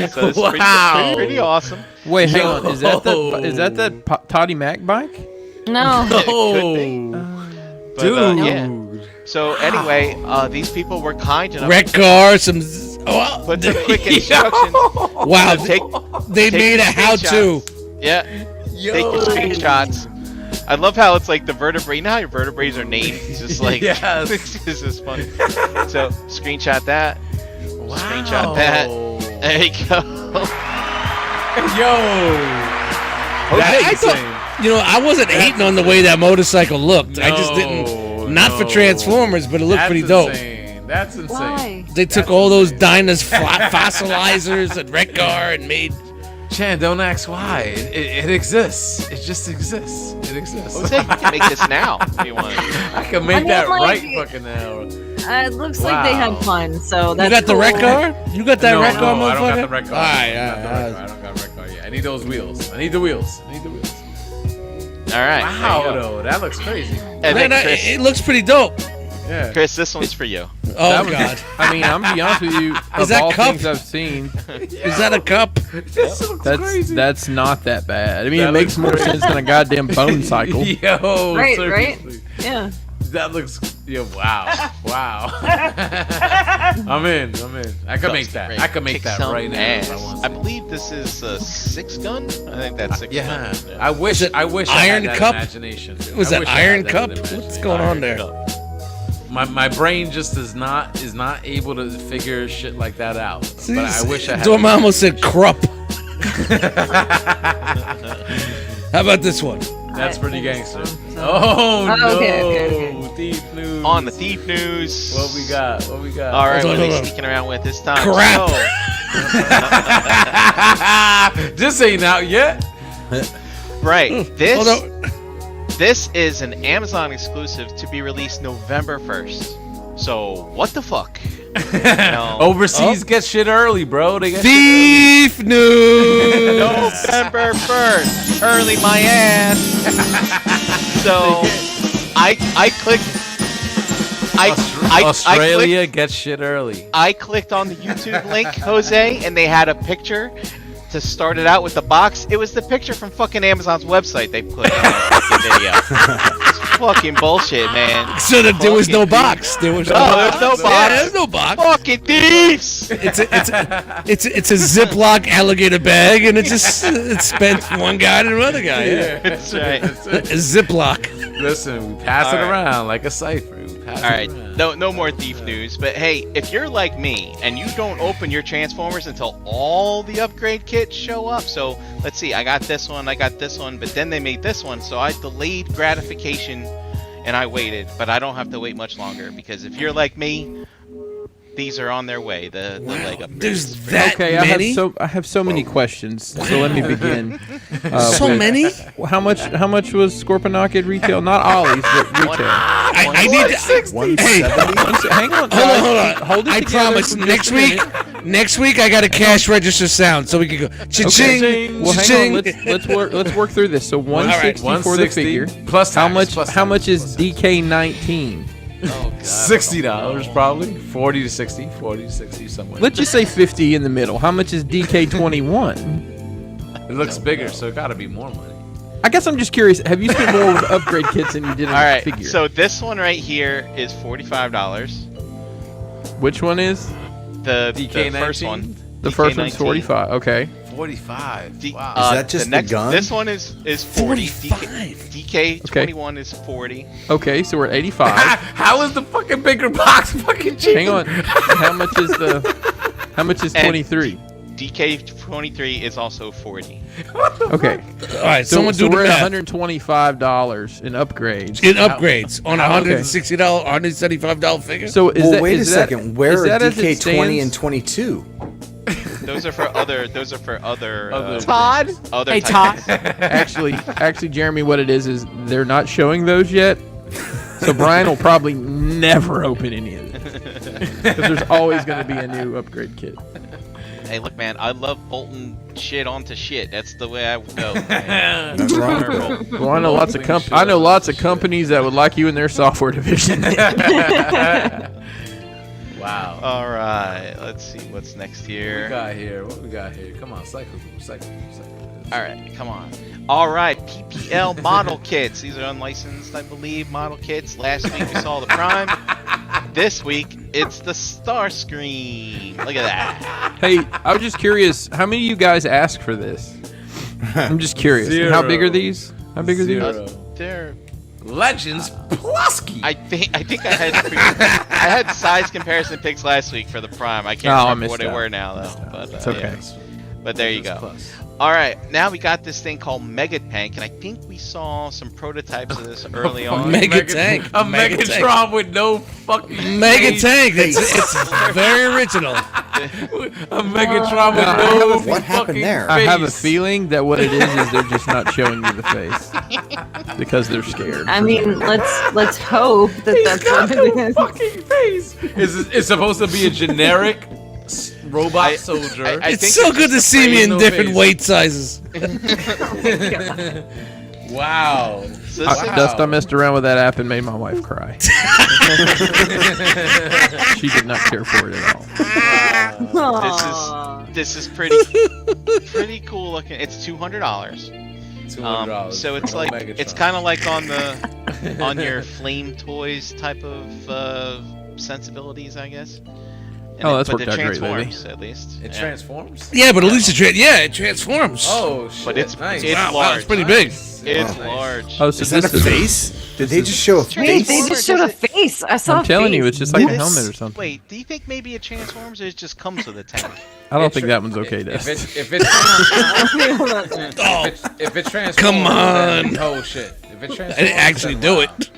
So it's Wow. pretty awesome. Wait, hang on. Is that that Toddy Mac bike? No. Could be. But, Dude. yeah. So anyway, these people were kind enough Wreck car, some. Oh, to put some quick instructions. wow, to take they take made the a how-to. Yeah. Take the screenshots. I love how it's like the vertebrae. You know how your vertebrae are named? It's just like Yes. this is funny. So screenshot that. Wow. Screenshot that. There you go. Yo. Okay, I thought, you know, I wasn't hating on the way that motorcycle looked. I just didn't. Not for Transformers, but it looked pretty dope. Insane. That's insane. Why? They took all those Dyna's fossilizers and Wreck-Gar and made Chan, don't ask why. It exists. It just exists. It exists. Jose, you can make this now if you want. I can make that like, right fucking now. It looks like they had fun, so that's You got the cool. red car? You got that red car, No, I don't got the motherfucker? red car. Alright, I don't got the red car yet. I need those wheels. I need the wheels. All right. Wow, there you go. though. That looks crazy. And then Man, Chris, it looks pretty dope. Yeah. Chris, this one's for you. Oh, That was- God. I mean, I'm gonna be honest with you. Of that all cup? things I've seen, Is that a cup? This looks crazy. that's not that bad. I mean, That it makes looks more sense than a goddamn bone cycle. Yo, Right, seriously. Yeah. That looks. Yeah, wow. Wow. I'm in. I could make that. I could make Kick that some right now. ass. If I want I to. believe this is a 6-gun. I think that's 6 Yeah. gun. I wish. it I wish. Iron I had Cup? that imagination. Was I that wish I Iron had that Cup? imagination. What's going on there? My brain just is not able to figure shit like that out. But I wish I had. Dorma almost said Krupp. How about this one? That's pretty I think gangster. so. Oh no! okay. Thief news. On the thief news. What we got? All right, Hold what are on. they sneaking around with this time? Crap. This ain't out yet. Right. Hold This on. this is an Amazon exclusive to be released November 1st. So what the fuck? No. Overseas get shit early, bro. They get Thief news. November 1st. Early my ass. So I clicked I Australia gets shit early. I clicked on the YouTube link, Jose, and they had a picture to start it out with the box. It was the picture from fucking Amazon's website they put in the fucking video. It's fucking bullshit, man. So that there was no box. There was No, there's no box. Yeah, there's no box. Fucking thieves! It's a Ziploc alligator bag, and it spent from one guy to another guy. Yeah. That's right. A Ziploc. Listen, we pass it All right. around like a cipher. We pass All right, it around. no more thief news. But hey, if you're like me and you don't open your Transformers until all the upgrade kits show up, so let's see, I got this one, but then they made this one, so I delayed gratification and I waited, but I don't have to wait much longer because if you're like me, these are on their way. The leg upgrades. There's that Okay, many. I have so many questions. So let me begin. So many. How much was Scorponok at retail? Not Ollie's, but retail. I need to. 170. Hang on. Hold on. Hold it I together promise. for just Next a week. minute. Next week I got a cash register sound, so we can go. Cha-ching. Well, hang on. Cha-ching. Let's work through this. So 160 for the 160 figure. plus How tax, much? plus How tax, much is plus tax. DK19? Oh, God. $60 probably. 40 to 60. 40 to 60 somewhere. Let's just say 50 in the middle. How much is DK21? It looks bigger, so it got to be more money. I guess I'm just curious. Have you spent more with upgrade kits than you did on All the right, figure? so this one right here is $45. Which one is? The DK19? first one. The first one's 45. Okay. 45. Wow. Is that just the gun? This one is 40. 45. DK21 is 40. Okay, so we're at 85. How is the fucking bigger box fucking cheap? Hang on. How much is And 23? DK23 is also 40. Okay. All right, So, someone do the we're at math. $125 in upgrades. In upgrades on a Okay. $160, $175 figure. So is Well, that, wait a is that- second. Where is are that as it DK20 and stands? 22? Those are for other. Other Todd? Other Hey, types. Todd. Actually, Jeremy, what it is they're not showing those yet. So Brian will probably never open any of it because there's always going to be a new upgrade kit. Hey, look, man, I love bolting shit onto shit. That's the way I would go. man. That's wrong. Well, I know lots of companies that would like you in their software division. Wow. All right, let's see what's next What we here. got here? What we got here? Come on, cycle. All right, come on. All right, PPL model kits. These are unlicensed, I believe, model kits. Last week we saw the Prime. This week it's the Starscream. Look at that. Hey, I was just curious, how many of you guys asked for this? I'm just curious. And how big are these? How big are these? They're. Legends Plusky. I think I had size comparison pics last week for the Prime. I can't Oh, I remember missed what they out. were now though. But It's okay. yeah. But there you go. All right, now we got this thing called Mega Tank, and I think we saw some prototypes of this early on. Mega Tank. A Mega Megatron with no fucking Mega face. Tank. It's very original. A Megatron with no What happened fucking there? I have a face. feeling that what it is they're just not showing you the face because they're scared. I mean, let's hope that that's what it is. fucking face. It's supposed to be a generic robot soldier. I It's think so it's good to just see me in no different face. weight sizes. Wow. So Dust, I messed around with that app and made my wife cry. She did not care for it at all. Aw. this is pretty cool looking. It's $200. $200. So it's like it's kind of like on your Flame Toys type of sensibilities, I guess. And Oh, that's but worked it out great lately. transforms, at least. It Yeah. transforms. Yeah, but at least it transforms. Oh shit! But it's nice. it's wow, large. it's pretty big. It's Nice. large. Oh, so Is that a this is face? Did they just show a Wait, face? they just showed a face. I saw. I'm a telling face. you, it's just like a This- helmet or something. Wait, do you think maybe it transforms or it just comes with a tank? I don't think that one's okay, If Dust. it transforms, Come on. then- oh shit! If it transforms, I didn't actually then do wow. it.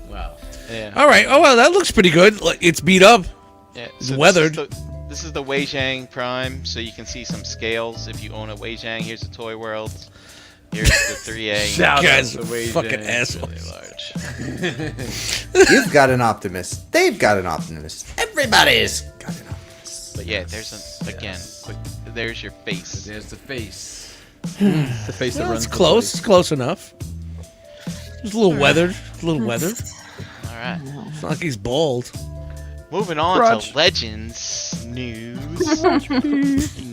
Wow. Yeah. All right. Oh well, that looks pretty good. Like, it's beat up. Yeah, It's so weathered. This is the Weijang Prime, so you can see some scales if you own a Weijang. Here's the Toy World. Here's the 3A. Shout out Guys to are Wei fucking Jang. assholes. Really large. You've got an optimist. They've got an optimist. Everybody's got an optimist. But yeah, there's quick. There's your face. There's the face. The face that Well, runs it's the close. place. It's close enough. It's a little weathered. A little weathered. All right. It's not like he's bald. Moving on Crotch. to Legends news.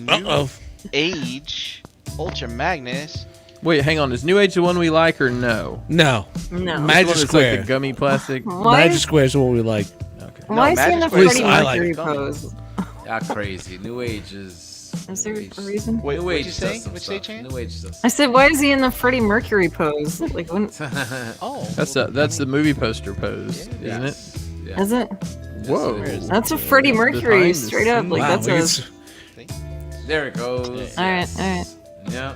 Uh-oh. Age, Ultra Magnus. Wait, hang on. Is New Age the one we like or no? No. No. Magic The one that's Square. like the gummy plastic. Why Magic is, Square's the one we like. Okay. why is he in the Magic Freddie Square's- I like Mercury it. pose? Yeah, crazy. New Age is. Is there New a Age- reason? Wait, New what'd Age you does say? some What'd you say, stuff. Chan? New Age does. I said, why is he in the Freddie Mercury pose? Like, when, Oh, That's the movie poster pose, isn't it? Yes. Yeah. is it? Whoa. That's a Freddie Mercury, behind the straight up. scenes. Like, Wow, that's we a. get There it goes. All right, all right. Yeah.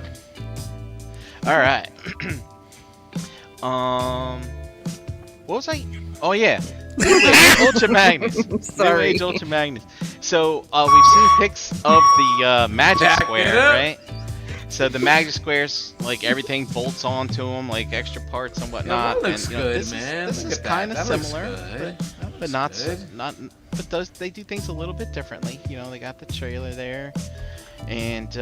all right. What was I? Oh yeah, New Age Ultra Magnus. Sorry. New Age Ultra Magnus. So we've seen pics of the Magic Back it Square, up. right? So the Magic Squares, like everything bolts onto them, like extra parts and whatnot. that looks and, you know, good, this man. This Look is at that. kind of That looks similar, good. but not good. not. But they do things a little bit differently. You know, they got the trailer there, and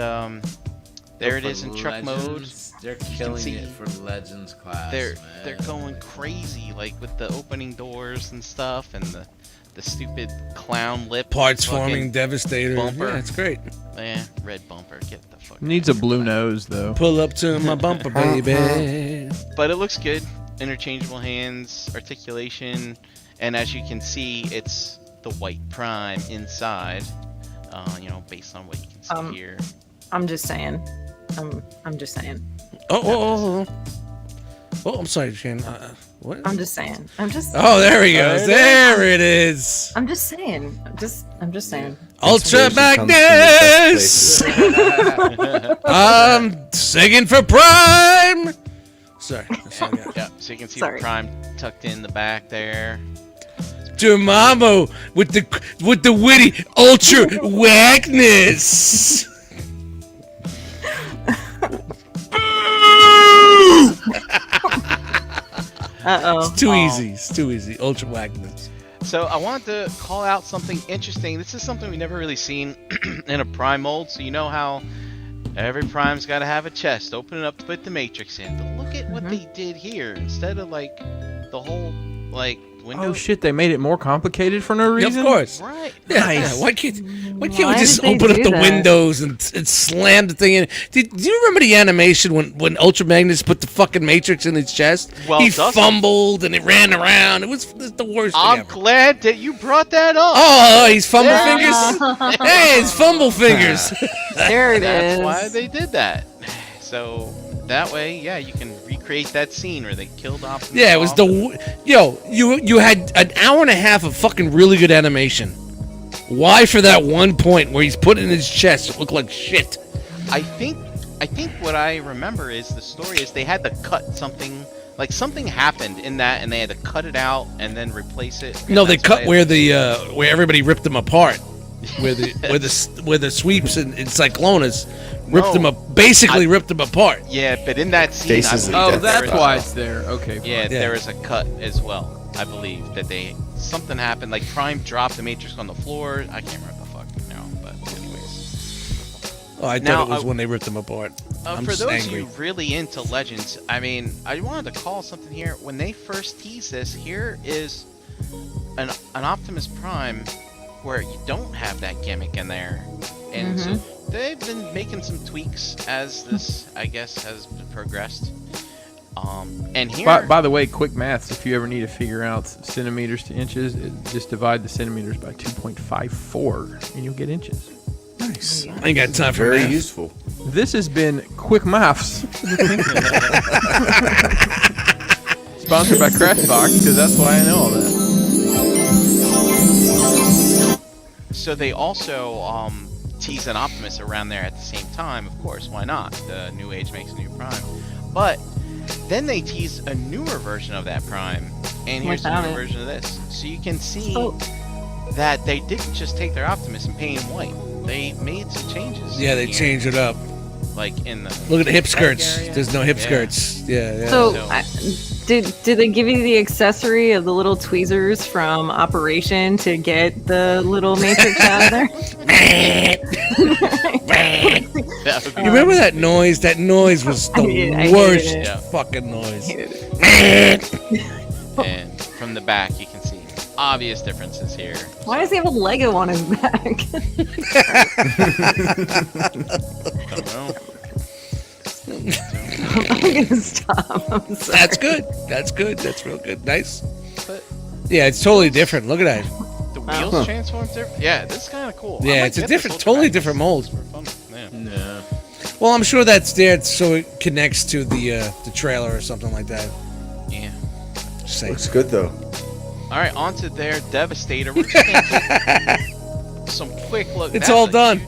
there it For is in truck mode. Legends, They're killing see it for Legends class. They're man. going crazy, like with the opening doors and stuff, and the stupid clown lip parts fucking- forming Devastator. bumper. Yeah, it's great. red bumper. Get the fuck. Needs a blue nose though. Pull up to my bumper, baby. But it looks good. Interchangeable hands, articulation, and as you can see, it's the white prime inside. You know, based on what you can see here. I'm just saying. I'm just saying. Oh, I'm sorry, Shane. What? I'm just saying. I'm just. Oh, there he goes. There it is. I'm just saying. I'm just saying. Ultra Inspiration comes from the best Magnus. I'm singing for Prime. Sorry. That's all I got. Yeah, so you can see Sorry. the prime tucked in the back there. Dormammu with the witty Ultra Magnus. Uh-oh. It's too easy. It's too easy. Ultra Magnus. So I wanted to call out something interesting. This is something we never really seen in a prime mold. So you know how every prime's got to have a chest. Open it up to put the matrix in. But look at what they did here. Instead of like the whole like window. Oh shit! They made it more complicated for no Yeah, reason. of course. Right. Yeah, Nice. yeah. Why can't Why we did just they open up do the that? windows and slam the thing in? Do you remember the animation when Ultra Magnus put the fucking Matrix in his chest? Well, he Dustin- fumbled and it ran around. It was the worst thing I'm ever. glad that you brought that up. Oh, he's fumble fingers. Hey, it's fumble fingers. There it is. That's why they did that. So that way, yeah, you can recreate that scene where they killed Optimus. Yeah, it was you had an hour and a half of fucking really good animation. Why for that one point where he's put in his chest it looked like shit? I think what I remember is the story is they had to cut something. Like something happened in that, and they had to cut it out and then replace it. No, they cut where where everybody ripped them apart, where the sweeps and Cyclonas ripped them up, basically ripped them apart. Yeah, but in that scene, that's why it's there. Okay. Fine. Yeah, there was a cut as well. I believe that something happened. Like Prime dropped the Matrix on the floor. I can't remember the fuck now, but anyways. Oh, I thought it was when they ripped them apart. For those of you really into Legends, I mean, I wanted to call something here. When they first teased this, here is an Optimus Prime where you don't have that gimmick in there. And so they've been making some tweaks as this, I guess, has progressed. And here... By the way, quick maths, if you ever need to figure out centimeters to inches, just divide the centimeters by 2.54 and you'll get inches. Nice. I ain't got time for Very math. useful. This has been Quick Maths. Sponsored by Crashbox, because that's why I know all that. So they also tease an Optimus around there at the same time. Of course, why not? The New Age makes a new Prime. But then they tease a newer version of that Prime. And here's the newer version of this. So you can see that they didn't just take their Optimus and paint him white. They made some changes. Yeah, they changed it up. Like in the look at the hip skirts. There's no hip skirts. Yeah. So, did they give you the accessory of the little tweezers from Operation to get the little Matrix out of there? You remember that noise? That noise was the worst fucking noise. And from the back, you can see obvious differences here. Why does he have a Lego on his back? Don't know. I'm gonna stop. I'm sorry. That's good. That's real good. Nice. But yeah, it's totally different. Look at that. The wheels transform different. Yeah, this is kind of cool. Yeah, it's a different, totally different mold. Yeah. Well, I'm sure that's there so it connects to the trailer or something like that. Yeah. Looks good though. All right, on to their Devastator. We're just gonna take some quick look. It's all done.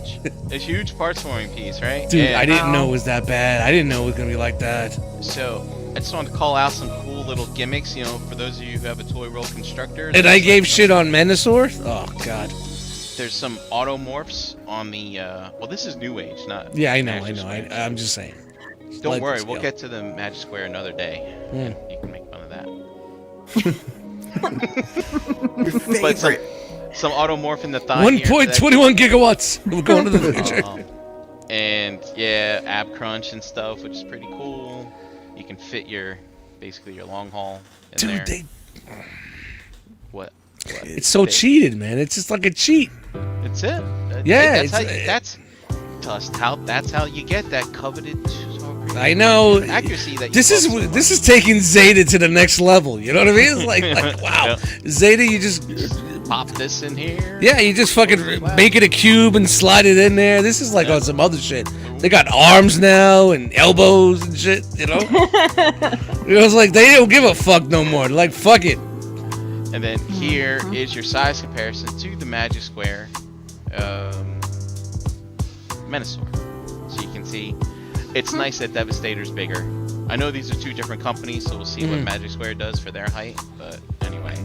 A huge parts forming piece, right? Dude, I didn't know it was that bad. I didn't know it was gonna be like that. So I just wanted to call out some cool little gimmicks, you know, for those of you who have a toy roll constructor. And I gave shit on Menasor? Oh god. There's some automorphs on the well, this is New Age, not Yeah, I know. I'm just saying. Don't worry, we'll get to the Magic Square another day. Yeah. You can make fun of that. Your favorite. But some automorph in the thigh. 1.21 gigawatts. We're going to the future. And yeah, ab crunch and stuff, which is pretty cool. You can fit basically your long haul in there. What? It's so cheated, man. It's just like a cheat. It's it. Yeah, that's how you get that coveted. I know. Accuracy that this is taking Zeta to the next level. You know what I mean? It's like wow, Zeta, you just pop this in here. Yeah, you just fucking make it a cube and slide it in there. This is like on some other shit. They got arms now and elbows and shit. You know, it was like they don't give a fuck no more. They're like fuck it. And then here is your size comparison to the Magic Square Menasor. So you can see it's nice that Devastator's bigger. I know these are two different companies, so we'll see what Magic Square does for their height. But anyway,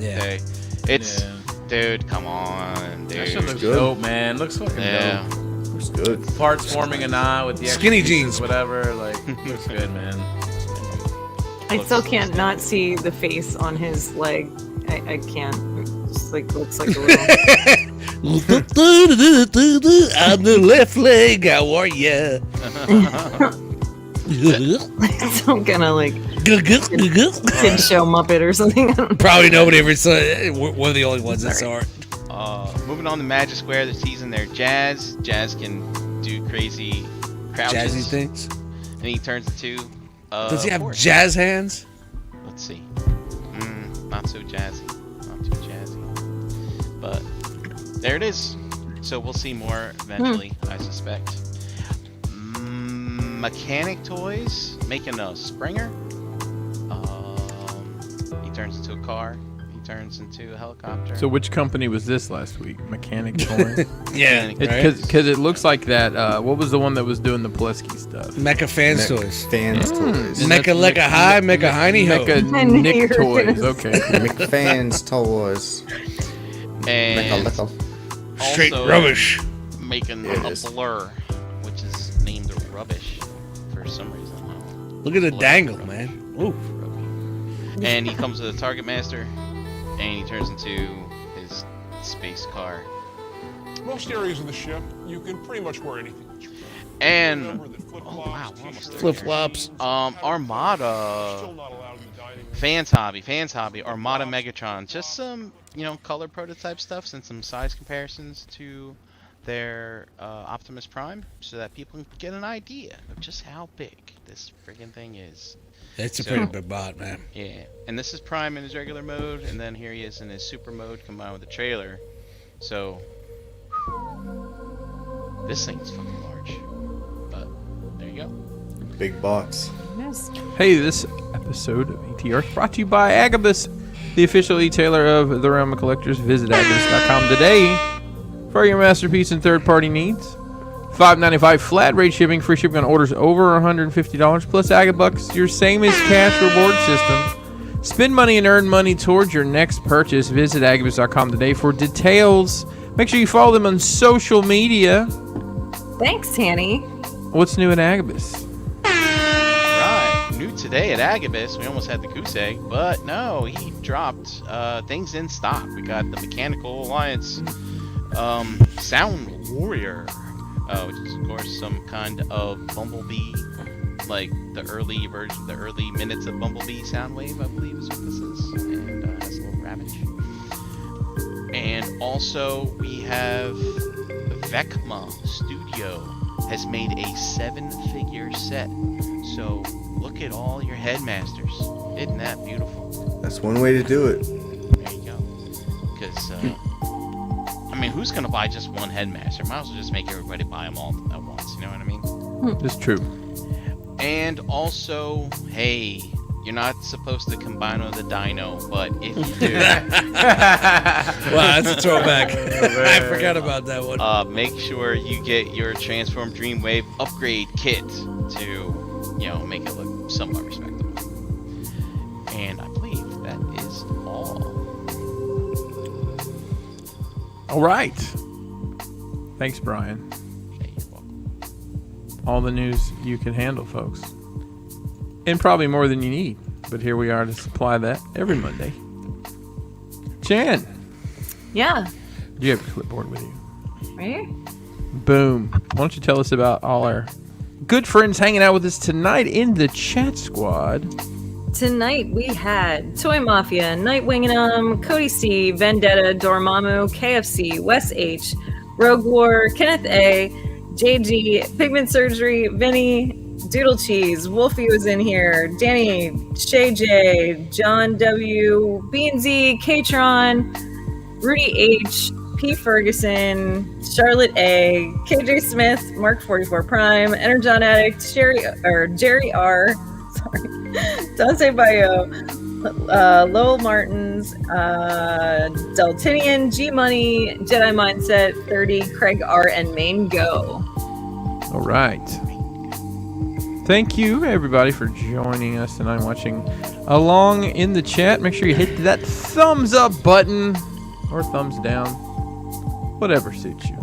dude, come on, dude. That shit looks dope, man. Looks fucking dope. Looks good. Parts forming an eye with the skinny jeans, whatever. Like, looks good, man. I still can't not see the face on his leg. I can't. It just looks like a little. On the left leg, how are ya? Some kind of kid show Muppet or something. Probably nobody ever saw it. We're the only ones that saw it. Moving on to Magic Square, they're teasing their Jazz. Jazz can do crazy crouches. Jazzy things. And he turns into. Does he have jazz hands? Let's see. Not so jazzy. Not too jazzy. But there it is. So we'll see more eventually, I suspect. Mechanic Toys making a Springer. He turns into a car. He turns into a helicopter. So which company was this last week? Mechanic Toys? Yeah, Because it looks like that. What was the one that was doing the Pulaski stuff? Mecha Fans Toys. Fans Toys. Mecha Lecca High, Mecha Heiny Ho. Mecha Nick Toys. Okay. Fans Toys. And Straight also rubbish. making a blur, which is named Rubbish for some reason. Look at the Blur, dangle, Rubbish, man. Ooh. Rubbish. And he comes with a Target Master, and he turns into his space car. Most areas of the ship, you can pretty much wear anything. And Remember that oh wow, we're almost there. Flip flops. Armada. Still not allowed in the dining room. Fans hobby, Armada Megatron. Just some, color prototype stuff and some size comparisons to their Optimus Prime, so that people can get an idea of just how big this friggin' thing is. It's a pretty big bot, man. Yeah, and this is Prime in his regular mode, and then here he is in his super mode combined with the trailer. So this thing's fucking large, but there you go. Big box. Yes. Hey, this episode of ETR is brought to you by Agabus, the official e-tailer of the Realm of Collectors. Visit agabus.com today for your masterpiece and third-party needs. $5.95 flat rate shipping, free shipping on orders over $150, plus Agabucks, your same as cash reward system. Spend money and earn money towards your next purchase. Visit agabus.com today for details. Make sure you follow them on social media. Thanks, Tanny. What's new at Agabus? Right, new today at Agabus. We almost had the goose egg, but no, he dropped things in stock. We got the Mechanical Alliance Sound Warrior, which is of course some kind of Bumblebee, like the early version, the early minutes of Bumblebee Soundwave, I believe is what this is, and has a little Ravage. And also we have Vecma Studio has made a 7-figure set. So look at all your headmasters. Isn't that beautiful? That's one way to do it. There you go. Because, who's going to buy just one headmaster? Might as well just make everybody buy them all at once. You know what I mean? It's true. And also, hey, you're not supposed to combine with a dino, but if you do, Wow, that's a throwback. I forgot about that one. make sure you get your Transform Dreamwave upgrade kit to, make it look somewhat respectable. And I believe that is all. All right. Thanks, Brian. Hey, you're welcome. All the news you can handle, folks. And probably more than you need. But here we are to supply that every Monday. Jan, Yeah. do you have your clipboard with you? Right here. Boom. Why don't you tell us about all our good friends hanging out with us tonight in the chat squad? Tonight we had Toy Mafia, Nightwing, Cody C, Vendetta, Dormammu, KFC, Wes H, Rogue War, Kenneth A, JG, Pigment Surgery, Vinny, Doodle Cheese, Wolfie was in here, Danny, Shay J, John W, B&Z, Katron, Rudy H, P. Ferguson, Charlotte A, KJ Smith, Mark 44 Prime, Energon Addict, Jerry R, sorry, Dante Bayo, Lowell Martins, Deltinian, G Money, Jedi Mindset, 30, Craig R, and Main Go. All right. Thank you, everybody, for joining us tonight, watching along in the chat. Make sure you hit that thumbs up button or thumbs down, whatever suits you.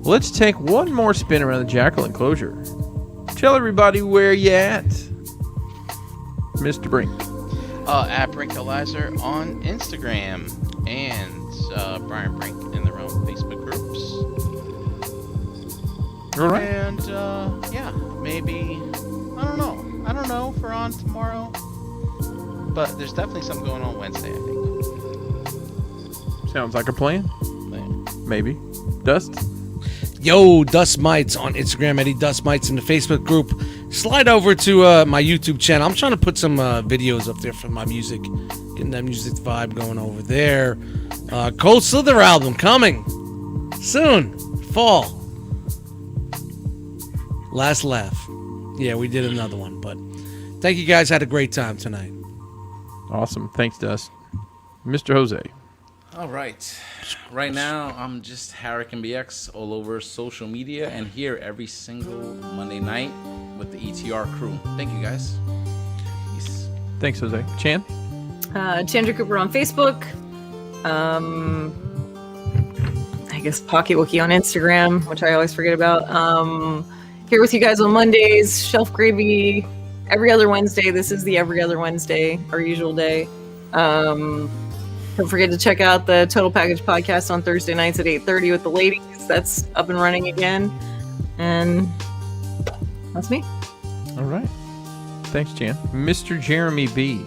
Let's take one more spin around the Jackal enclosure. Tell everybody where you at, Mr. Brink. At Brinkalizer on Instagram, and Brian Brink in their own Facebook groups. All right. And yeah, maybe I don't know for on tomorrow, but there's definitely something going on Wednesday, I think. Sounds like a plan. Yeah. Maybe. Dust? Yo, Dust Mites on Instagram, Eddie Dust Mites in the Facebook group. Slide over to my YouTube channel. I'm trying to put some videos up there for my music. Getting that music vibe going over there. Cold Slither album coming soon. Fall. Last laugh. Yeah, we did another one, but thank you guys. Had a great time tonight. Awesome. Thanks, Dust. Mr. Jose. All right. Right now, I'm just Harrican BX all over social media and here every single Monday night with the ETR crew. Thank you, guys. Peace. Thanks, Jose. Chan? Chandra Cooper on Facebook. I guess Pocket Wookie on Instagram, which I always forget about. Here with you guys on Mondays. Shelf Gravy every other Wednesday. This is the every other Wednesday, our usual day. Don't forget to check out the Total Package podcast on Thursday nights at 8:30 with the ladies. That's up and running again. And that's me. All right. Thanks, Chan. Mr. Jeremy B.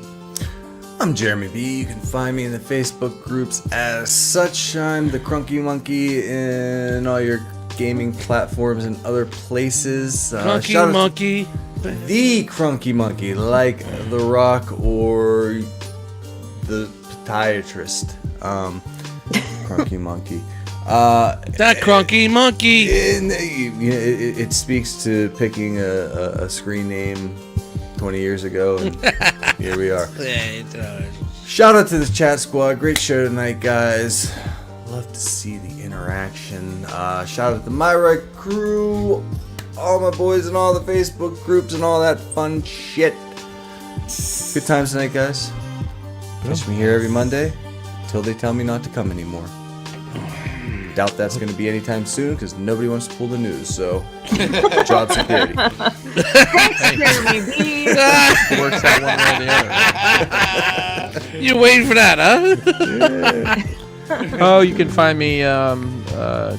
I'm Jeremy B. You can find me in the Facebook groups as such. I'm the Crunky Monkey in all your gaming platforms and other places. Crunky Monkey. The Crunky Monkey, like The Rock or the podiatrist. Crunky Monkey. That Crunky Monkey. It speaks to picking a screen name 20 years ago, and here we are. Shout out to the chat squad. Great show tonight, guys. Love to see the interaction. Shout out to the My crew, all my boys in all the Facebook groups and all that fun shit. Good times tonight, guys. Catch me here every Monday until they tell me not to come anymore. Doubt that's going to be anytime soon because nobody wants to pull the news, so job security. Thanks, Jeremy B. Works out one way or the other. You're waiting for that, huh? Oh, you can find me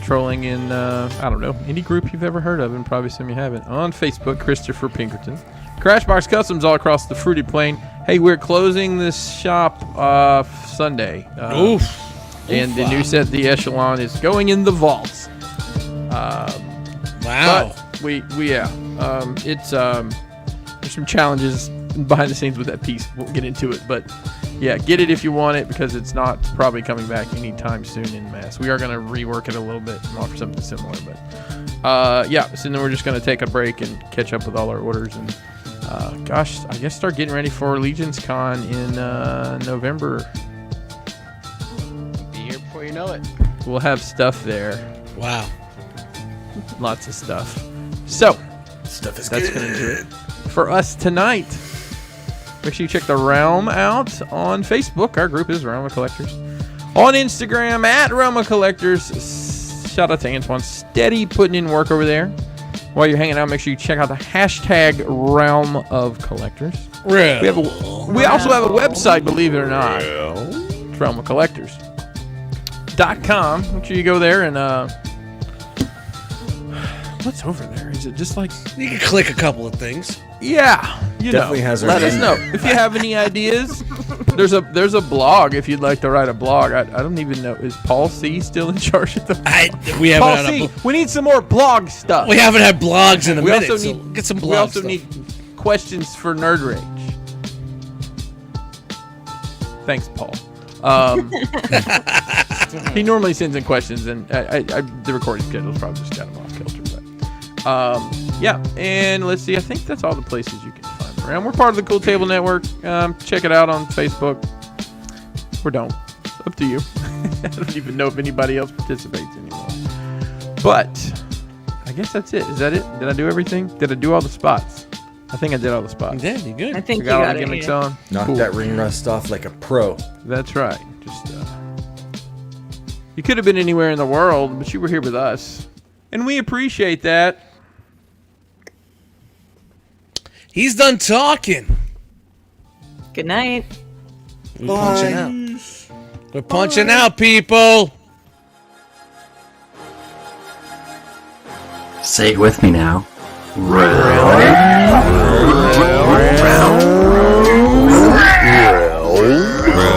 trolling in, I don't know, any group you've ever heard of, and probably some you haven't. On Facebook, Christopher Pinkerton. Crashbox Customs all across the Fruity Plain. Hey, we're closing this shop Sunday. Oof. And the new set, the Echelon, is going in the vaults. Wow. But it's there's some challenges behind the scenes with that piece. We'll get into it, but yeah, get it if you want it because it's not probably coming back anytime soon in mass. We are going to rework it a little bit and offer something similar, but yeah. So then we're just going to take a break and catch up with all our orders and gosh, I guess start getting ready for Legion's Con in November. You know it. We'll have stuff there. Wow. Lots of stuff. So, Stuff is that's good. going to do it for us tonight. Make sure you check the Realm out on Facebook. Our group is Realm of Collectors. On Instagram, at Realm of Collectors. Shout out to Antoine. Steady putting in work over there. While you're hanging out, make sure you check out the hashtag Realm of Collectors. Really? We also have a website, believe it or not. It's Realm of Collectors. .com. Make sure you go there and what's over there? Is it just like You can click a couple of things. yeah, you Definitely know. has our Let us name. know if you have any ideas. There's a blog if you'd like to write a blog. I don't even know, is Paul C still in charge of the We haven't Paul had C, a we need some more blog stuff. we haven't had blogs in a We minute. also So need get some blog we also stuff. need questions for Nerd Rage. Thanks, Paul. He normally sends in questions, and the recording schedule's probably just got him off kilter. But yeah, and let's see. I think that's all the places you can find me around. We're part of the Cool Table Network. Check it out on Facebook. Or don't. Up to you. I don't even know if anybody else participates anymore. But I guess that's it. Is that it? Did I do everything? Did I do all the spots? I think I did all the spots. Yeah, you good. I think I you got all got the it. gimmicks Yeah. on. Knock Cool. that ring rust off like a pro. That's right. Just you could have been anywhere in the world, but you were here with us, and we appreciate that. He's done talking. Good night. We're punching out. We're punching out, people. Say it with me now. Realm